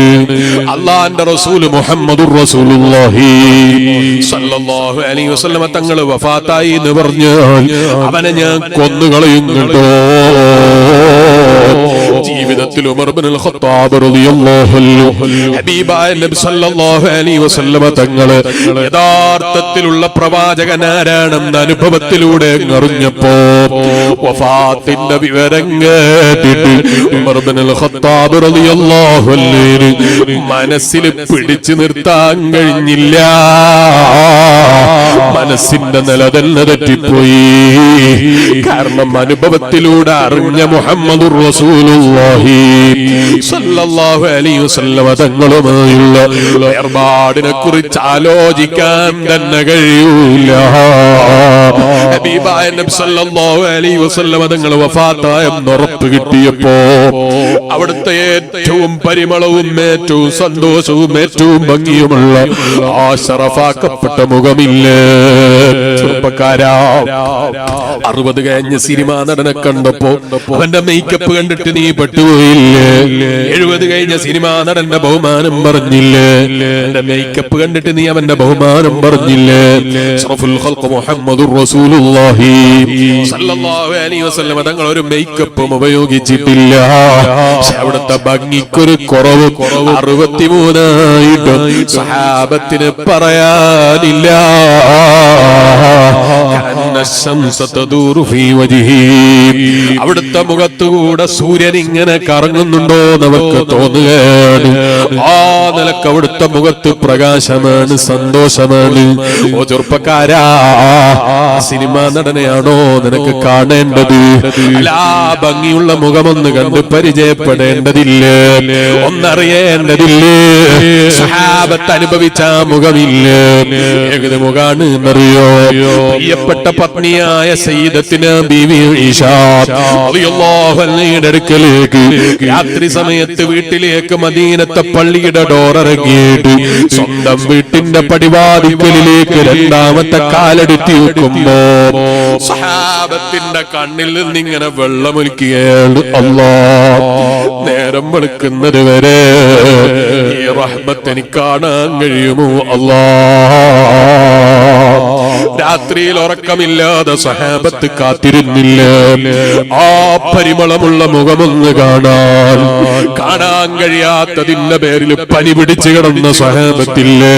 അല്ലാഹുവിന്റെ റസൂൽ മുഹമ്മദുർ റസൂലുള്ളാഹി സല്ലല്ലാഹു അലൈഹി വസല്ലം തങ്ങൾ വഫാത്തായി എന്ന് പറഞ്ഞാൽ അവനെ ഞാൻ കൊന്നുകളയുന്നുണ്ടോ? ജീവിതത്തിൽ ഉമർ ഇബ്നുൽ ഖത്താബ് റളിയല്ലാഹു അൻഹു ഹബീബായ നബി സല്ലല്ലാഹു അലൈഹി വസല്ലം തങ്ങൾ യഥാർത്ഥത്തിലുള്ള പ്രവാചകൻ ആരാണെന്ന് അനുഭവത്തിലൂടെ അറിഞ്ഞപ്പോ വഫാത്തിന്റെ വിവരം കേട്ടിട്ട് ഉമർ ഇബ്നുൽ ഖത്താബ് റളിയല്ലാഹു അൻഹു മനസ്സിൽ പിടിച്ചു നിർത്താൻ കഴിഞ്ഞില്ല. മനസ്സിന്റെ നില തന്നെ തെറ്റിപ്പോയി. കാരണം അനുഭവത്തിലൂടെ അറിഞ്ഞ മുഹമ്മദുർ റസൂലുള്ളാഹി റസൂലുള്ളാഹി സ്വല്ലല്ലാഹു അലൈഹി വസല്ലം തങ്ങളുമായുള്ള ഏർപ്പാടിനെ കുറിച്ച് ആലോചിക്കാൻ തന്നെ കഴിയൂല. ഹബീബായ നബി സല്ലല്ലാഹു അലൈഹി വസല്ലം തങ്ങൾ വഫാത്തായെന്ന് ഉറപ്പ് കിട്ടിയപ്പോ അവിടുത്തെ ഏറ്റവും പരിമളവും ഏറ്റവും സന്തോഷവും ഏറ്റവും ഭംഗിയുമുള്ള ആ ശറഫാക്കപ്പെട്ട മുഖമില്ലേ ചെറുപ്പക്കാരാ, 60 കഴിഞ്ഞ സിനിമാ നടനെ കണ്ടപ്പോ അവന്റെ മേക്കപ്പ് കണ്ടിട്ട് നീ പെട്ടുപോയില്ലേ? 70 കഴിഞ്ഞ സിനിമാ നടന്റെ ബഹുമാനം പറഞ്ഞില്ലേ? എന്റെ മേക്കപ്പ് കണ്ടിട്ട് നീ അവന്റെ ബഹുമാനം പറഞ്ഞില്ലേ? അഷ്റഫുൽ ഖൽഖ് മുഹമ്മദുർ റസൂലുള്ളാഹി സ്വല്ലല്ലാഹു അലൈഹി വസല്ലം തങ്ങൾ ഒരു മേക്കപ്പും ഉപയോഗിച്ചിട്ടില്ല. അവിടുത്തെ ഭംഗിക്കൊരു കുറവ് 63 സഹാബത്തിന് പറയാനില്ല. അവിടുത്തെ മുഖത്തുകൂടെ സൂര്യൻ ഇങ്ങനെ കറങ്ങുന്നുണ്ടോ എന്നവർക്ക് തോന്നുകയാണ്. ആ നിലക്ക് അവിടുത്തെ മുഖത്ത് പ്രകാശമാണ്, സന്തോഷമാണ്. ഓ ചെറുപ്പക്കാരാ, സിനിമാ നടനെയാണോ നിനക്ക് കാണേണ്ടത്? അല്ല, ഭംഗിയുള്ള മുഖമൊന്ന് കണ്ട് പരിചയപ്പെടേണ്ടതില്ലേ? ഒന്നറിയേണ്ടതില്ലേ? സഹാബത്ത് അനുഭവിച്ച മുഖമില്ലേ? ഏത് മുഖാണ് എന്നറിയോ? പ്രിയപ്പെട്ട പത്നിയായ സയ്യിദത്തിന ബീവി ഈശ റളിയല്ലാഹു അൻഹയുടെ അടുക്കലേക്ക് രാത്രി സമയത്ത് വീട്ടിലേക്ക് മദീനത്തെ പള്ളിയുടെ ഡോർ ഇറങ്ങിയിട്ട് സ്വന്തം വീട്ടിന്റെ പടിവാതിൽക്കലിലേക്ക് രണ്ടാമത്തെ കാലെടുത്തി വെക്കുമ്പോ സഹാബത്തിന്റെ കണ്ണിൽ നിന്നിങ്ങനെ വെള്ളമൊലിക്കുകയാണ്. അല്ലാഹ്, നേരം വെളുക്കുന്നത് വരെ ഈ റഹ്മത്ത് എനിക്ക് കാണാൻ കഴിയുമോ? അല്ലാഹ്, രാത്രിയിൽ ഉറക്കമില്ലാതെ സഹാബത്ത് കാത്തിരുന്നില്ല ആ പരിമളമുള്ള മുഖമൊന്ന് കാണാൻ കഴിയാത്തതിന്റെ പേരിൽ പനി പിടിച്ചു കിടന്ന സഹാബത്തില്ലേ?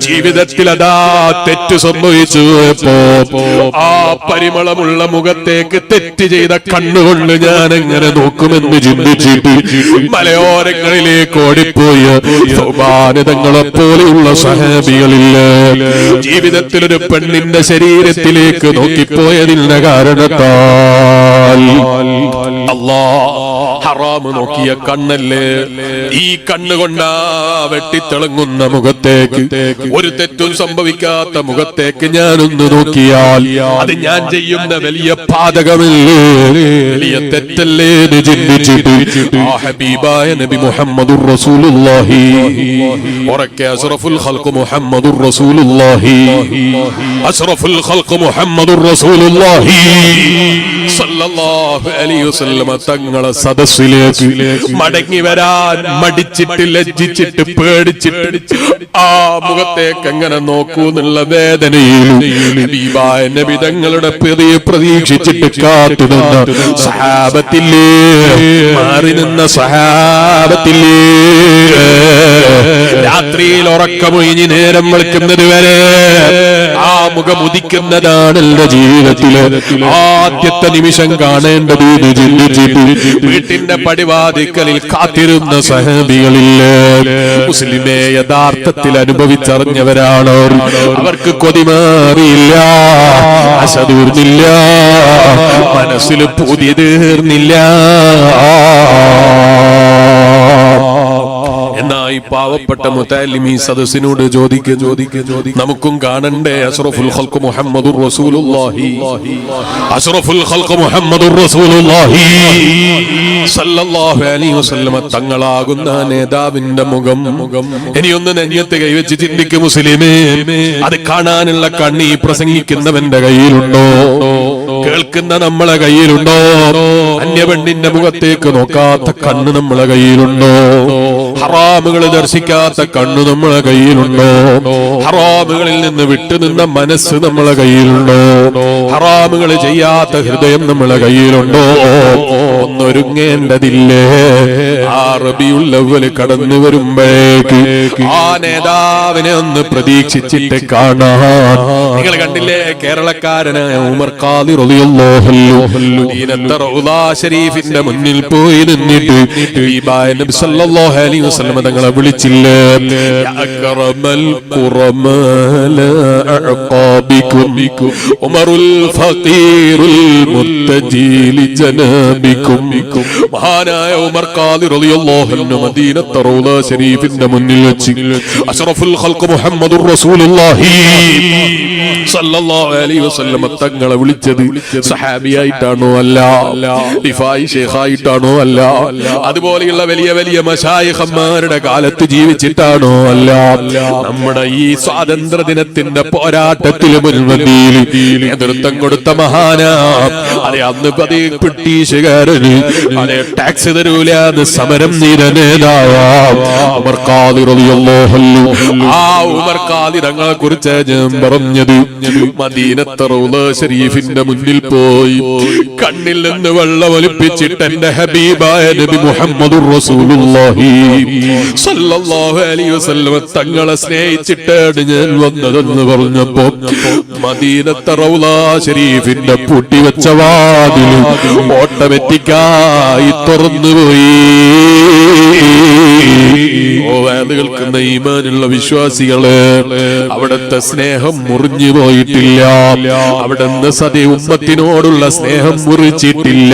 ജീവിതത്തിൽ അതാ തെറ്റ് സംഭവിച്ചു ആ പരിമളമുള്ള മുഖത്തേക്ക് തെറ്റ് ചെയ്ത കണ്ണുകൊണ്ട് ഞാൻ എങ്ങനെ നോക്കുമെന്ന് ചിന്തിച്ചിട്ട് മലയോരങ്ങളിലേക്ക് ഓടിപ്പോയ സൗഭാനതങ്ങളെ പോലെയുള്ള സഹാബികളില്ല. ജീവിതത്തിൽ ഒരു പെണ്ണിന്റെ ശരീരത്തിലേക്ക് നോക്കിപ്പോയതിന്റെ കാരണത്താൽ അല്ലാഹ് ഹറാം നോക്കിയ കണ്ണല്ലേ? ഈ കണ്ണുകൊണ്ടാ വെട്ടിത്തിളങ്ങുന്ന മുഖത്തേക്ക്, ഒരു തെറ്റും സംഭവിക്കാത്ത മുഖത്തേക്ക് ഞാനൊന്ന് നോക്കിയാൽ അത് ഞാൻ ചെയ്യുന്ന വലിയ പാതകമല്ലേ, വലിയ തെറ്റല്ലേ എന്ന് ചിന്തിച്ചിട്ട് ആ ഹബീബായ നബി മുഹമ്മദുർ റസൂലുള്ളാഹി ഉറക്കെ അഷ്റഫുൽ ഖൽഖ് മുഹമ്മദുർ റസൂലുള്ളാഹി അഷ്റഫുൽ ഖൽഖ് മുഹമ്മദുർ റസൂലുള്ളാഹി സല്ലല്ലാഹു അലൈഹി വസല്ലം തങ്ങളെ സദസ്സിലേക്ക് മടങ്ങി വരാൻ മടിച്ചിട്ട് ലജ്ജിച്ചിട്ട് പേടിച്ചിട്ട് ആ മുഖത്തേക്ക് എങ്ങനെ നോക്കൂ എന്നുള്ള വേദനയിൽ ഹബീബായ നബി തങ്ങളുടെ പ്രതീക്ഷിച്ചിട്ട് കാത്തുനിന്ന സഹാബത്തില്ലേ, മാറി നിന്ന സഹാബത്തില്ലേ, രാത്രിയിൽ ഉറക്കമൊഴിഞ്ഞ് നേരം വെളുക്കുന്നത് വരെ ആ മുഖം ഉദിക്കുന്നതാണ് എന്റെ ജീവിതത്തില് ആദ്യത്തെ നിമിഷം കാണേണ്ടത് എന്ന് ചിന്തിച്ചിട്ട് വീട്ടിന്റെ പടിവാതിക്കലിൽ കാത്തിരുന്ന സഹാബികളില്ലേ? മുസ്ലിമേ, യഥാർത്ഥത്തിൽ അനുഭവിച്ചറിഞ്ഞവരാണ്. അവർക്ക് കൊതിമാറിയില്ല, ആശ തീർന്നില്ല, മനസ്സിൽ പൂതി തീർന്നില്ല. എന്നായി പാവപ്പെട്ട മുതഅല്ലിമീ സദസ്സിനോട് ചോദിക്ക നമുക്കും കാണണ്ടേ അഷ്റഫുൽ ഖൽഖ് മുഹമ്മദുർ റസൂലുള്ളാഹി അഷ്റഫുൽ ഖൽഖ് മുഹമ്മദുർ റസൂലുള്ളാഹി സല്ലല്ലാഹു അലൈഹി വസല്ലം തങ്ങളാകുന്ന നേതാവിന്റെ മുഖം ഇനിയൊന്ന് നെഞ്ഞത്ത് കൈവച്ച് ചിന്തിക്ക് മുസ്ലിമേ. അത് കാണാനുള്ള കണ്ണി പ്രസംഗിക്കുന്നവന്റെ കയ്യിലുണ്ടോ? കേൾക്കുന്ന നമ്മളെ കയ്യിലുണ്ടോ? അന്യപെണ്ണിന്റെ മുഖത്തേക്ക് നോക്കാത്ത കണ്ണ് നമ്മളെ കയ്യിലുണ്ടോ? ഹറാമുകൾ ദർശിക്കാത്ത കണ്ണു നമ്മളെ കയ്യിലുണ്ടോ? ഹറാമുകളിൽ നിന്ന് വിട്ടുനിന്ന മനസ്സ് നമ്മളെ കയ്യിലുണ്ടോ? ഹറാമുകൾ ചെയ്യാത്ത ഹൃദയം നമ്മളെ കയ്യിലുണ്ടോ? ഒന്നൊരുങ്ങേണ്ടതില്ലേ? ആ റബീഉൽ അവ്വൽ കടന്നു വരുമ്പോഴേക്ക് ആ നേതാവിനെ ഒന്ന് പ്രതീക്ഷിച്ചിട്ട് കാണാൻ നിങ്ങൾ കണ്ടില്ലേ കേരളക്കാരനായ ഉമർ ഖാദി റളിയല്ലാഹു അൻഹു മദീനത്തെ റൗള ശരീഫിന്റെ മുന്നിൽ പോയി നിന്നിട്ട് ഹബീബായ നബി സല്ലല്ലാഹു അലൈഹി വസല്ലം തങ്ങളെ വിളിച്ചില്ലേ അക്റമൽ ഖുറമാല അഖാബികും ഉമറുൽ ഫഖീറുൽ മുത്തജീലി ജനാബികും മഹാനായ ഉമർ ഖാദി റളിയല്ലാഹു അൻഹു മദീനത്തെ റൗള ശരീഫിന്റെ മുന്നിൽ വെച്ച് അഷ്റഫുൽ ഖൽഖ് മുഹമ്മദുർ റസൂലുള്ളാഹി സല്ലല്ലാഹു അലൈഹി വസല്ലം തങ്ങളെ വിളിച്ചത് സഹാബിയായിട്ടാണോ അല്ല ദിഫായി ഷേഖായിട്ടാണോ അല്ല അതുപോലെയുള്ള വലിയ വലിയ മശായിഖന്മാരുടെ കാലത്ത് ജീവിച്ചിട്ടാണോ അല്ല നമ്മുടെ ഈ സ്വാതന്ത്ര്യ ദിനത്തിന്റെ പോരാട്ടത്തിൽ മുൻപന്തിയിൽ നേതൃത്വം കൊടുത്ത മഹാനാ അതെ അന്ന് ബ്രിട്ടീഷുകാരന് അതെ ടാക്സ് തരൂല എന്ന് സമരം ചെയ്ത നേതാവാം ഉമർ ഖാദി റളിയല്ലാഹു അൻഹു ആ ഉമർ ഖാദി തങ്ങളെ കുറിച്ച് ഞാൻ പറഞ്ഞത് മദീനത്തെ റൗള ശരീഫിന്റെ മുന്നിൽ പോയി കണ്ണിൽ നിന്ന് വെള്ളം ഒലിപ്പിച്ചിട്ട് എന്റെ ഹബീബായ നബി മുഹമ്മദുർ റസൂലുള്ളാഹി സല്ലല്ലാഹു അലൈഹി വസല്ലം തങ്ങളെ സ്നേഹിച്ചിട്ടാണ് ഞാൻ വന്നതെന്ന് പറഞ്ഞപ്പോ മദീനത്തെ റൗള ശരീഫിന്റെ പൂട്ടിവെച്ച വാതിൽ ഓട്ടോമാറ്റിക്കായി തുറന്നുപോയി. കേൾക്കുന്ന ഈമാനുള്ള വിശ്വാസികള് അവിടുത്തെ സ്നേഹം മുറിഞ്ഞു പോയിട്ടില്ല. അവിടുന്ന് സതി ഉമ്മത്തിനോടുള്ള സ്നേഹം മുറിച്ചിട്ടില്ല.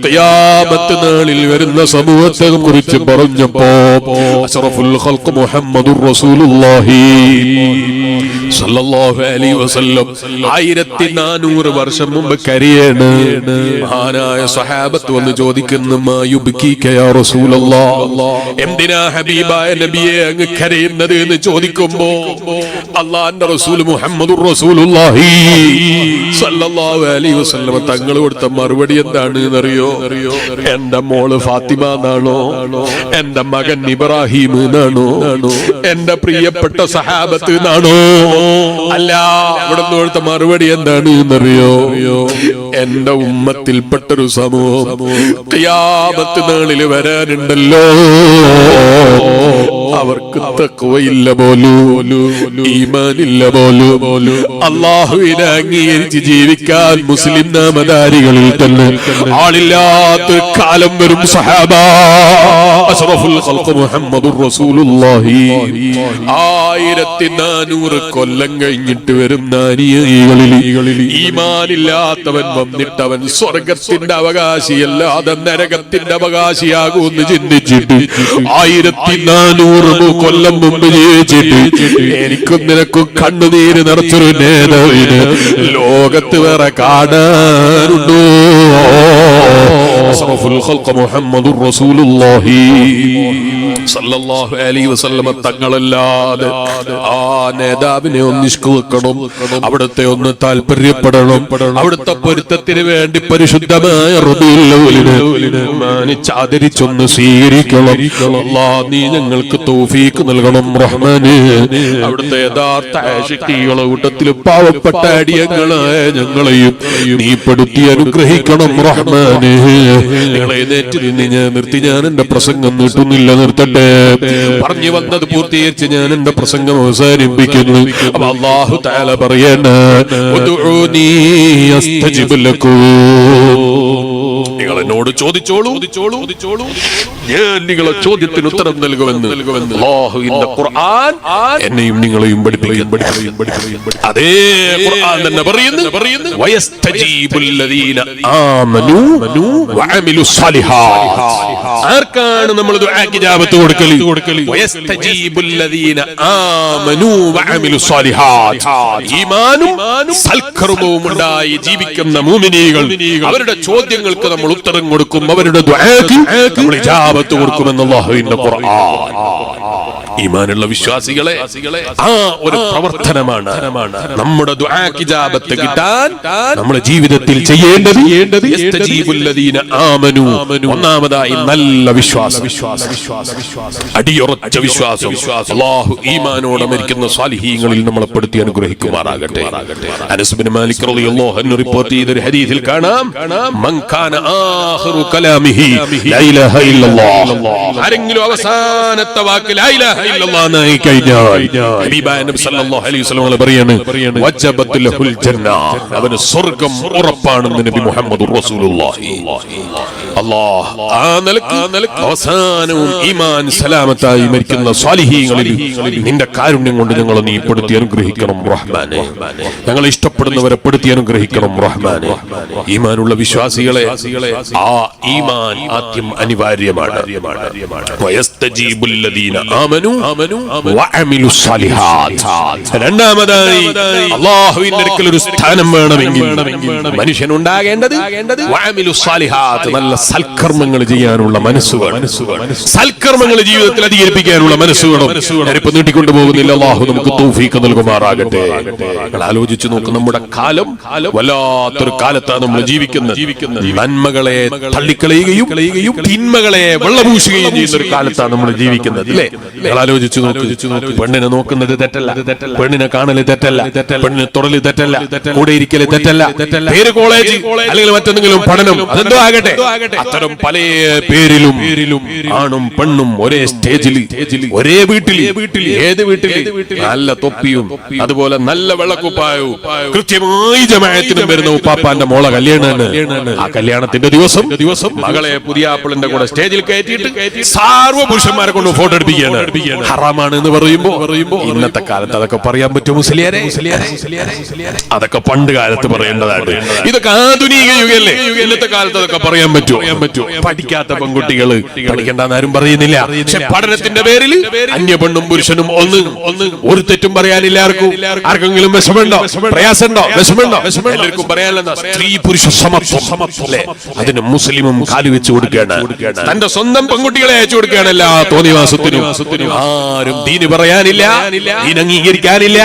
ഖിയാമത്ത് നാളിൽ വരുന്ന സമൂഹത്തെ കുറിച്ച് പറഞ്ഞപ്പോ അഷ്റഫുൽ ഖൽഖ് മുഹമ്മദുർ റസൂലുള്ളാഹി സല്ലല്ലാഹു അലൈഹി വസല്ലം 1400 വർഷം മുമ്പ് കരയാണ്. മഹാനായ സ്വഹാബത്ത് വന്ന് ചോദിക്കുന്നു മാ യുബ്കീക യാ റസൂലല്ലാഹ്, എന്തിനാ ഹബീബായ നബിയെ അങ്ങ് കരയുന്നത് എന്ന് ചോദിക്കുമ്പോ അല്ലാഹുവിന്റെ റസൂൽ മുഹമ്മദുർ റസൂലുള്ളാഹി സല്ലല്ലാഹു അലൈഹി വസല്ലം തങ്ങൾ കൊടുത്ത മറുപടി എന്താണ് എന്നറിയോ? എന്റെ മോള് ഫാത്തിമ എന്നാണോ, എന്റെ മകൻ ഇബ്രാഹിം എന്നാണോ, എന്റെ പ്രിയപ്പെട്ട സഹാബത്ത് എന്നാണോ? അല്ല, ഇവിടുന്ന് കൊടുത്ത മറുപടി എന്താണ് എന്നറിയോ? എന്റെ ഉമ്മത്തിൽപ്പെട്ടൊരു സമൂഹം ഖിയാമത്ത് നാളിൽ വരാനുണ്ടല്ലോ, അവർക്ക് തഖ്വയില്ല പോലും, ഈമാനില്ല പോലും, അല്ലാഹുവിനെ അംഗീകരിച്ച് ജീവിക്കാൻ മുസ്ലിം നാമധാരികളിൽ തന്നെ ആളില്ലാത്ത കാലം വരും. സഹാബ അഷ്റഫുൽ ഖൽഖ് മുഹമ്മദുർ റസൂലുള്ളാഹി 1400 കൊല്ലം കഴിഞ്ഞിട്ട് വരുന്ന അനുയായികളിൽ ഈമാനില്ലാത്തവൻ വന്നിട്ടവൻ സ്വർഗത്തിന്റെ അവകാശിയല്ലാതെ നരകത്തിന്റെ അവകാശിയാകുമെന്ന് ചിന്തിച്ചിട്ട് 1400 കൊല്ലം മുമ്പ് ജീവിച്ചിട്ട് എനിക്കും നിനക്കും കണ്ണുനീര് നിറച്ചൊരു നേതാവിന് ലോകത്ത് വേറെ കാണാനുണ്ടോ? അഷ്റഫുൽ ഖൽഖ് മുഹമ്മദുർ റസൂലുള്ളാഹി സല്ലല്ലാഹു അലൈഹി വസല്ലം തങ്ങളല്ലാതെ ആ നേതാവിനെ ഒന്ന് ഇഷ്കുവെക്കണം, അവിടുത്തെ ഒന്ന് താല്പര്യപ്പെടണം, അവിടുത്തെ പൊരുത്തത്തിന് വേണ്ടി പരിശുദ്ധമായ റബീഉൽ അവ്വലിനെ മാനിച്ചാദരിച്ചൊന്ന് സ്വീകരിക്കണം. അല്ലാഹ് നീ ഞങ്ങൾക്ക് തൗഫീഖ് നൽകണം റഹ്മാനേ. അവിടുത്തെ യഥാർത്ഥ ആശിഖീകളെ കൂട്ടത്തിൽ പാവപ്പെട്ട അടിയങ്ങളായ ഞങ്ങളെയും നീ പെടുത്തി അനുഗ്രഹിക്കണം റഹ്മാനേ. നിങ്ങളെ നിർത്തി ഞാൻ എന്റെ പ്രസംഗം നീട്ടുന്നില്ല, നിർത്തട്ടെ. പറഞ്ഞു വന്നത് പൂർത്തീകരിച്ച് ഞാൻ എന്റെ പ്രസംഗം അവസാനിപ്പിക്കുന്നു. അപ്പൊ അല്ലാഹു തആല പറയണ ഉദ്ഉനി അസ്തജിബ് ലക്കും, നിങ്ങൾ എന്നോട് ചോദിച്ചോളൂ, ഞാൻ നിങ്ങളെ ചോദ്യത്തിന് ഉത്തരം നൽകുമെന്ന് അല്ലാഹുവിന്റെ ഖുർആൻ എന്നെയും നിങ്ങളെയും പഠിപ്പിക്കും. അതേ ഖുർആൻ തന്നെ പറയുന്നു വയസ്തജീബുല്ലദീന ആമനൂ വഅമിലുസ് സാലിഹാത്ത്. ആർക്കാണ് നമ്മൾ ദുആക്ക് ഇജാബത്ത് കൊടുക്കൽ? വയസ്തജീബുല്ലദീന ആമനൂ വഅമിലുസ് സാലിഹാത്ത്. ഈമാനും സൽക്കർമ്മവും ഉണ്ടായി ജീവിക്കുന്ന മുഅ്മിനീകൾ, അവരുടെ ചോദ്യങ്ങൾക്ക് നമ്മൾ ഉത്തരം കൊടുക്കും, അവരുടെ ദുആക്ക് നമ്മൾ ഇജാബത്ത് കൊടുക്കുമെന്ന് അല്ലാഹുവിന്റെ ഖുർആൻ. ഈമാനുള്ള വിശ്വാസികളെ ആ ഒരു പ്രവർത്തനമാണ് നമ്മുടെ ദുആക്ക് ഇജാബത്ത് കിട്ടാൻ നമ്മുടെ ജീവിതത്തിൽ ചെയ്യേണ്ടത്. യസ്തജീബുല്ലദീന ആമനൂ, ഒന്നാമതായി നല്ല വിശ്വാസം, അടിയുറച്ച വിശ്വാസം. അല്ലാഹു ഈമാനോടെ മരിക്കുന്ന സാലിഹീങ്ങളിൽ നമ്മളെ പെടുത്തി അനുഗ്രഹിക്കുമാറാകട്ടെ. അനസ് ബിൻ മാലിക് റളിയല്ലാഹു അൻഹു റിപ്പോർട്ട് ചെയ്ത ഒരു ഹദീസിൽ കാണാം, മൻ കാന ആഖിറു കലാമിഹി ലാ ഇലാഹ ഇല്ലല്ലാഹ്. ആരെങ്കിലും അവസാനത്തെ വാക്ക് ലാ ഇലാഹ ഇല്ലല്ലാഹ് എന്നായി കഴിഞ്ഞാൽ ഹബീബായ നബി സല്ലല്ലാഹു അലൈഹി വസല്ലം പറയാണ് വജബത് ലഹുൽ ജന്ന, അവന് സ്വർഗ്ഗം ഉറപ്പാണെന്ന് നബി മുഹമ്മദുർ റസൂലുള്ളാഹി. അല്ലാഹ് ആ നിലക്ക് അവസാനവും ഈമാൻ സലാമത്തായി മരിക്കുന്ന സ്വാലിഹീങ്ങളിൽ നിന്റെ കാരുണ്യം കൊണ്ട് ഞങ്ങളെ നീ പെടുത്തി അനുഗ്രഹിക്കണം റഹ്മാനെ. ഞങ്ങളെ ഇഷ്ടപ്പെടുന്നവരെ പെടുത്തി അനുഗ്രഹിക്കണം റഹ്മാനെ. ഈമാനുള്ള വിശ്വാസികളെ ആ ഈമാൻ ആദ്യം അനിവാര്യമാണ്. വയസ്തജീബുൽ ലദീന ആമനു വഅമിലുസ് സാലിഹാത്ത്. രണ്ടാമതായി അല്ലാഹുവിന്റെ അടുക്കൽ ഒരു സ്ഥാനം വേണമെങ്കിൽ മനുഷ്യൻ ഉണ്ടാകേണ്ടത് വഅമിലുസ് സാലിഹാത്ത്, നല്ല സൽക്കർമ്മങ്ങൾ ചെയ്യാനുള്ള മനസ്സുകൾ, സൽക്കർമ്മങ്ങൾ ജീവിതത്തിൽ അധികരിപ്പിക്കാനുള്ള മനസ്സുകളും. ഞാനിപ്പോ നീട്ടിക്കൊണ്ടു പോകുന്നില്ല. അല്ലാഹു നമുക്ക് തൗഫീഖ് നൽകുമാറാകട്ടെ. നിങ്ങൾ ആലോചിച്ചു നോക്ക്, നമ്മുടെ കാലം വല്ലാത്തൊരു കാലത്താണ് നമ്മൾ ജീവിക്കുന്നത്. നന്മകളെ തള്ളിക്കളയുകയും തിന്മകളെ വെള്ളപൂശുകയും ചെയ്യുന്ന ഒരു കാലത്താണ് നമ്മൾ ജീവിക്കുന്നത്, അല്ലേ? നിങ്ങൾ ആലോചിച്ചു നോക്ക്. പെണ്ണിനെ നോക്കുന്നത് തെറ്റല്ല, പെണ്ണിനെ കാണല് തെറ്റല്ല, പെണ്ണിനെ തൊടല് തെറ്റല്ല, കൂടെ ഇരിക്കല് തെറ്റല്ല, പേര് കോളേജ് അല്ലെങ്കിൽ മറ്റെന്തെങ്കിലും പഠനം അതെന്തോ ആകട്ടെ, അത്തരം പല പേരിലും ആണും പെണ്ണും ഒരേ സ്റ്റേജിൽ ഒരേ വീട്ടിൽ, ഏത് വീട്ടിൽ നല്ല തൊപ്പിയും അതുപോലെ നല്ല വെള്ളക്കുപ്പായവും കൃത്യമായി ജമാഅത്തിനും വരുന്ന ഉപ്പാപ്പാന്റെ മോളെ കല്യാണമാണ്. ആ കല്യാണത്തിന്റെ ദിവസം മകളെ പുതിയാപ്പിളിന്റെ കൂടെ സ്റ്റേജിൽ കയറ്റിയിട്ട് സാർവ പുരുഷന്മാരെ കൊണ്ട് ഫോട്ടോ എടുപ്പിക്കുകയാണ്. ഹറാമാണ് എന്ന് പറയുമ്പോ ഇന്നത്തെ കാലത്ത് അതൊക്കെ പറയാൻ പറ്റുമോ മുസ്ലിയാരെ? അതൊക്കെ പണ്ട് കാലത്ത് പറയേണ്ടതാണ്. ഇതൊക്കെ ആധുനിക യുഗല്ലേ. ഇന്നത്തെ കാലത്ത് അതൊക്കെ പറയാൻ പറ്റുമോ? പഠിക്കാത്ത പെൺകുട്ടികള് പഠിക്കണ്ടെന്ന് ആരും പറയുന്നില്ല. പക്ഷെ പഠനത്തിന്റെ പേരിൽ അന്യ പെണ്ണും പുരുഷനും ഒന്ന് ഒരു തെറ്റും പറയാനില്ല. ആർക്കെങ്കിലും വിഷമുണ്ടോ, പ്രയാസമുണ്ടോ, വിഷമുണ്ടോ? എല്ലാവർക്കും പറയാനുള്ള സ്ത്രീ പുരുഷ സമത്വം, അതിന് മുസ്ലിമും കാലുവെച്ച് കൊടുക്കുകയാണ്. തന്റെ സ്വന്തം പെൺകുട്ടികളെ അയച്ചു കൊടുക്കുകയാണ് എല്ലാ തോന്നിവാസത്തിനും. ആരും ദീന് പറയാനില്ല, ദീൻ അംഗീകരിക്കാനില്ല.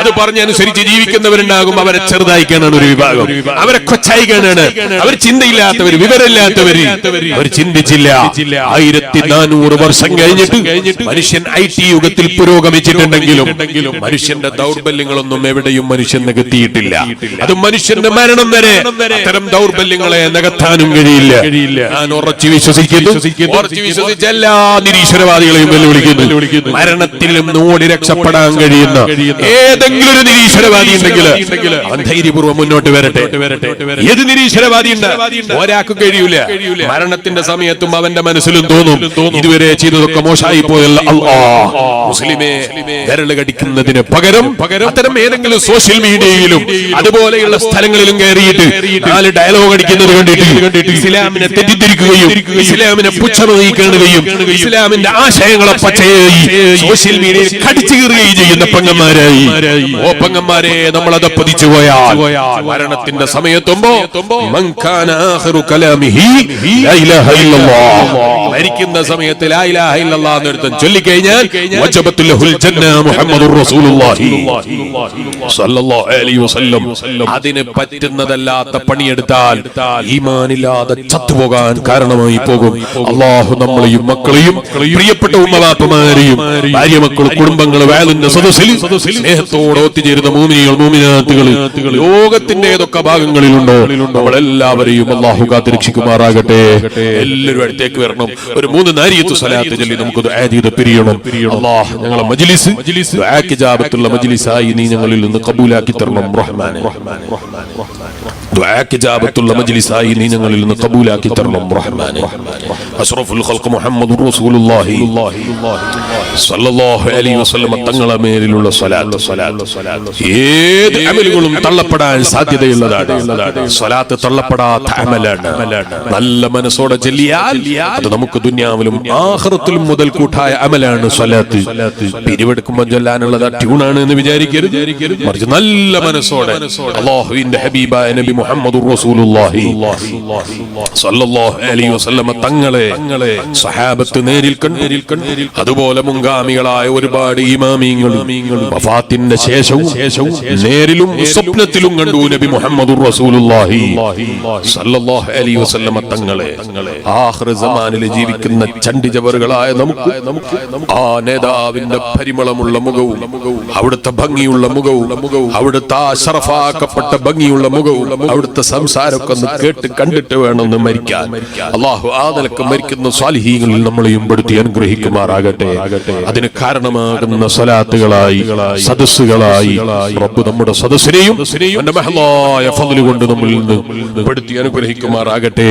അത് പറഞ്ഞനുസരിച്ച് ജീവിക്കുന്നവരുണ്ടാകും. അവരെ ചെറുതായിക്കാനാണ് ഒരു വിഭാഗം, അവരെ കൊച്ചായിക്കാനാണ്. അവർ ചിന്തയില്ലാത്തവർ, വിവരമില്ലാത്തവര്. അവർ ചിന്തിച്ചില്ല 1400 വർഷം കഴിഞ്ഞിട്ട് മനുഷ്യൻ IT യുഗത്തിൽ പുരോഗമിച്ചിട്ടുണ്ടെങ്കിലും മനുഷ്യന്റെ ദൗർബല്യങ്ങളൊന്നും എവിടെയും മനുഷ്യൻ നികത്തിയിട്ടില്ല. അത് മനുഷ്യന്റെ മരണം വരെ അത്തരം ദൗർബല്യങ്ങളെ നികത്താനും കഴിയില്ല. ഞാൻ ഉറച്ചു വിശ്വസിക്കുന്നു, ഉറച്ചു വിശ്വസിച്ച എല്ലാ നിരീശ്വരവാദികളെയും വെല്ലുവിളിക്കുന്നു. മരണത്തിൽ നിന്ന് ഓടി രക്ഷപ്പെടാൻ കഴിയുന്ന ഏതെങ്കിലും ഒരു നിരീശ്വരവാദി ഉണ്ടെങ്കിൽ അവൻ ധൈര്യപൂർവ്വം മുന്നോട്ട് വരട്ടെ. ഏത് നിരീശ്വരവാദി ഉണ്ട്? ഒരാൾക്ക് കഴിയൂല. മരണത്തിന്റെ സമയത്തും അവന്റെ മനസ്സിലും തോന്നും ഇതുവരെ ചെയ്തതൊക്കെ മോശമായി പോയല്ല. മുസ്ലിമെ വിരല് കടിക്കുന്നതിന് പകരം അത്തരം ഏതെങ്കിലും സോഷ്യൽ മീഡിയയിലും അതുപോലെയുള്ള സ്ഥലങ്ങളിലും കയറിയിട്ട് 4 ഡയലോഗ് അടിക്കുന്നത് കണ്ടിട്ട് ഇസ്ലാമിനെ തെറ്റിദ്ധരിക്കുകയും ഇസ്ലാമിനെ പുച്ഛമായി കാണുകയും ഇസ്ലാമിന്റെ ആശയങ്ങളെ പച്ചയായി സോഷ്യൽ മീഡിയയിൽ കടിച്ചു കീറുകയും ചെയ്യുന്ന പെങ്ങന്മാരായി. ഓ പെങ്ങന്മാരെ, നമ്മളത് പതിച്ചു പോയാൽ മരണത്തിന്റെ സമയത്തുമ്പോ മരിക്കുന്ന സമയത്ത് ലാ ഇലാഹ ഇല്ലല്ലാഹ് എന്നൊരുത്തൻ ചൊല്ലിക്കഴിഞ്ഞാൽ വജബത് ലഹുൽ ജന്ന മുഹമ്മദുർ റസൂലുള്ളാഹി സ്വല്ലല്ലാഹു അലൈഹി വസല്ലം. അതിന് പറ്റുന്നതല്ലാത്ത പണിയെടുത്താൽ ഈമാനില്ലാതെ ചത്തുപോകാൻ കാരണമായി പോകും. അല്ലാഹു നമ്മളെയും മക്കളെയും പ്രിയപ്പെട്ട ഉമ്മവാപ്പമാരെയും ഭാര്യ മക്കൾ കുടുംബങ്ങൾ വയലിന്റെ സദസ്സിൽ സ്നേഹത്തോടെ ഒത്തുചേരുന്ന മൂമിനികൾ മൂമിനാത്തുകൾ ലോകത്തിന്റെ ഏതൊക്കെ ഭാഗങ്ങളിലുണ്ടോ നമ്മളെല്ലാവരെയും അല്ലാഹു കാത്തുരക്ഷിക്കുമാറാകട്ടെ. എല്ലാവരും അടുത്തേക്ക് വരണം. ഒരു 3 നാരിയത്ത് സ്വലാത്ത് ചൊല്ലി നമുക്ക് ദുആ ചെയ്ത് പിരിയണം. അല്ലാഹ് ഞങ്ങളെ മജ്ലിസ് ദുആക്ക് ഇജാബത്തുള്ള മജ്ലിസായി നീ ഞങ്ങളിൽ നിന്ന് ഖബൂലാക്കി തരണം റഹ്മാനെ. ദുആക്ക് ഇജാബത്തുള്ള മജ്ലിസായി നീ ഞങ്ങളിൽ നിന്ന് ഖബൂലാക്കി തരണം റഹ്മാനെ. അഷ്റഫുൽ ഖൽഖ് മുഹമ്മദുർ റസൂലുള്ളാഹി സ്വല്ലല്ലാഹു അലൈഹി വസല്ലം തങ്ങളെ മേലിലുള്ള സ്വലാത്ത് ഏത് അമലുകളും തള്ളപ്പെടാൻ സാധ്യതയുള്ളതാണ്. സ്വലാത്ത് തള്ളപ്പെടാത്ത അമലാണ്. നല്ല മനസ്സോടെ ചൊല്ലിയാൽ അത് നമുക്ക് ദുനിയാവിലും ആഖിറത്തിലും മുതൽ കൂട്ടായ അമലാണ് സ്വലാത്ത്. പിരിവെടുക്കുമ്പോൾ ചൊല്ലാനുള്ളത് ട്യൂണാണ് എന്ന് വിചാരിക്കരുത്. മറിച്ച് നല്ല മനസ്സോടെ അല്ലാഹുവിന്റെ ഹബീബായ നബി മുഹമ്മദുർ റസൂലുള്ളാഹി സ്വല്ലല്ലാഹു അലൈഹി വസല്ലം തങ്ങളെ സഹാബത്ത് നേരിൽ കണ്ടു. അതുപോലെ മുൻഗാമികളായ ഒരുപാട് ഇമാമിങ്ങളും വഫാത്തിന്റെ ശേഷവും നേരിലും സ്വപ്നത്തിലും കണ്ടു നബി മുഹമ്മദുർ റസൂലുള്ളാഹി സ്വല്ലല്ലാഹു അലൈഹി വസല്ലം തങ്ങളെ. ആഖിർ സമാനിൽ ജീവിക്കുന്ന ചണ്ടിജവറുകളായ നമുക്ക് ആ നേതാവിന്റെ പരിമളമുള്ള മുഖവും അവിടുത്തെ ഭംഗിയുള്ള മുഖവും അവിടുത്തെ ശറഫാക്കപ്പെട്ട ഭംഗിയുള്ള മുഖവും അവിടുത്തെ സംസാരമൊക്കെ ഒന്ന് കേട്ട് കണ്ടിട്ട് വേണമെന്ന് മരിക്കാൻ. അള്ളാഹു ആ നിലക്ക് മരിക്കുന്ന സ്വാലിഹീങ്ങളിൽ നമ്മളെയും പെടുത്തി അനുഗ്രഹിക്കുമാറാകട്ടെ. അതിന് കാരണമാകുന്ന സ്വലാത്തുകളായി സദസ്സുകളായി റബ്ബ് നമ്മുടെ സദസ്സിനെയും അവന്റെ മഹലായ ഫദ്ല് കൊണ്ട് നമ്മളിൽ നിന്ന് പെടുത്തി അനുഗ്രഹിക്കുമാറാകട്ടെ.